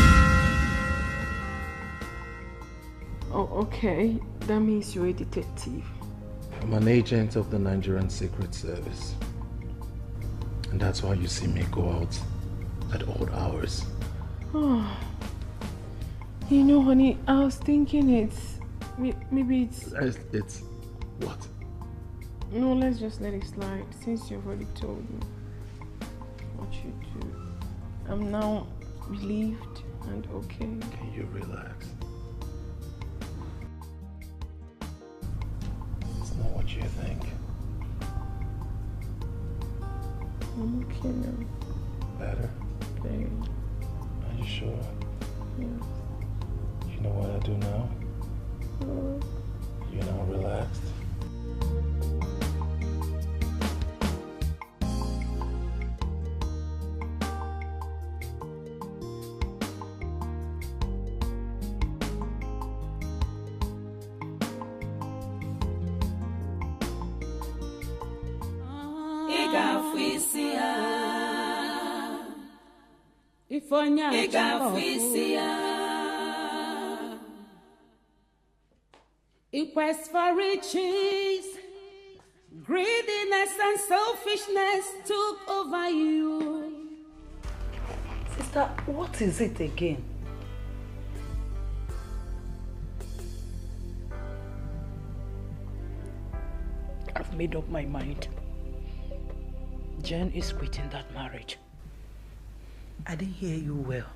Oh, okay. That means you're a detective. I'm an agent of the Nigerian Secret Service. And that's why you see me go out at odd hours. Oh. You know, honey, I was thinking maybe it's... It's what? No, let's just let it slide since you've already told me what you do. I'm now relieved and okay. Can you relax? It's not what you think. I'm okay now. Better? Very. Are you sure? Yes. You know what I do now? You're now relaxed. Ifonya In quest for riches, greediness and selfishness took over you. Sister, what is it again? I've made up my mind. Jen is quitting that marriage. I didn't hear you well.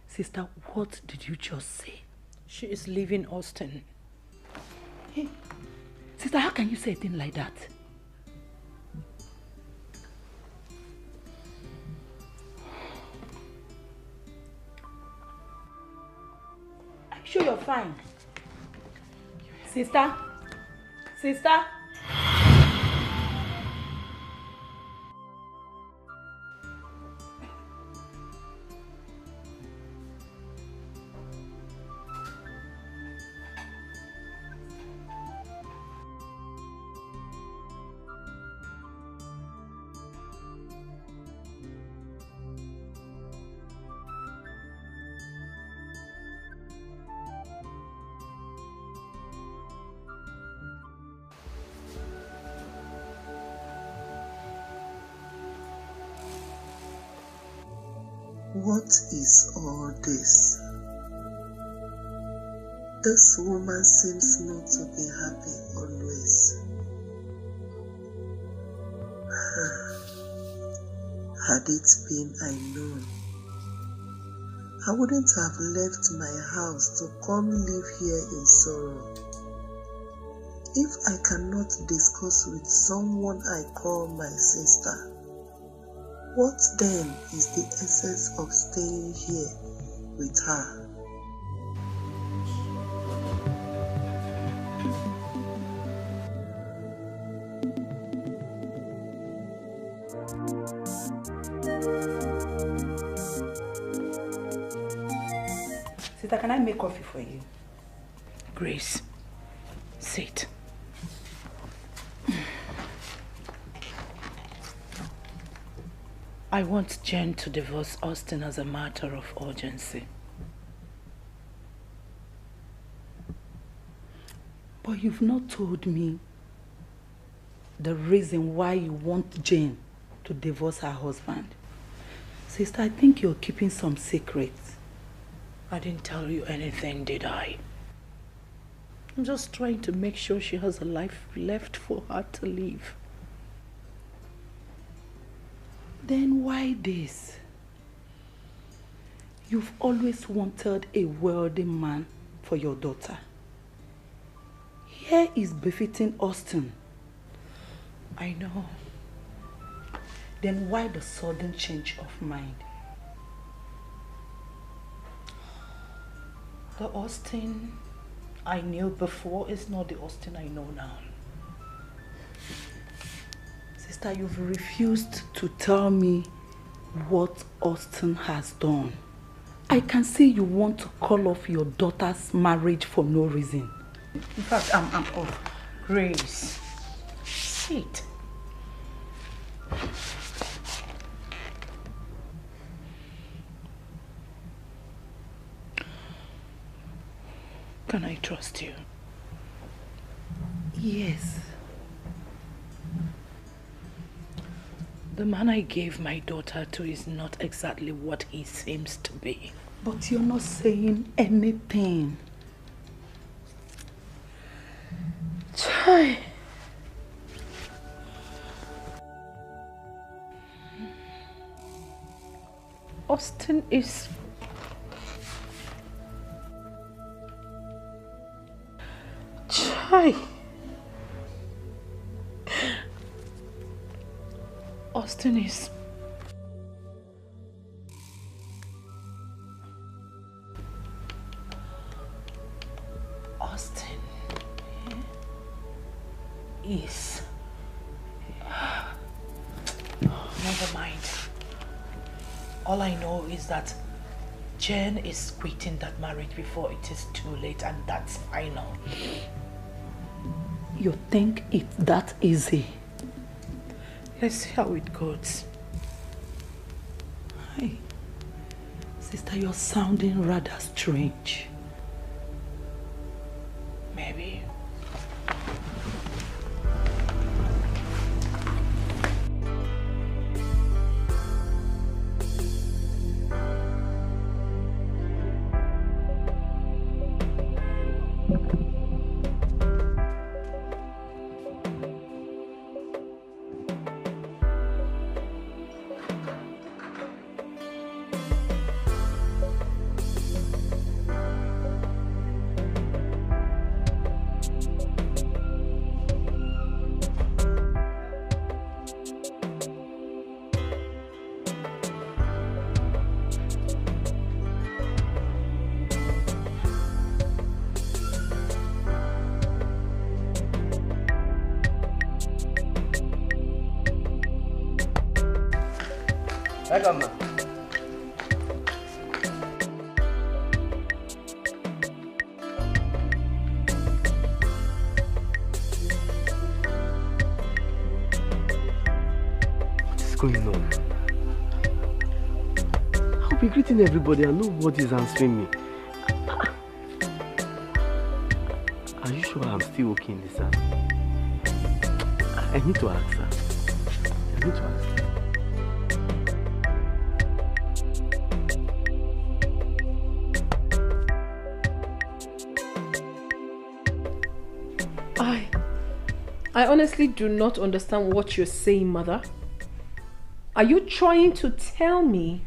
Sister, what did you just say? She is leaving Austin. Hey, sister, how can you say a thing like that? I'm sure you're fine. Sister? Sister? What is all this? This woman seems not to be happy always. Had it been I known, I wouldn't have left my house to come live here in sorrow. If I cannot discuss with someone I call my sister, what then is the essence of staying here with her? Sister, can I make coffee for you? Grace, sit. I want Jen to divorce Austin as a matter of urgency. But you've not told me the reason why you want Jane to divorce her husband. Sister, I think you're keeping some secrets. I didn't tell you anything, did I? I'm just trying to make sure she has a life left for her to live. Then why this? You've always wanted a wealthy man for your daughter. Here is befitting Austin. I know. Then why the sudden change of mind? The Austin I knew before is not the Austin I know now. Sister, you've refused to tell me what Austin has done. I can see you want to call off your daughter's marriage for no reason. In fact, I'm off. Grace, sit. Can I trust you? Yes. The man I gave my daughter to is not exactly what he seems to be. But you're not saying anything. Chai. Austin is... Chai. Austin is... Austin is... Never mind. All I know is that Jen is quitting that marriage before it is too late, and that's final. You think it's that easy? Let's see how it goes. Hi. Sister, you're sounding rather strange. Maybe. Welcome, ma. What is going on? I'll be greeting everybody and nobody's answering me. Are you sure I'm still okay in this house? I need to ask her. I need to ask her. I honestly do not understand what you're saying, Mother. Are you trying to tell me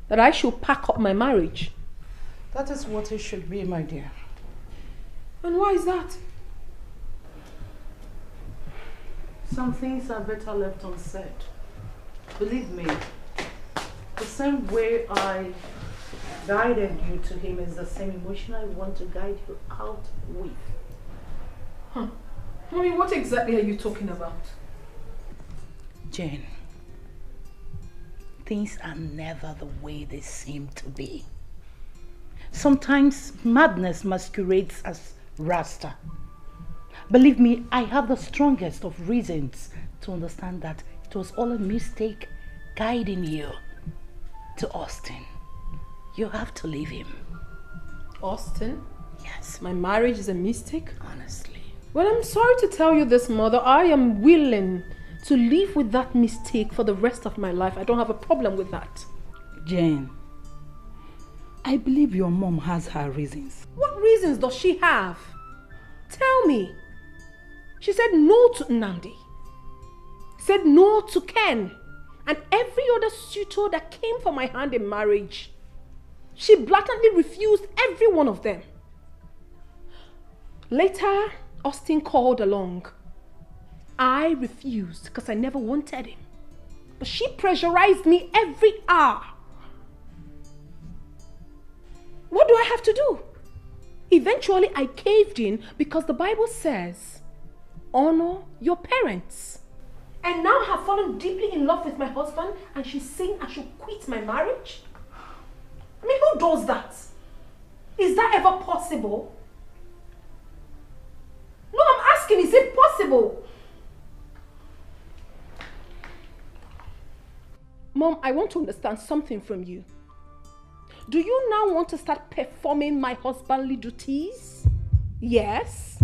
that I should pack up my marriage? That is what it should be, my dear. And why is that? Some things are better left unsaid. Believe me, the same way I guided you to him is the same emotion I want to guide you out with. Huh. Mommy, what exactly are you talking about? Jane, things are never the way they seem to be. Sometimes madness masquerades as Rasta. Believe me, I have the strongest of reasons to understand that it was all a mistake guiding you to Austin. You have to leave him. Austin? Yes. My marriage is a mistake? Honestly. Well, I'm sorry to tell you this, Mother. I am willing to live with that mistake for the rest of my life. I don't have a problem with that. Jane, I believe your mom has her reasons. What reasons does she have? Tell me. She said no to Nnamdi. Said no to Ken. And every other suitor that came for my hand in marriage. She blatantly refused every one of them. Later, Austin called along. I refused because I never wanted him. But she pressurized me every hour. What do I have to do? Eventually, I caved in because the Bible says, honor your parents. And now I have fallen deeply in love with my husband and she's saying I should quit my marriage? I mean, who does that? Is that ever possible? No, I'm asking, is it possible? Mom, I want to understand something from you. Do you now want to start performing my husbandly duties? Yes.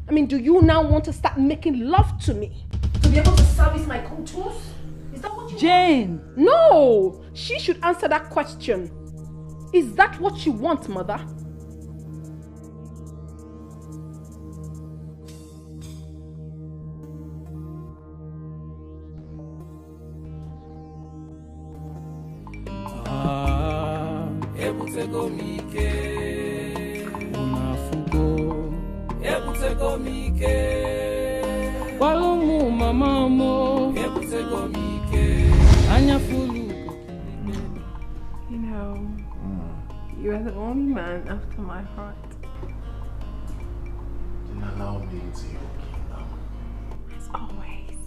I mean, do you now want to start making love to me? To be able to service my contours? Is that what you Jane! want? No! She should answer that question. Is that what you want, Mother? Ebutego mike unafugo ebutego mike Walumu mama mo ebutego mike anyafulu. You know, you are the only man after my heart. Then allow me into your kingdom. As always.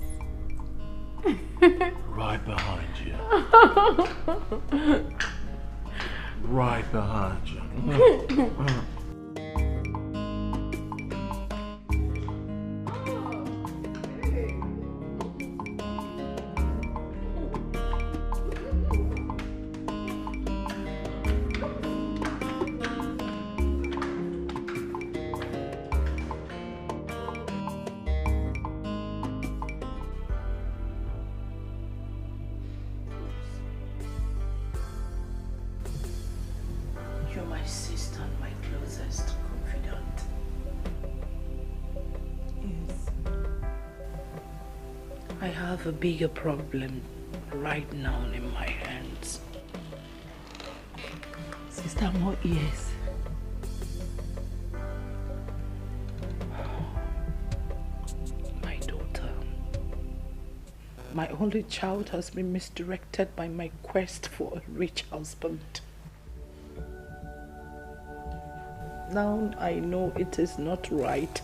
Right behind you. Right behind you. sister and my closest confidant. Yes. I have a bigger problem right now in my hands. Sister, more ears. My daughter. My only child has been misdirected by my quest for a rich husband. Now I know it is not right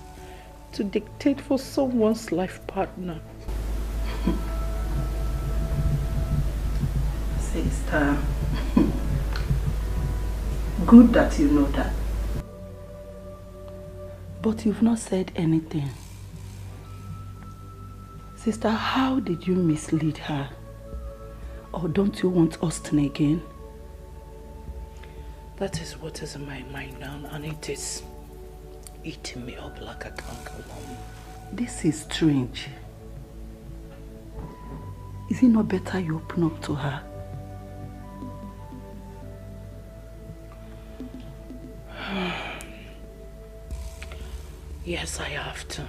to dictate for someone's life partner. Sister, good that you know that. But you've not said anything. Sister, how did you mislead her? Or don't you want Austin again? That is what is in my mind now, and it is eating me up like a cankerworm. This is strange. Is it not better you open up to her? Yes, I have to.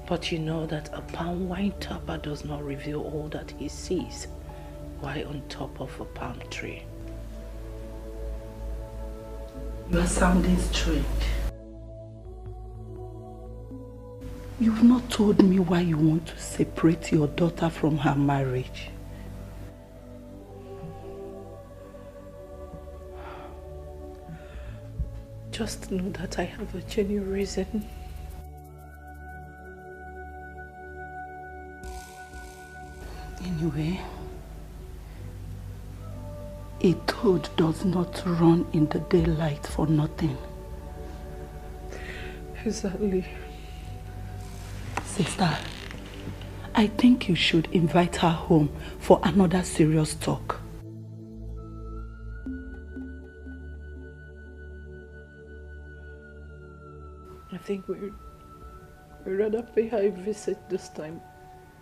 But you know that a palm wine topper does not reveal all that he sees while on top of a palm tree. You are sounding strange. You've not told me why you want to separate your daughter from her marriage. Just know that I have a genuine reason. Anyway, a toad does not run in the daylight for nothing. Exactly. Sister, I think you should invite her home for another serious talk. I think we'd rather pay her a visit this time.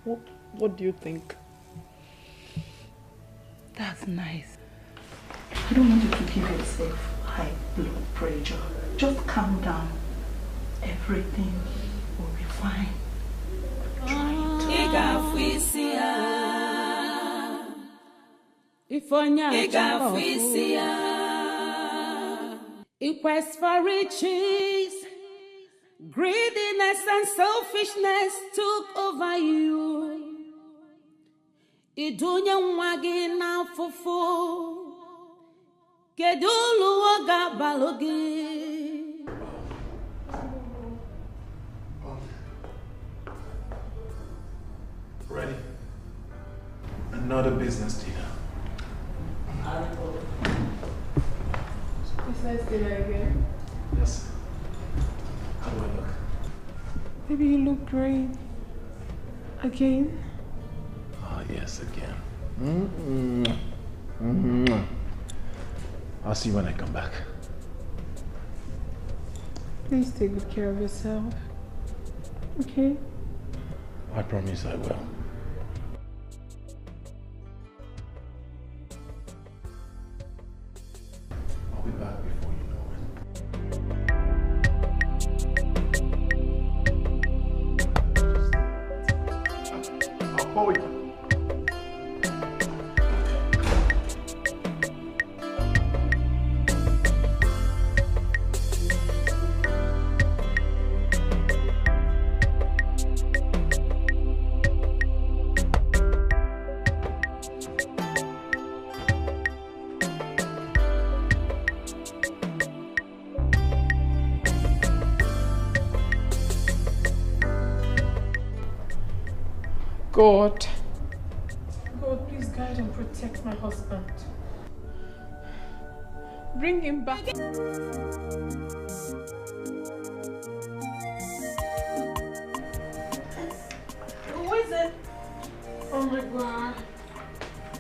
What do you think? That's nice. I don't want you to give yourself high blood pressure. Just calm down. Everything will be fine. In quest for riches, greediness and selfishness took over you. Idunya mwagi na fufu, kedulu waga balogi. Ready? Another business dinner. Business dinner again? Yes. How do I look? Baby, you look great. Again? Ah, yes, again. I'll see you when I come back. Please take good care of yourself. Okay? I promise I will. I'll be back before you know it. I'll call you. God, please guide and protect my husband. Bring him back. Who is it? Oh my God.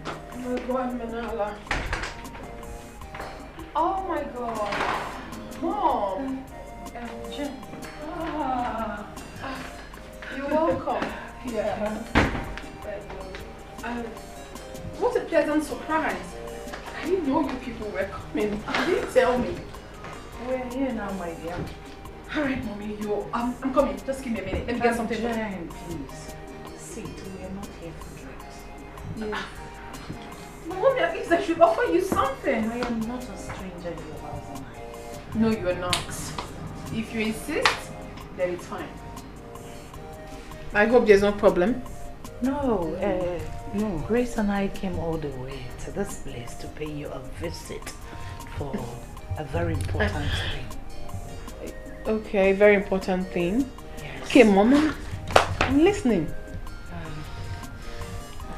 Oh my God, Manala. Oh my God. Mom. Jen. You're welcome. Yeah. What a pleasant surprise. I didn't know you people people were coming. You didn't tell me. We're here now, my dear. Alright, mommy, I'm coming. Just give me a minute. Let me get something. Jane, please. Sit, we are not here for drinks. Yeah. Mommy, at least I should offer you something. I am not a stranger in your house, am I? No, you are not. If you insist, then it's fine. I hope there's no problem. No, no. Grace and I came all the way to this place to pay you a visit for a very important thing. Okay, very important thing. Yes. Okay, Mom, I'm listening.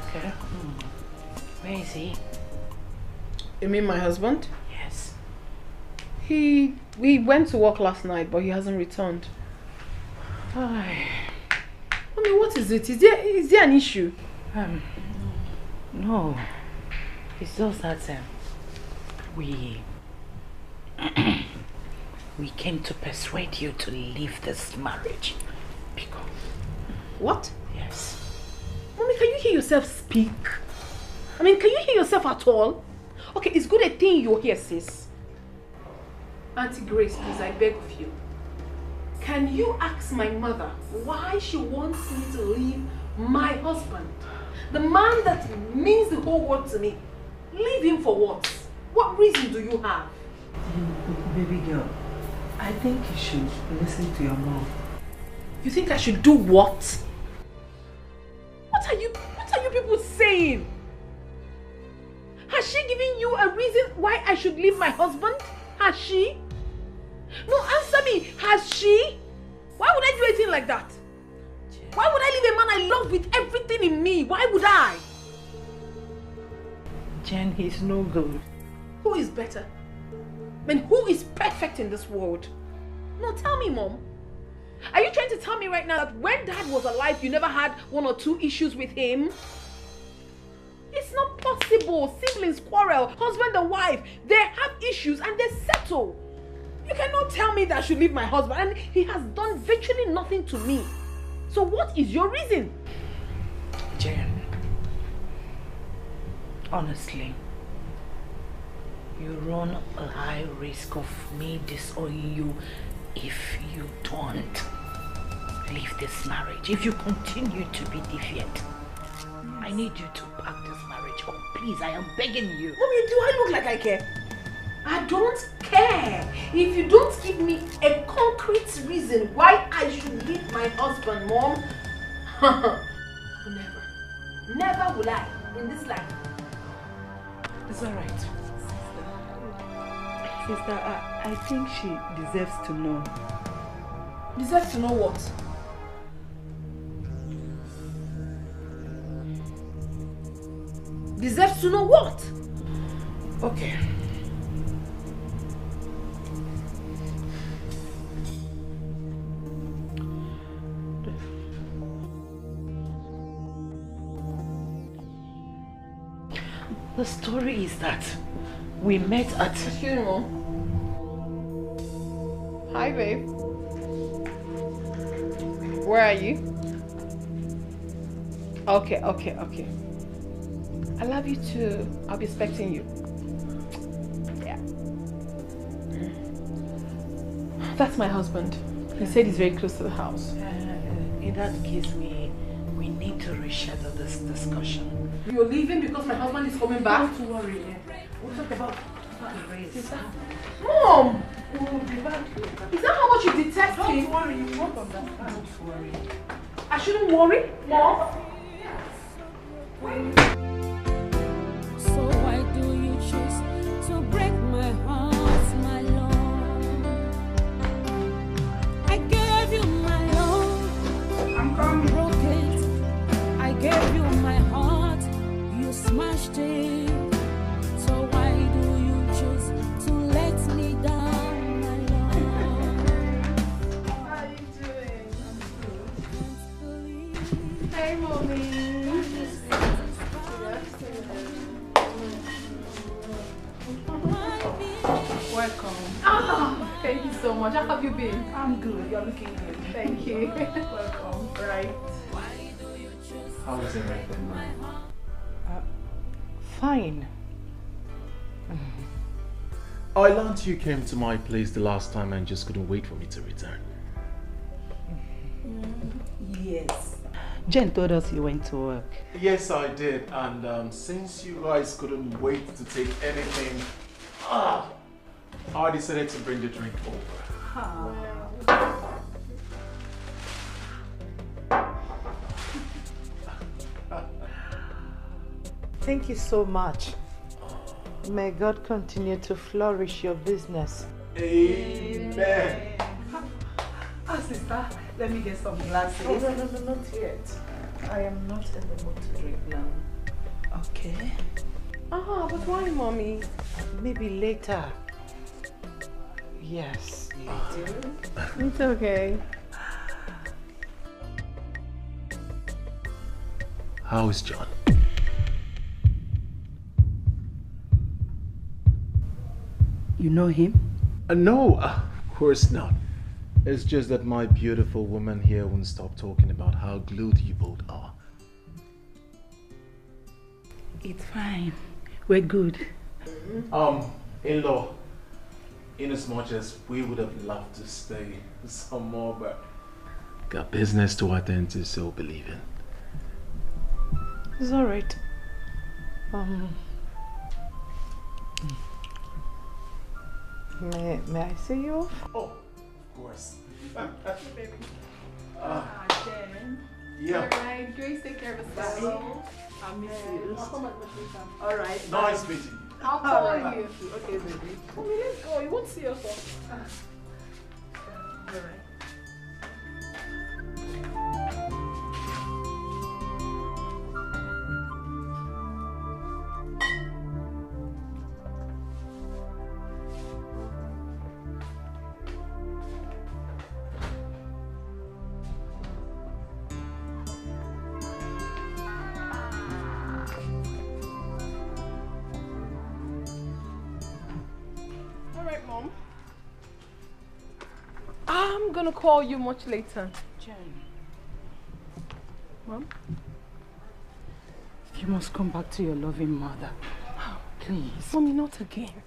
Okay. Where is he? You mean my husband? Yes. We went to work last night, but he hasn't returned. Why? I mean, what is it? Is there an issue? No. It's just that we came to persuade you to leave this marriage. Because... What? Yes. Mommy, can you hear yourself speak? I mean, can you hear yourself at all? Okay, it's good a thing you're here, sis. Auntie Grace, please, I beg of you. Can you ask my mother why she wants me to leave my husband? The man that means the whole world to me. Leave him for what? What reason do you have? Baby girl, I think you should listen to your mom. You think I should do what? What are you people saying? Has she given you a reason why I should leave my husband? Has she? No, answer me. Has she? Why would I do anything like that? Why would I leave a man I love with everything in me? Why would I? Jen, he's no good. Who is better? I mean, who is perfect in this world? No, tell me, Mom. Are you trying to tell me right now that when Dad was alive, you never had 1 or 2 issues with him? It's not possible. Siblings quarrel, husband and wife, they have issues and they settle. You cannot tell me that I should leave my husband and he has done virtually nothing to me. So what is your reason? Jen, honestly, you run a high risk of me disowning you if you don't leave this marriage. If you continue to be defiant, I need you to pack this marriage up. Please, I am begging you. Mommy, do I look like I care? I don't care. If you don't give me a concrete reason why I should leave my husband, Mom, never will I in this life. It's alright. Sister, I think she deserves to know. Deserves to know what? Deserves to know what? Okay. The story is that we met at... Excuse me, Mom. Hi, babe. Where are you? Okay. I love you too. I'll be expecting you. Yeah. That's my husband. He said he's very close to the house. In that case, we need to reschedule this discussion. You're leaving because my husband is coming back? Don't worry. We'll talk about race. Mom! We'll be back later. Is that how much you detest him? Don't worry, you won't understand. Don't worry. I shouldn't worry, Mom? So why do you choose to break my heart, my love? I gave you my love, I'm broke it. I gave you my heart, you smashed it. So why do you choose to let me down, my love? How are you doing? I'm good. Hey, Mommy. Welcome. Thank you so much. How have you been? I'm good. You're looking good. Thank you. Welcome. Right. How is everything, man? Fine. I learned you came to my place the last time and just couldn't wait for me to return. Yes. Jen told us you went to work. Yes, I did. And since you guys couldn't wait to take anything, I decided to bring the drink over. Thank you so much. May God continue to flourish your business. Amen. Sister, let me get some glasses. No, not yet. I am not in the mood to drink now. Okay. But why, Mommy? Maybe later. Yes, later. It's okay. How is John? You know him? No, of course not. It's just that my beautiful woman here won't stop talking about how glued you both are. It's fine. We're good. In-law, in as much as we would have loved to stay some more, but got business to attend to, so believe it. It's alright. May I see you off? Oh, of course. Baby. Jen. Yeah. Alright, Grace, take care of yourself. I'll miss you. I'll come at the later. Alright. Nice meeting you. I'll call Alright. you. Okay, baby. Come here, let's go. You won't see us all. Alright. Alright, Mom. I'm gonna call you much later. Jen. Mom? You must come back to your loving mother. Please. Mommy, not again.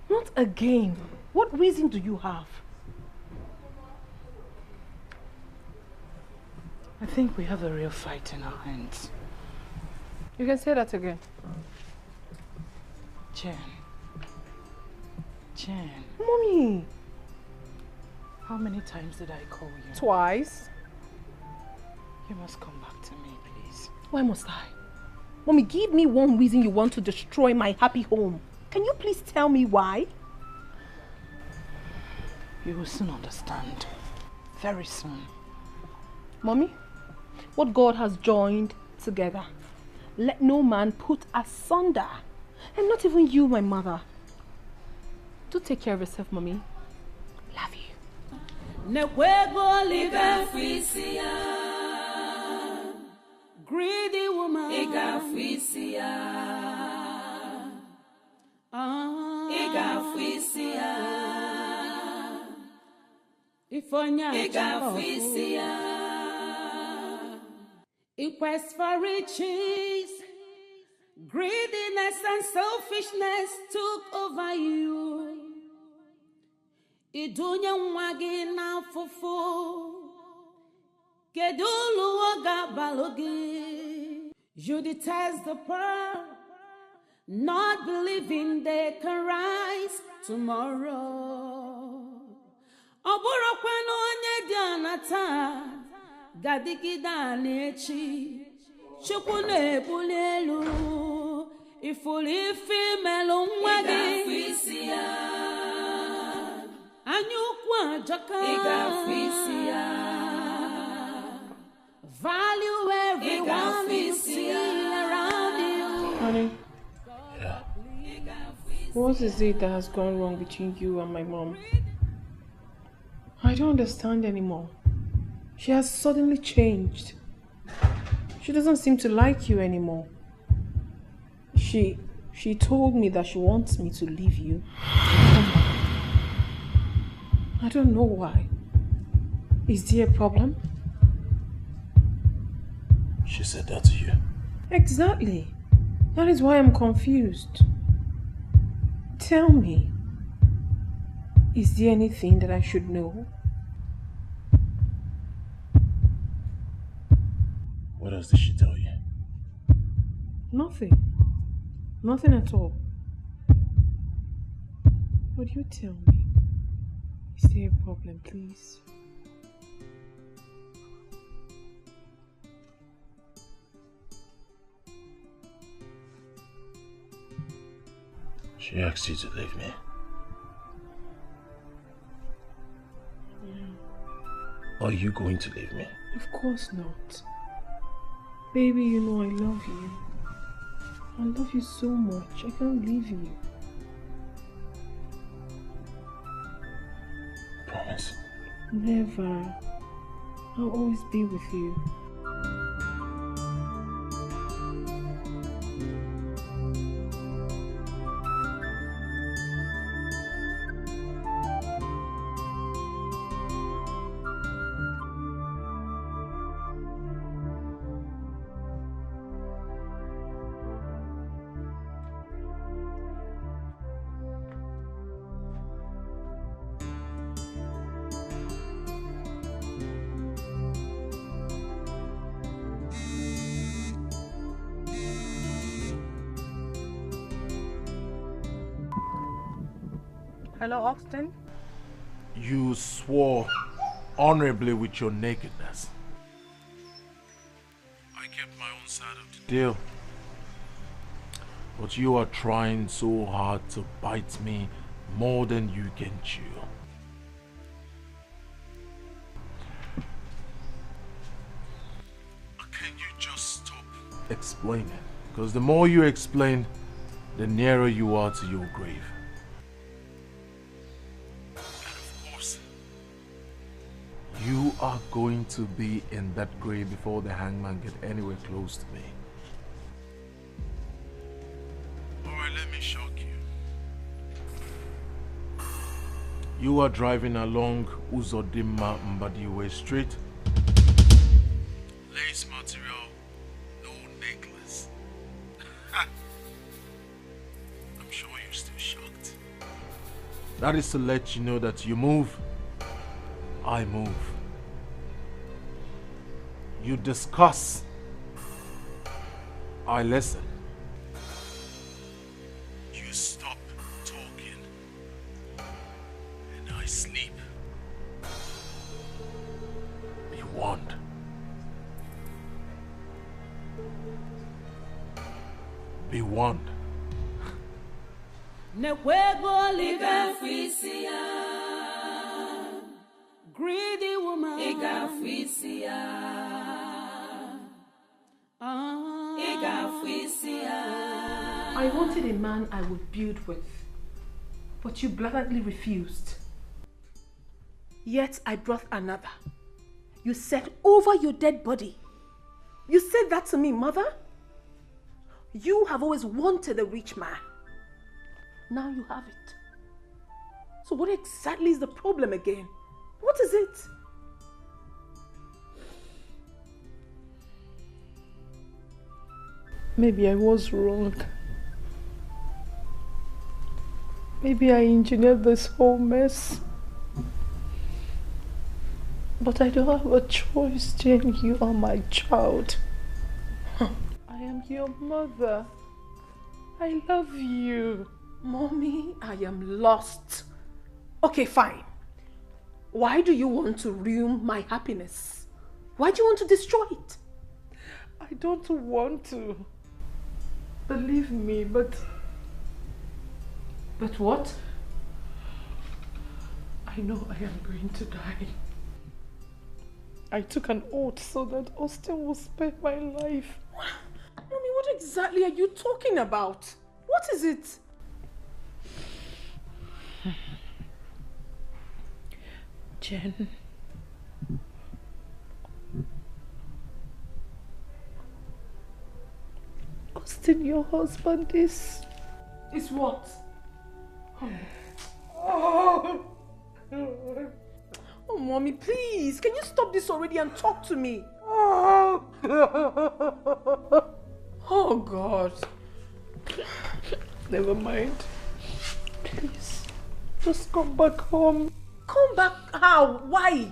Not again. What reason do you have? I think we have a real fight in our hands. You can say that again. Jen. Jen. Mommy! How many times did I call you? Twice. You must come back to me, please. Why must I? Mommy, give me one reason you want to destroy my happy home. Can you please tell me why? You will soon understand. Very soon. Mommy, what God has joined together, let no man put asunder. And not even you, my mother. Do take care of yourself, Mommy. Love you. Greedy woman. In quest for riches, greediness and selfishness took over you. Idunya mwagi na fufu, kedulu waga balogi. You detest the poor, not believing they can rise tomorrow. Oburo kwano onye dianata, gadigida nechi, chukwu na-ebuli elu, ifuli female mwagi. Anyukwa jaka, value everyone you see around you. Honey. Yeah. What is it that has gone wrong between you and my mom? I don't understand anymore. She has suddenly changed. She doesn't seem to like you anymore. She told me that she wants me to leave you. I don't know why. Is there a problem? She said that to you? Exactly. That is why I'm confused. Tell me, Is there anything that I should know? What else did she tell you? Nothing. Nothing at all. Would you tell me? Is there a problem, please? She asked you to leave me. Are you going to leave me? Of course not. Baby, you know I love you. I love you so much. I can't leave you. Promise. Never. I'll always be with you. Hello, Austin? You swore honorably with your nakedness. I kept my own side of the deal. But you are trying so hard to bite me more than you can chew. Can you just stop explaining? Because the more you explain, the nearer you are to your grave. You are going to be in that grave before the hangman get anywhere close to me. Alright, let me shock you. You are driving along Uzodimma Mbadiwe Street. Lace material, no necklace. I'm sure you're still shocked. That is to let you know that you move, I move. You discuss, I listen. You stop talking, and I sleep. Be warned. Be warned. Greedy woman. I wanted a man I would build with, but you blatantly refused. Yet I brought another. You said over your dead body. You said that to me, mother. You have always wanted a rich man. Now you have it. So what exactly is the problem again? What is it? Maybe I was wrong. Maybe I engineered this whole mess. But I don't have a choice, Jane. You are my child. I am your mother. I love you. Mommy, I am lost. Okay, fine. Why do you want to ruin my happiness? Why do you want to destroy it? I don't want to. Believe me, but... But what? I know I am going to die. I took an oath so that Austin will spare my life. Mommy, what exactly are you talking about? What is it? Jen. Austin, your husband is... Is what? Oh. Oh, Mommy, please. Can you stop this already and talk to me? Oh, oh God. Never mind. Please. Just come back home. Come back how? Why?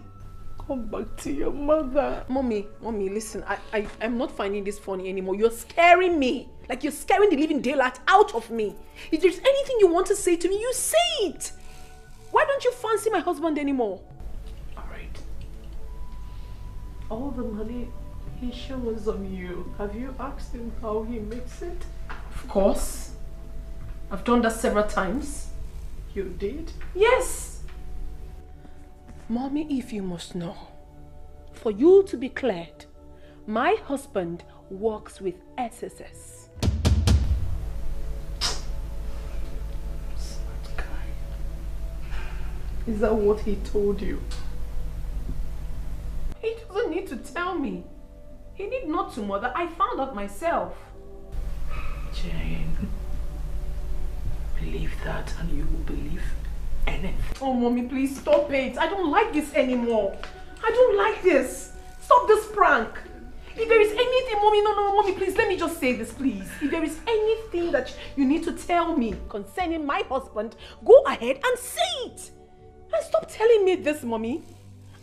Come back to your mother. Mommy, listen, I'm not finding this funny anymore. You're scaring me. Like you're scaring the living daylight out of me. If there's anything you want to say to me, you say it. Why don't you fancy my husband anymore? Alright. All the money he showers on you. Have you asked him how he makes it? Of course. I've done that several times. You did? Yes. Mommy, if you must know, for you to be cleared, my husband works with SSS. Smart guy. Is that what he told you? He doesn't need to tell me. He need not to, mother. I found out myself. Jane, believe that and you will believe anything. Oh, Mommy, please stop it. I don't like this anymore. I don't like this. Stop this prank. If there is anything, Mommy, no, Mommy, please, let me just say this, please. If there is anything that you need to tell me concerning my husband, go ahead and say it. And stop telling me this, Mommy.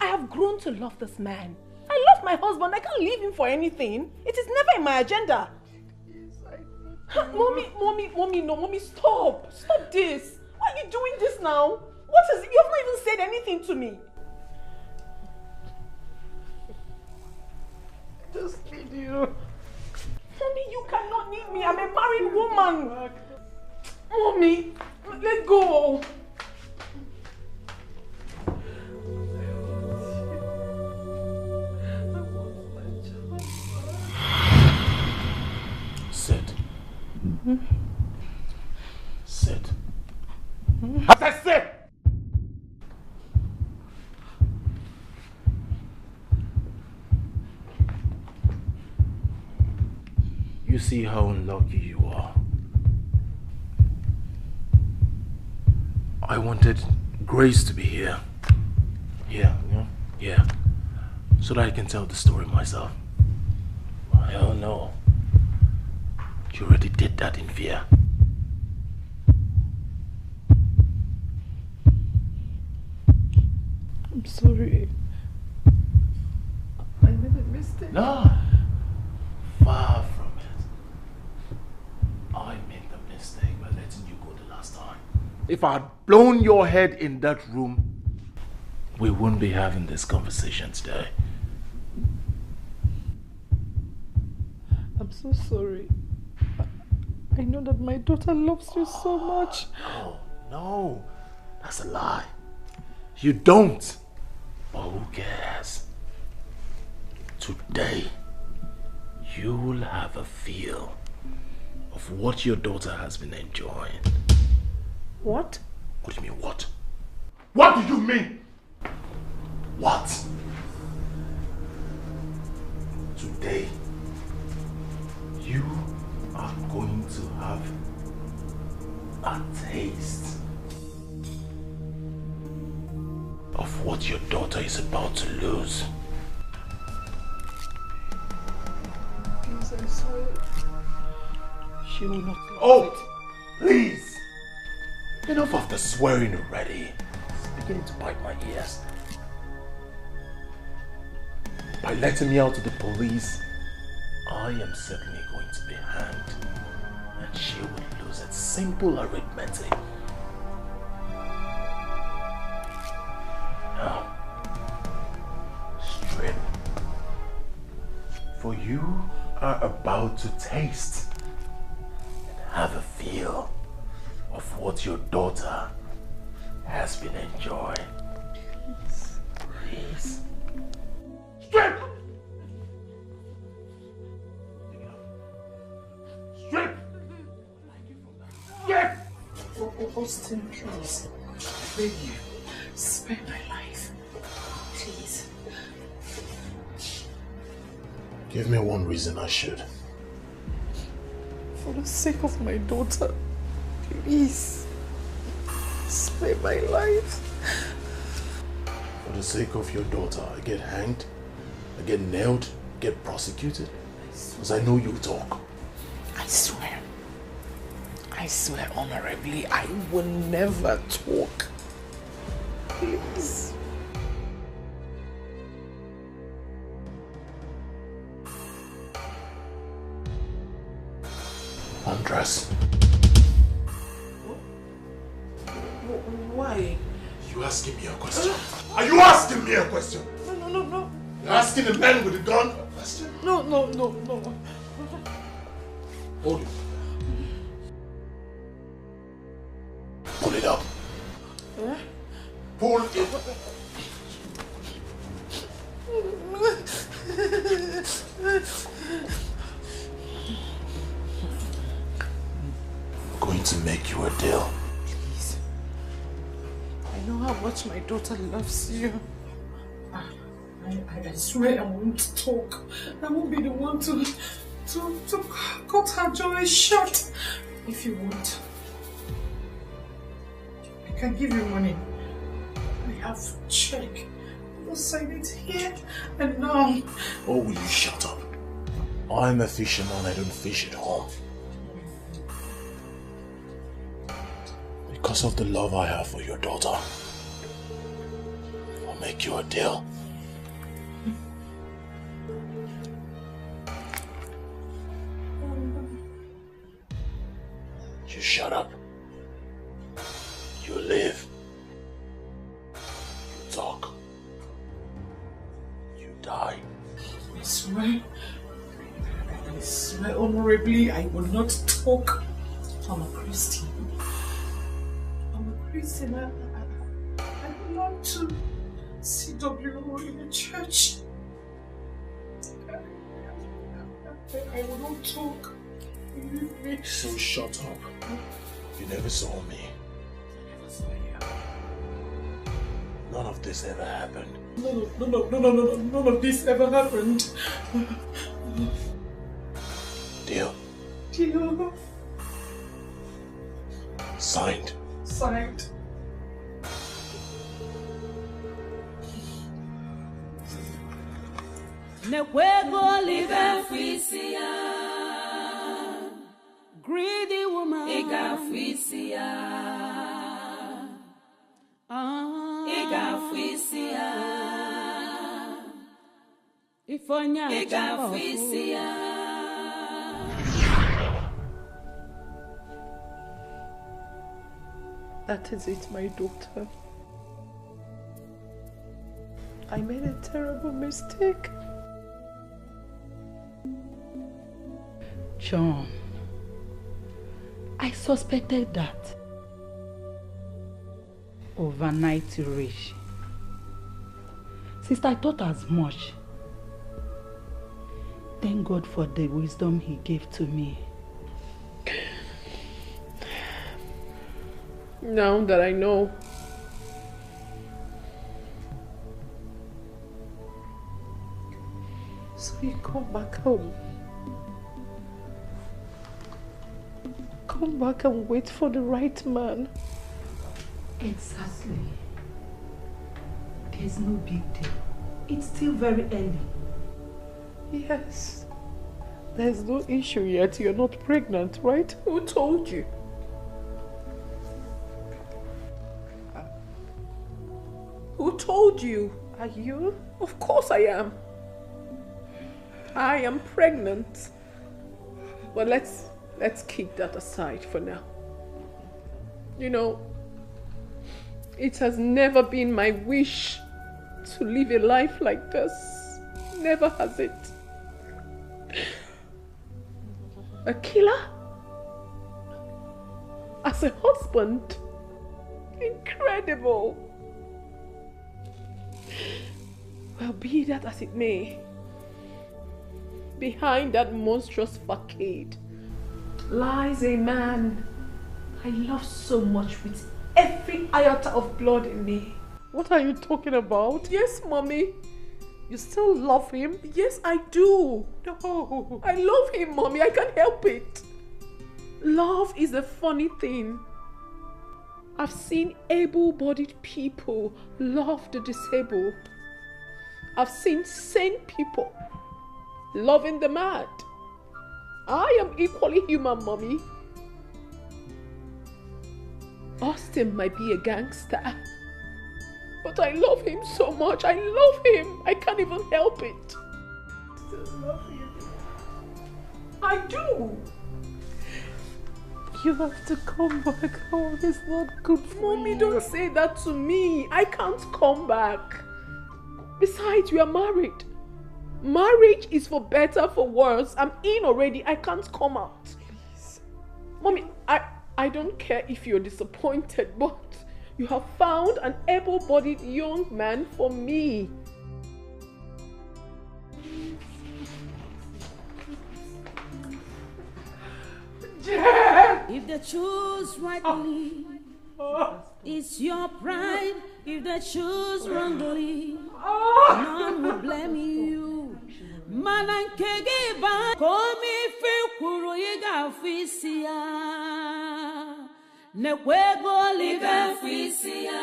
I have grown to love this man. I love my husband. I can't leave him for anything. It is never in my agenda. Mommy, no, Mommy, stop. Stop this. Why are you doing this now? What is it? You have not even said anything to me. I just need you. Mommy, you cannot need me. I'm a married woman. Mommy, let go. Sit. Sit. As I said! You see how unlucky you are. I wanted Grace to be here. Yeah. So that I can tell the story myself. Hell no. You already did that in fear. I'm sorry. I made a mistake. No. Far from it. I made the mistake by letting you go the last time. If I had blown your head in that room, we wouldn't be having this conversation today. I'm so sorry. I know that my daughter loves you so much. No. That's a lie. You don't. But who cares? Today, you will have a feel of what your daughter has been enjoying. What? What do you mean, what? What do you mean? What? Today, you are going to have a taste of what your daughter is about to lose. Please, I'm sorry. She will not lose it. Please! Enough of the swearing already. It's beginning to bite my ears. By letting me out to the police, I am certainly going to be hanged. And she will lose it. Simple arithmetic. Now, strip. For you are about to taste and have a feel of what your daughter has been enjoying. Please. Strip! Strip! Strip! Austin, please. I beg you. Spare my life. Please. Give me one reason I should. For the sake of my daughter, please. Spare my life. For the sake of your daughter, I get hanged, I get nailed, get prosecuted. Because I know you talk. I swear honorably, I will never talk. Please. Undress. Why? You asking me a question? Are you asking me a question? No. You're asking the man with the gun a question? No. Hold it. Pull it up. Eh? Pull it. I'm going to make you a deal. Please. I know how much my daughter loves you. I swear I won't talk. I won't be the one to cut her joy short. If you want, I can give you money. I have check. I'll sign it here and now. Or will you shut up? I'm a fisherman, I don't fish at home. Because of the love I have for your daughter, I'll make you a deal. You shut up. You live. You talk. You die. I swear honorably, I will not talk. I'm a Christian. I belong to CW in the church. I will not talk. Leave me. So shut up. You never saw me. I never saw you. None of this ever happened. No, none of this ever happened. Deal. Deal. Signed. Signed. Nekwego live frisia. Greedy woman. Ega frisia. Ega frisia. Ifonya. Ega frisia. That is it, my daughter. I made a terrible mistake. John, I suspected that. Overnight rage. Sister, I thought as much. Thank God for the wisdom he gave to me. Now that I know, so you come back home. Come back and wait for the right man. Exactly. There's no big deal. It's still very early. Yes. There's no issue yet. You're not pregnant, right? Who told you? Who told you? Are you? Of course I am. I am pregnant. But let's keep that aside for now. You know, it has never been my wish to live a life like this. Never has it. A killer? As a husband? Incredible. Well, be that as it may, behind that monstrous facade lies a man I love so much with every iota of blood in me. What are you talking about? Yes, Mommy. You still love him? Yes, I do. No. I love him, Mommy. I can't help it. Love is a funny thing. I've seen able-bodied people love the disabled. I've seen sane people loving the mad. I am equally human, Mommy. Austin might be a gangster, but I love him so much. I love him. I can't even help it. Still love you. I do. You have to come back home. It's not good for Mommy, you. don't say that to me. I can't come back. Besides, we are married. Marriage is for better, for worse. I'm in already. I can't come out. Please. Mommy, I don't care if you're disappointed, but you have found an able-bodied young man for me. If they choose rightly, it's your pride. If they choose wrongly, none will blame you. Man and kege ba komi fi kuru iga fisia. Ne kwego liga fisia.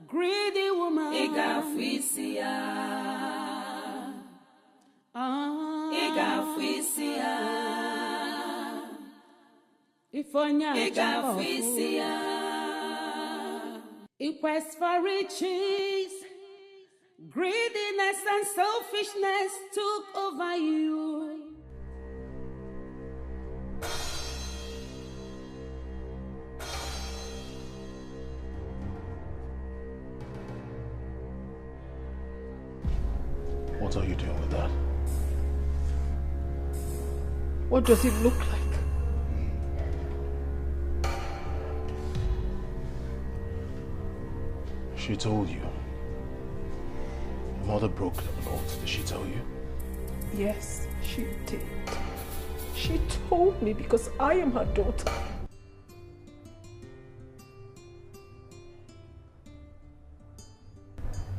Greedy woman iga fisia. Iga fisia. Ifonya iga fisia. In quest for riches, greediness and selfishness took over you. What are you doing with that? What does it look like? She told you. Your mother broke the laws. Did she tell you? Yes, she did. She told me because I am her daughter.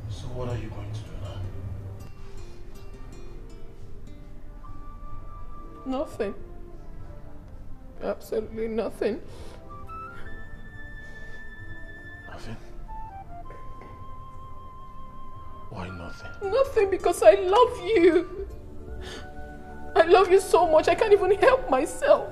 So what are you going to do now? Nothing. Absolutely nothing. Nothing? Why nothing? Nothing, because I love you. I love you so much, I can't even help myself.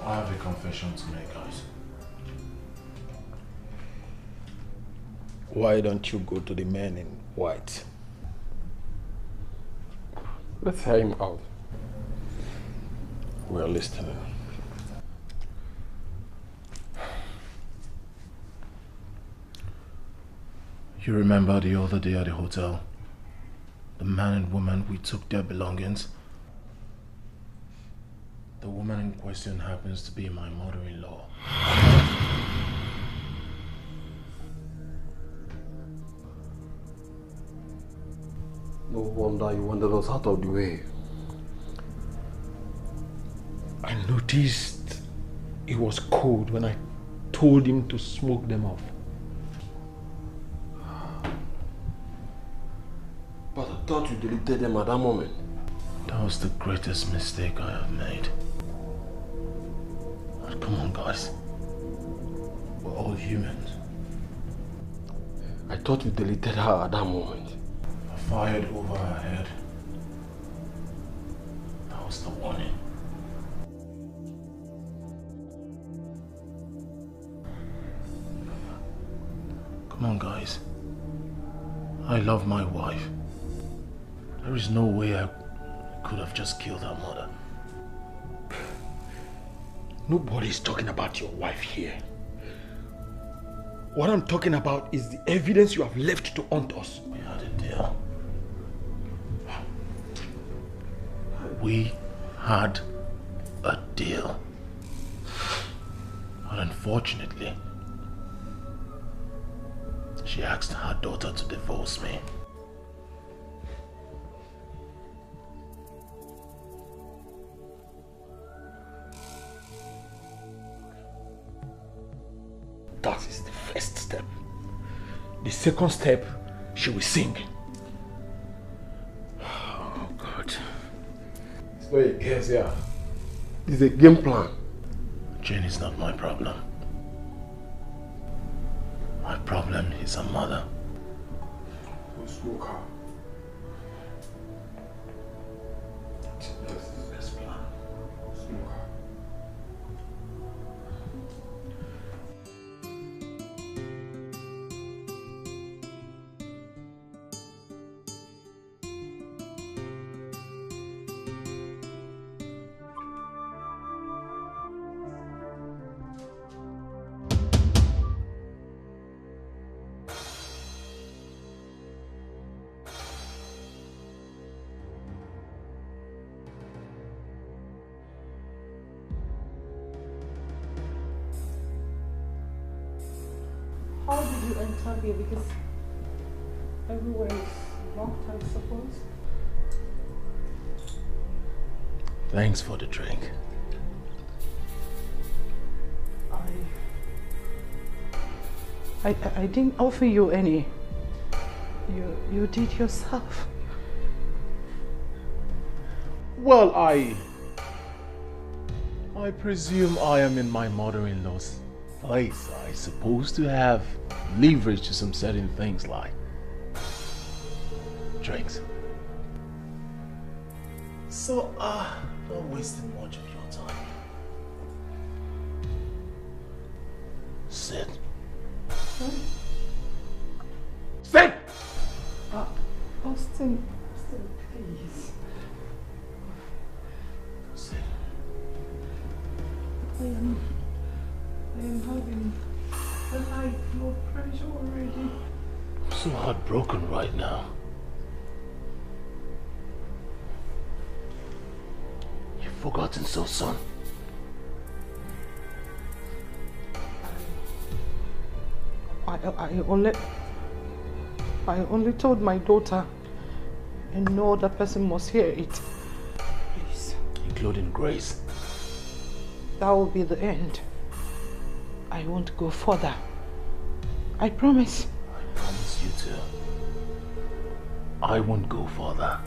I have a confession to make, guys. Why don't you go to the man in white? Let's hear him out. We're listening. You remember the other day at the hotel? The man and woman, we took their belongings. The woman in question happens to be my mother-in-law. No wonder you wanted us out of the way. I noticed it was cold when I told him to smoke them off. But I thought you deleted them at that moment. That was the greatest mistake I have made. But come on, guys. We're all humans. I thought you deleted her at that moment. I fired over her head. That was the warning. Come on, guys. I love my wife. There is no way I could have just killed her mother. Nobody's talking about your wife here. What I'm talking about is the evidence you have left to haunt us. We had a deal. We had a deal. But unfortunately, she asked her daughter to divorce me. That is the first step. The second step, she will sing. Oh God. It's not a guess, yeah. It's a game plan. Jane is not my problem. My problem is her mother. We'll smoke her. That's the best plan. Smoke her. How did you enter here? Because everywhere is locked, I suppose. Thanks for the drink. I didn't offer you any. You did yourself. Well, I presume I am in my mother-in-law's place. I suppose to have leverage to some certain things like drinks. So, not wasting much of your time. Sit. Sit! Austin, please. Sit. I am having a high blood pressure already. I'm so heartbroken right now. You've forgotten so soon. I only told my daughter, and no other person must hear it. Please. Including Grace. That will be the end. I won't go further. I promise. I promise you too. I won't go further.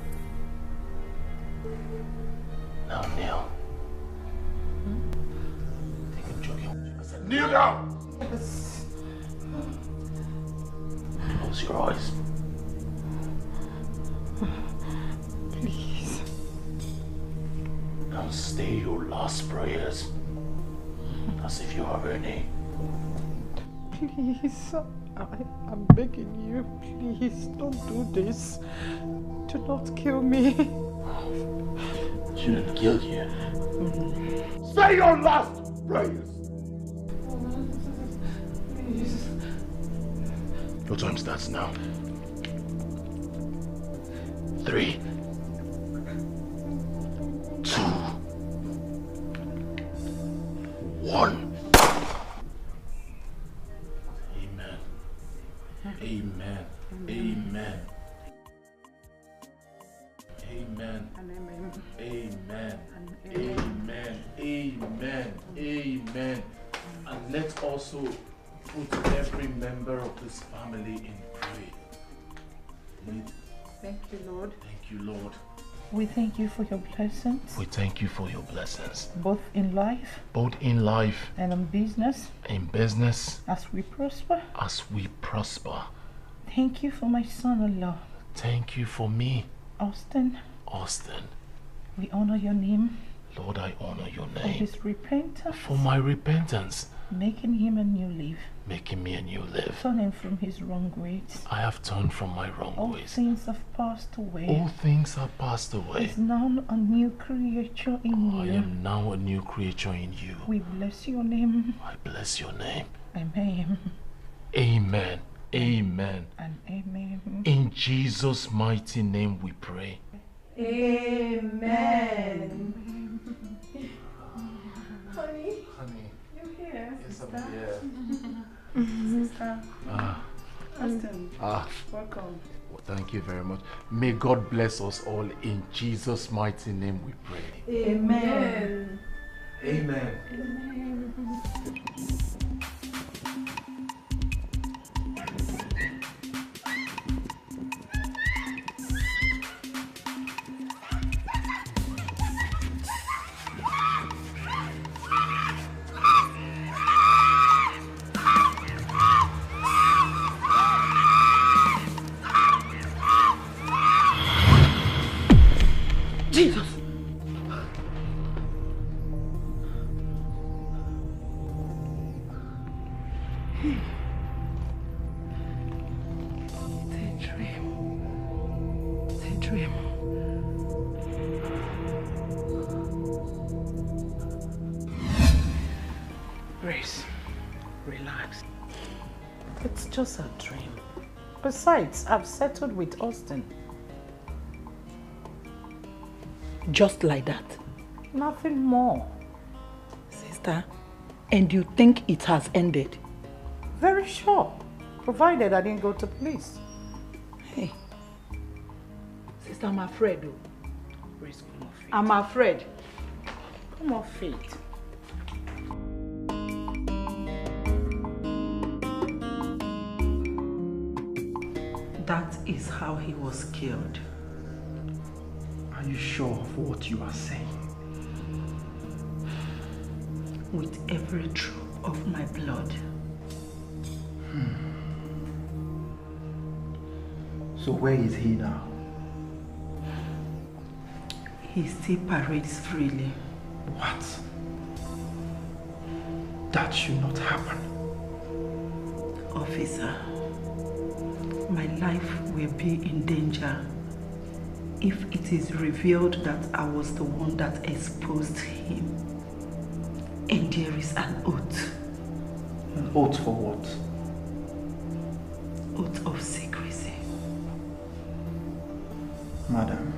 Now kneel. I think I'm joking. I said kneel down! Yes. Close your eyes. Please. Now say your last prayers. As if you have any. Please. I'm begging you. Please don't do this. Do not kill me. I shouldn't kill you. Say your last prayers. Please. Your time starts now. 3, 2, 1. Amen. Amen. Amen. Amen. Amen. Amen. Amen. Amen. And let's also put every member of this family in prayer. Thank you, Lord. Thank you, Lord. We thank you for your blessings. We thank you for your blessings. Both in life. Both in life. And in business. In business. As we prosper. As we prosper. Thank you for my son-in-law. Thank you for me. Austin. Austin. We honor your name. Lord, I honor your For name. his repentance. For my repentance. Making him a new leaf. Making me a new life. Turning from his wrong ways. I have turned from my wrong All ways. things have passed away. All things are passed away. Is now a new creature in you. I am now a new creature in you. We bless your name. I bless your name. Amen. Amen. Amen. And amen. In Jesus' mighty name we pray. Amen. Honey, you here? yes, I'm here. Sister. Austin. Welcome. Well, thank you very much. May God bless us all. In Jesus' mighty name we pray. Amen. Amen. Jesus! It's a dream. Grace, relax. It's just a dream. Besides, I've settled with Austin. Just like that. Nothing more. Sister, and you think it has ended? Very sure. Provided I didn't go to police. Hey. Sister, I'm afraid though. Grace, come off it. I'm afraid. Come off it. That is how he was killed. Are you sure of what you are saying? With every drop of my blood. So where is he now? He still parades freely. What? That should not happen. Officer, my life will be in danger if it is revealed that I was the one that exposed him. And there is an oath. An oath for what? Oath of secrecy. Madam,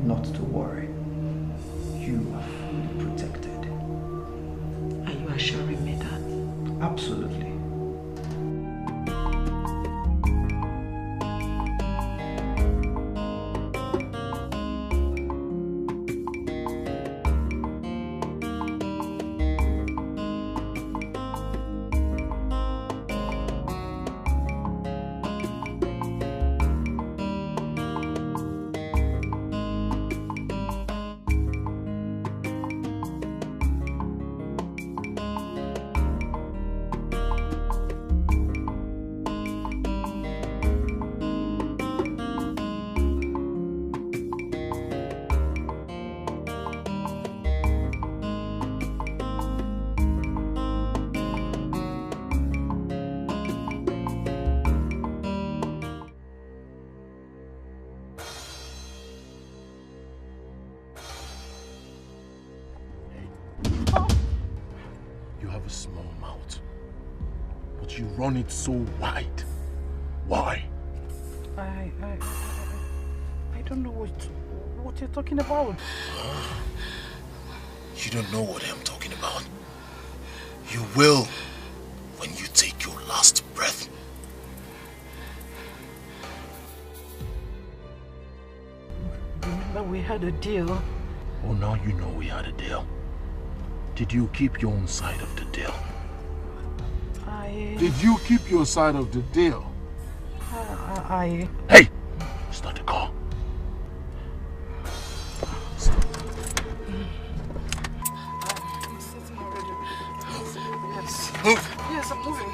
not to worry. You are fully protected. Are you assuring me that? Absolutely. Run it so wide. Why? I don't know what you're talking about. You don't know what I'm talking about. You will when you take your last breath. Remember we had a deal. Oh, now you know we had a deal. Did you keep your own side of the deal? Did you keep your side of the deal? Hey! Start the car. Yes. Move. Yes, I'm moving.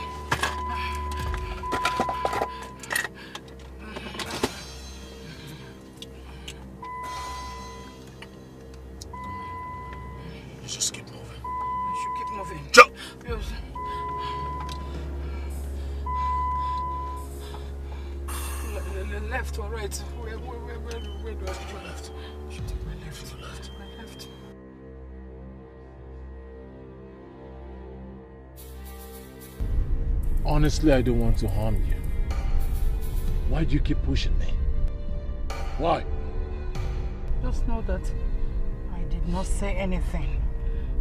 You just keep moving. I should keep moving. Jump! Yes. left or right? Where do I take my left? I should take my left. My left. Honestly, I don't want to harm you. Why do you keep pushing me? Why? Just know that I did not say anything.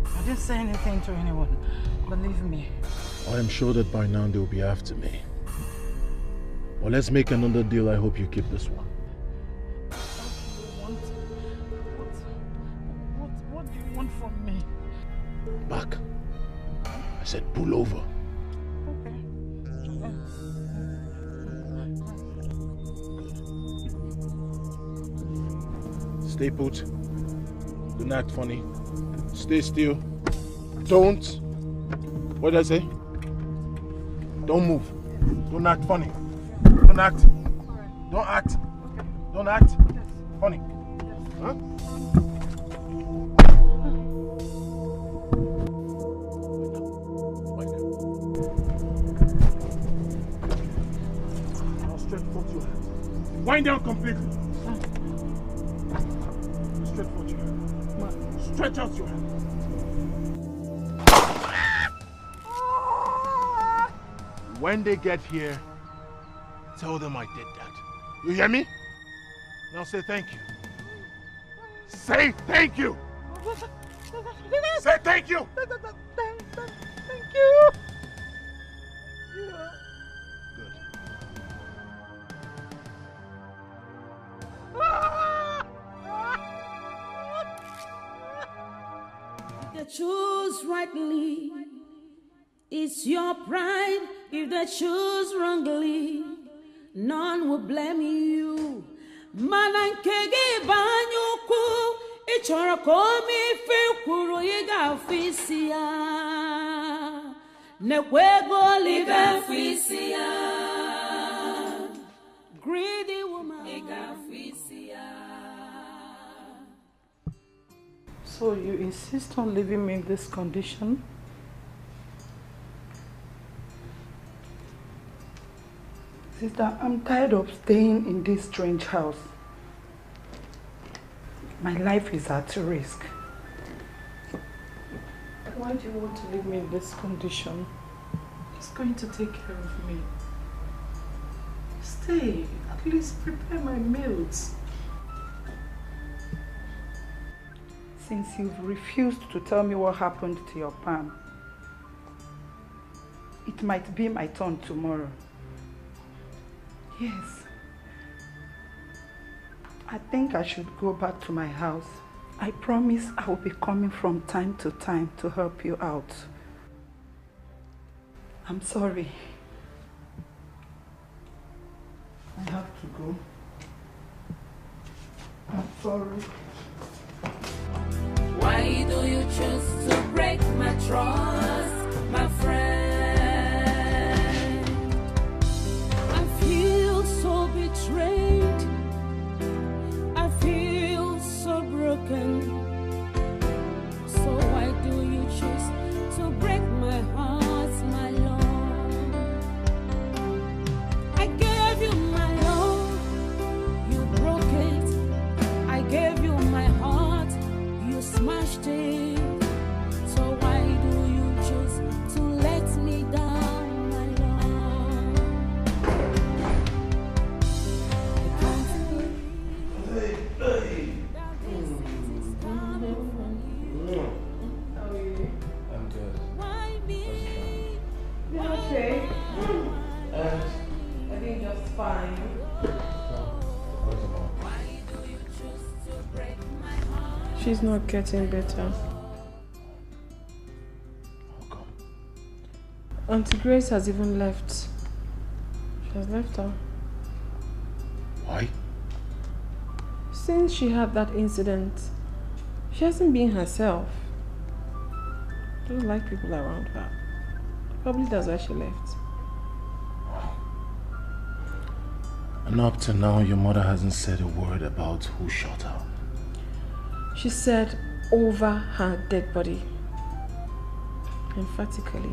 I didn't say anything to anyone. Believe me. I am sure that by now they will be after me. Well, let's make another deal. I hope you keep this one. What do you want from me? Back. I said pull over. Stay put. Do not act funny. Stay still. Don't. What did I say? Don't move. Don't act funny. Don't act. Don't act. Don't act funny. Huh? Now stretch forth your hands. Wind down completely. Stretch forth your hands. Stretch out your hands. When they get here, tell them I did that. You hear me? Now say thank you. Say thank you! Say thank you! Thank you! If they choose rightly, it's your pride. If they choose wrongly, none will blame you. Manankege banyuku, ichoro komi fikuru yiga fisia. Nekwego liga fisia. Greedy woman liga fisia. So you insist on leaving me in this condition? Sister, I'm tired of staying in this strange house. My life is at risk. Why do you want to leave me in this condition? Who's going to take care of me? Stay, at least prepare my meals. Since you've refused to tell me what happened to your palm, it might be my turn tomorrow. Yes. I think I should go back to my house. I promise I will be coming from time to time to help you out. I'm sorry. I have to go. I'm sorry. Why do you choose to break my trust, my friend? So betrayed, I feel so broken. So why do you choose to break my heart, my Lord? I gave you my love, you broke it. I gave you my heart, you smashed it. So why do you choose to let me down? She's not getting better. How come? Auntie Grace has even left. She has left her. Why? Since she had that incident, she hasn't been herself. Doesn't like people around her. Probably that's why she left. And up to now, your mother hasn't said a word about who shot her. She said over her dead body. Emphatically.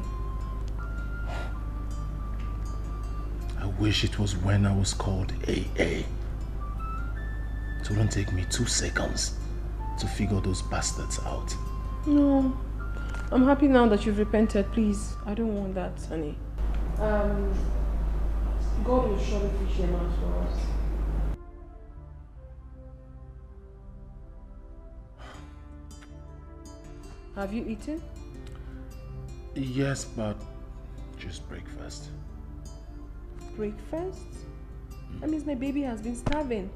I wish it was when I was called AA. It wouldn't take me 2 seconds to figure those bastards out. No. I'm happy now that you've repented. Please, I don't want that, honey. God will surely fish them out for us. Have you eaten? Yes, but just breakfast. Breakfast? That means my baby has been starving.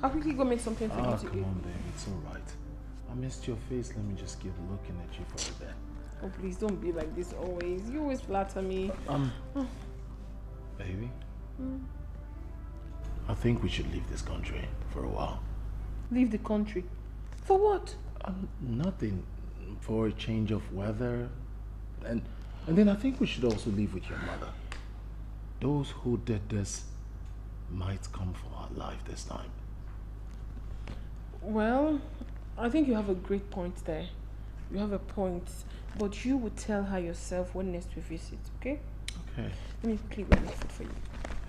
I'll quickly go make something for you to eat. Come on, baby. It's alright. I missed your face. Let me just keep looking at you for a bit. Oh, please don't be like this always. You always flatter me. Baby, I think we should leave this country for a while. Leave the country? For what? Nothing. For a change of weather. And then I think we should also leave with your mother. Those who did this might come for our life this time. Well, I think you have a great point there. You have a point. But you would tell her yourself when next we visit, okay? Okay. Let me quickly go make food for you.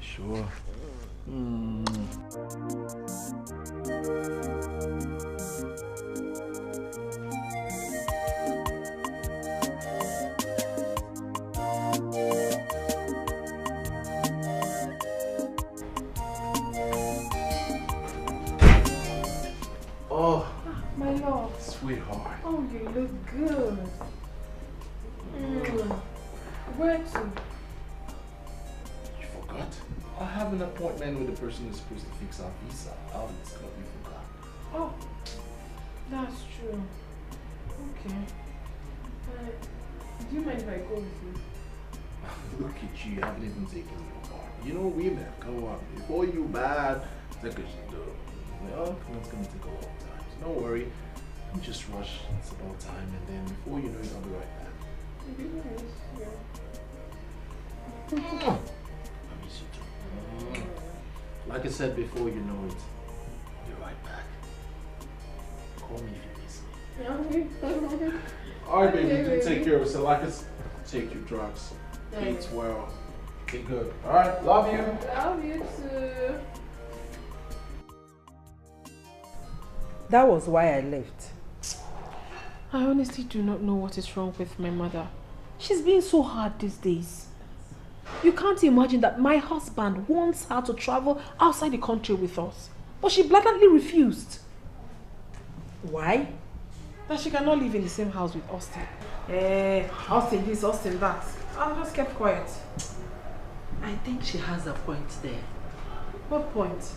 Sure. Oh, my love. Sweetheart. Oh, you look good. Where to? You forgot? I have an appointment with the person who's supposed to fix our visa. How it's gonna be forgot? Oh, that's true. Okay. Do you mind if I go with you? Look at you, you haven't even taken your part. You know women, come on. Before you bad, take a shit though. Well, it's gonna take a long time. So don't worry. You just rush. It's about time, and then before you know it, I'll be right back. I miss you too. Like I said before, you know it. I'll be right back. Call me if you miss me. Alright, baby, do take care of yourself. Like us, take your drugs. Eat well. Be good. Alright, love you. Love you too. That was why I left. I honestly do not know what is wrong with my mother. She's being so hard these days. You can't imagine that my husband wants her to travel outside the country with us. But she blatantly refused. Why? That she cannot live in the same house with Austin. Austin this, Austin that. I just kept quiet. I think she has a point there. What point?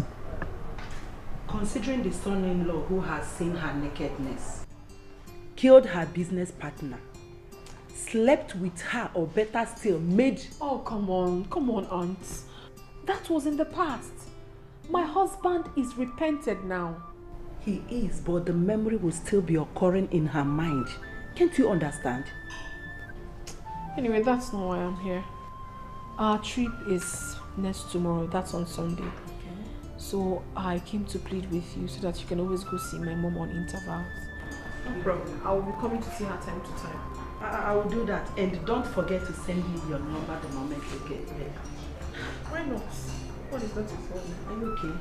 Considering the son-in-law who has seen her nakedness, killed her business partner, slept with her, or better still, made... Oh, come on, aunt. That was in the past. My husband is repented now. He is, but the memory will still be occurring in her mind. Can't you understand? Anyway, that's not why I'm here. Our trip is next tomorrow. That's on Sunday. Okay. So I came to plead with you so that you can always go see my mom on intervals. No problem. I will be coming to see her time to time. I will do that. And don't forget to send me your number the moment you get there. Why not? What is that for? Are you okay?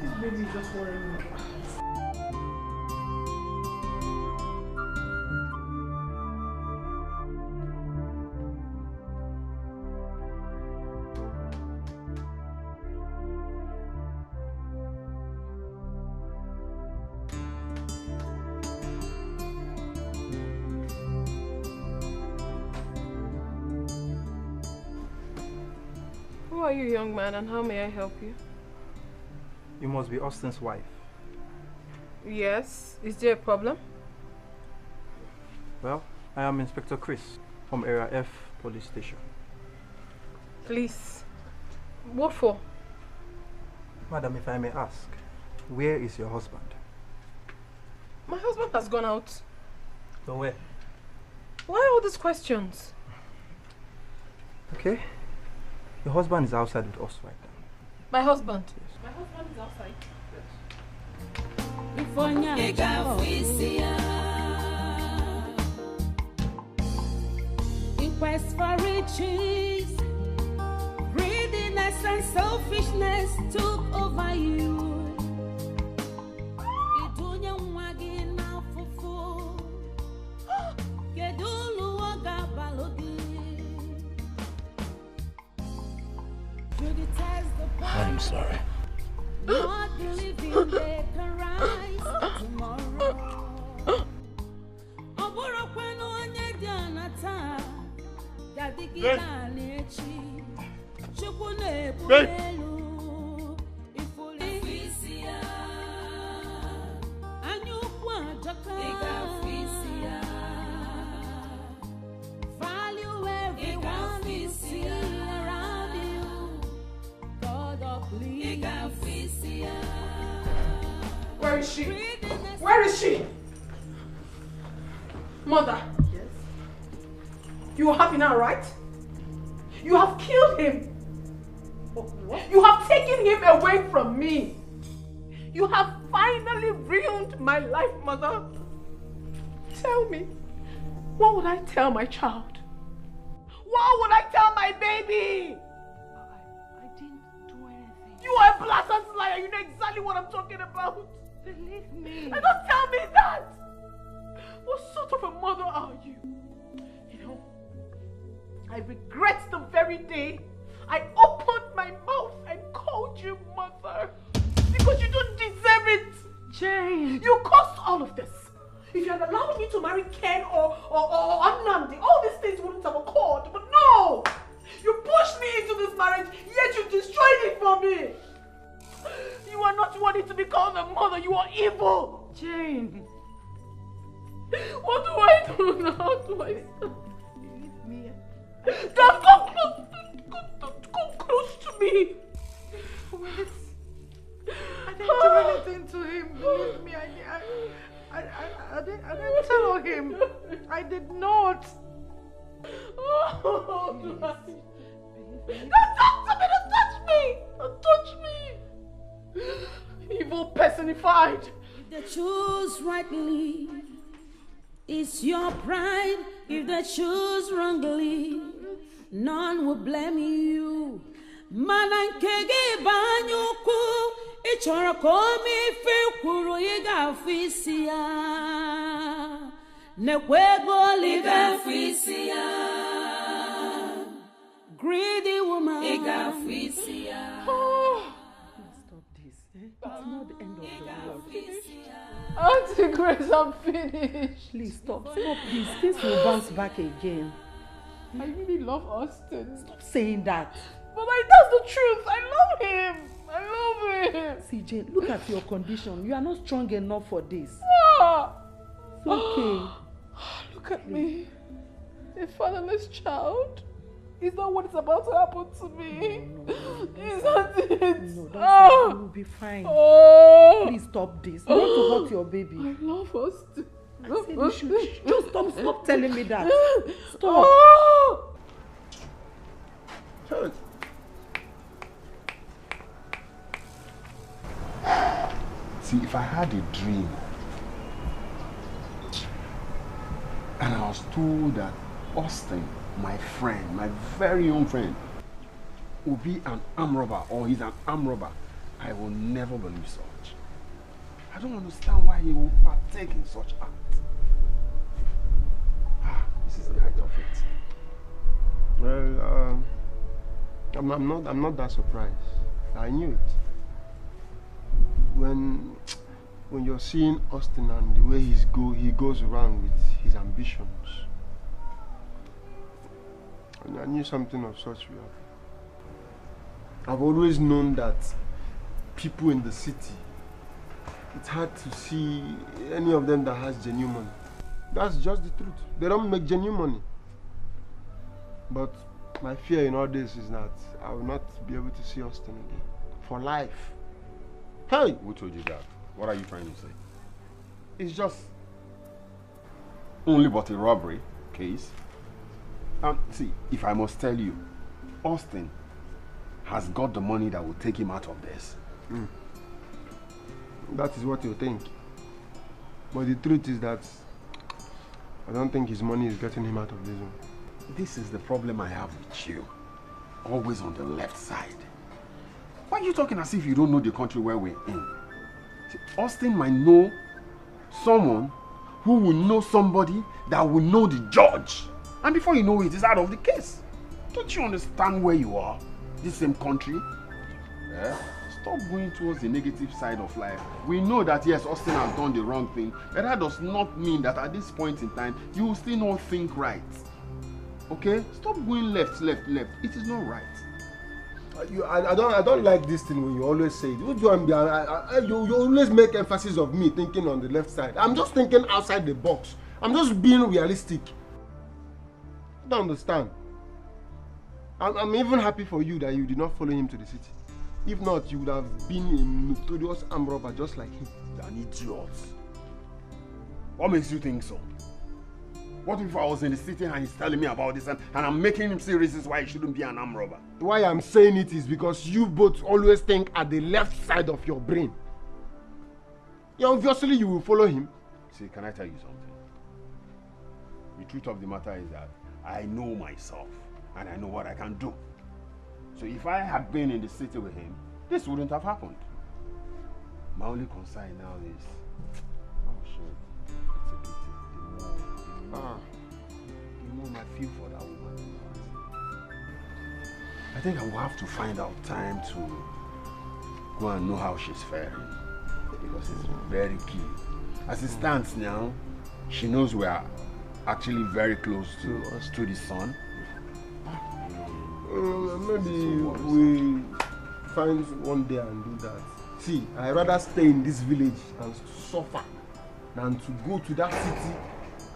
This baby is just worrying me. Who are you, young man, and how may I help you? You must be Austin's wife. Yes. Is there a problem? Well, I am Inspector Chris from Area F Police Station. Please. What for? Madam, if I may ask, where is your husband? My husband has gone out. So where? Why all these questions? Okay. Your husband is outside with us right now. My husband? Yes. My husband is outside. In quest for riches, greediness and selfishness took over you. sorry. Not believing they can rise tomorrow. Oboro kwenu onye dị anata, gadigida na-echi, Chukwu na-ebu elu, ifuli isi ya, anyukwu ajaka, value everyone you see around you, God of please. Where is she? Where is she? Mother. Yes. You are happy now, right? You have killed him. What? You have taken him away from me. You have finally ruined my life, Mother. Tell me, what would I tell my child? What would I tell my baby? I didn't do anything. You are a blatant liar. You know exactly what I'm talking about. Believe me. And don't tell me that. What sort of a mother are you? You know, I regret the very day I opened my mouth and called you mother. Because you don't deserve it. Jane. You caused all of this. If you had allowed me to marry Ken or Nnamdi, all these things wouldn't have occurred. But no! You pushed me into this marriage, yet you destroyed it for me. You are not worthy to be called a mother. You are evil. Jane. What do I do now? How do I stop? Leave me. Dad, come close to me. Wait. I didn't do anything to him. Believe me, I didn't tell him. I did not. Oh, don't talk to me! Don't touch me! Don't touch me! Evil personified. If they choose rightly, it's your pride. If they choose wrongly, none will blame you. Manankege banyuku, ichoro komi fe kuru iga fisia. Nekwego liga fisia. Greedy woman iga fisia. Stop this. It's not the end of the world. Auntie Grace, I'm finished. Please stop, please. This will bounce back again. I really love Austin. Stop saying that. But that's the truth. I love him. I love him. See, Jane, look at your condition. You are not strong enough for this. Ah. It's okay. Look at me. A fatherless child. Is that what is about to happen to me? Isn't it? No, don't you will be fine. Oh. Please stop this. You want to hurt your baby. I love us. I said you should just stop telling me that. Stop. Oh. See, if I had a dream and I was told that Austin, my friend, my very own friend, will be an armed robber or he's an armed robber, I will never believe such. I don't understand why he will partake in such act. This is the height of it. Well, I'm not that surprised. I knew it. When you're seeing Austin and the way he goes around with his ambitions, and I knew something of such will happen. I've always known that people in the city, it's hard to see any of them that has genuine money. That's just the truth. They don't make genuine money. But my fear in all this is that I will not be able to see Austin again. For life. Hey! Who told you that? What are you trying to say? It's just... only but a robbery case. See, if I must tell you, Austin has got the money that will take him out of this. That is what you think. But the truth is that I don't think his money is getting him out of this one. This is the problem I have with you. Always on the left side. Why are you talking as if you don't know the country where we're in? See, Austin might know someone who will know somebody that will know the judge. And before you know it, it's out of the case. Don't you understand where you are? This same country? Eh? Stop going towards the negative side of life. We know that yes, Austin has done the wrong thing, but that does not mean that at this point in time, you will still not think right. Okay? Stop going left. It is not right. I don't like this thing when you always say it. You always make emphasis of me thinking on the left side. I'm just thinking outside the box. I'm just being realistic. I don't understand. I'm even happy for you that you did not follow him to the city. If not, you would have been a notorious armed robber just like him. An idiot. What makes you think so? What if I was in the city and he's telling me about this and I'm making him see reasons why he shouldn't be an armed robber? Why I'm saying it is because you both always think at the left side of your brain. Yeah, obviously you will follow him. See, can I tell you something? The truth of the matter is that I know myself and I know what I can do. So if I had been in the city with him, this wouldn't have happened. My only concern now is, oh shit, it's a pity. The more I feel for that woman. I think I will have to find out time to go and know how she's faring, because it's very key. As it stands now, she knows we are actually very close to the sun. Maybe we find one day and do that. See, I'd rather stay in this village and suffer than to go to that city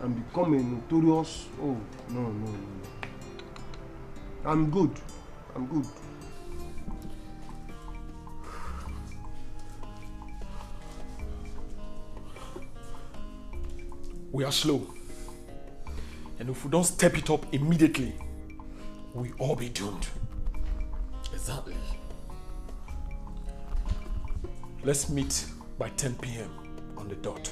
and become a notorious... Oh, no. I'm good. We are slow. And if we don't step it up immediately, we all be doomed. Exactly. Let's meet by 10 p.m. on the dot.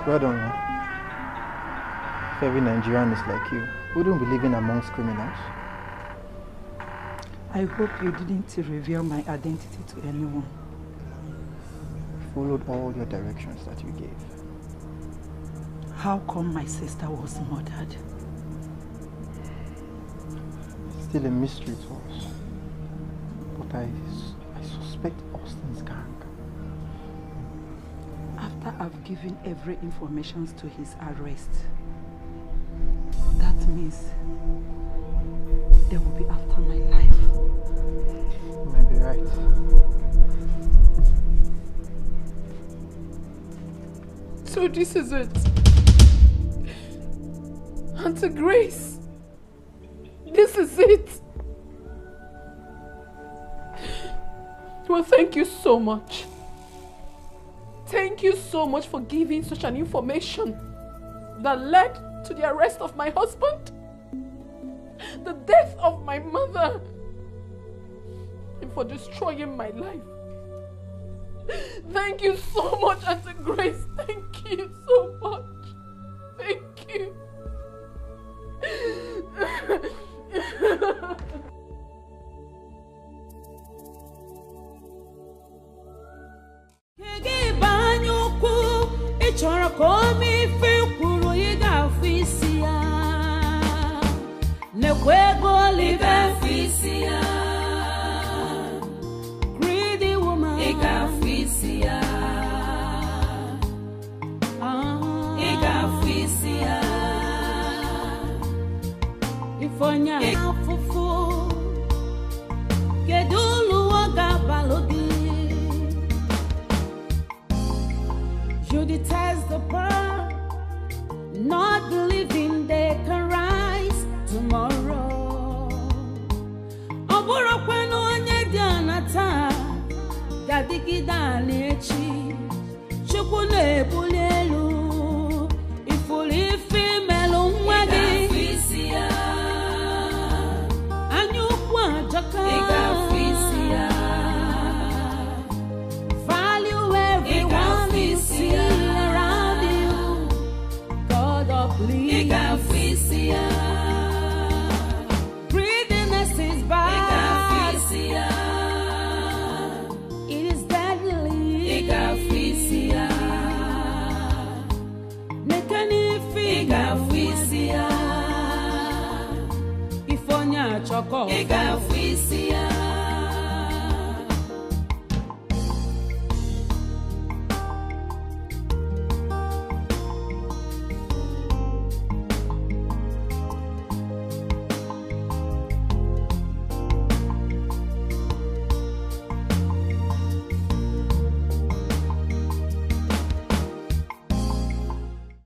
Well done, man. If every Nigerian is like you, wouldn't be living amongst criminals. I hope you didn't reveal my identity to anyone. Followed all your directions that you gave. How come my sister was murdered? It's still a mystery to us. But I suspect Austin's gang. I've After I've given every information to his arrest, that means they will be after my life. You may be right. So this is it. Auntie Grace, this is it. Well, thank you so much. Thank you so much for giving such an information that led to the arrest of my husband, the death of my mother, and for destroying my life. Thank you so much, Auntie Grace. Thank you so much. Thank you. Chọrọ ka o mee ife kwuru ị ga-afụ isi ya nekwa ego ị ga-afụ isi ya greedy woman ị ga-afụ isi ya ị ga-afụ isi ya ifonya afụfụ kedu ulu ọ ga-abalụ gị. You detest the poor, not believing they can rise tomorrow. Oburo kwenu onye dị anata, gadigida n'echi. Chukwu na-ebuli elu, ifuru ife melu nwa gị. Ị ga-afụ isi ya, anya ukwu ajọka. Ị ga-afụ isi ya, value everyone. Around you, God of please. Greediness is bad. It is deadly. Nekani Ifonya Choco.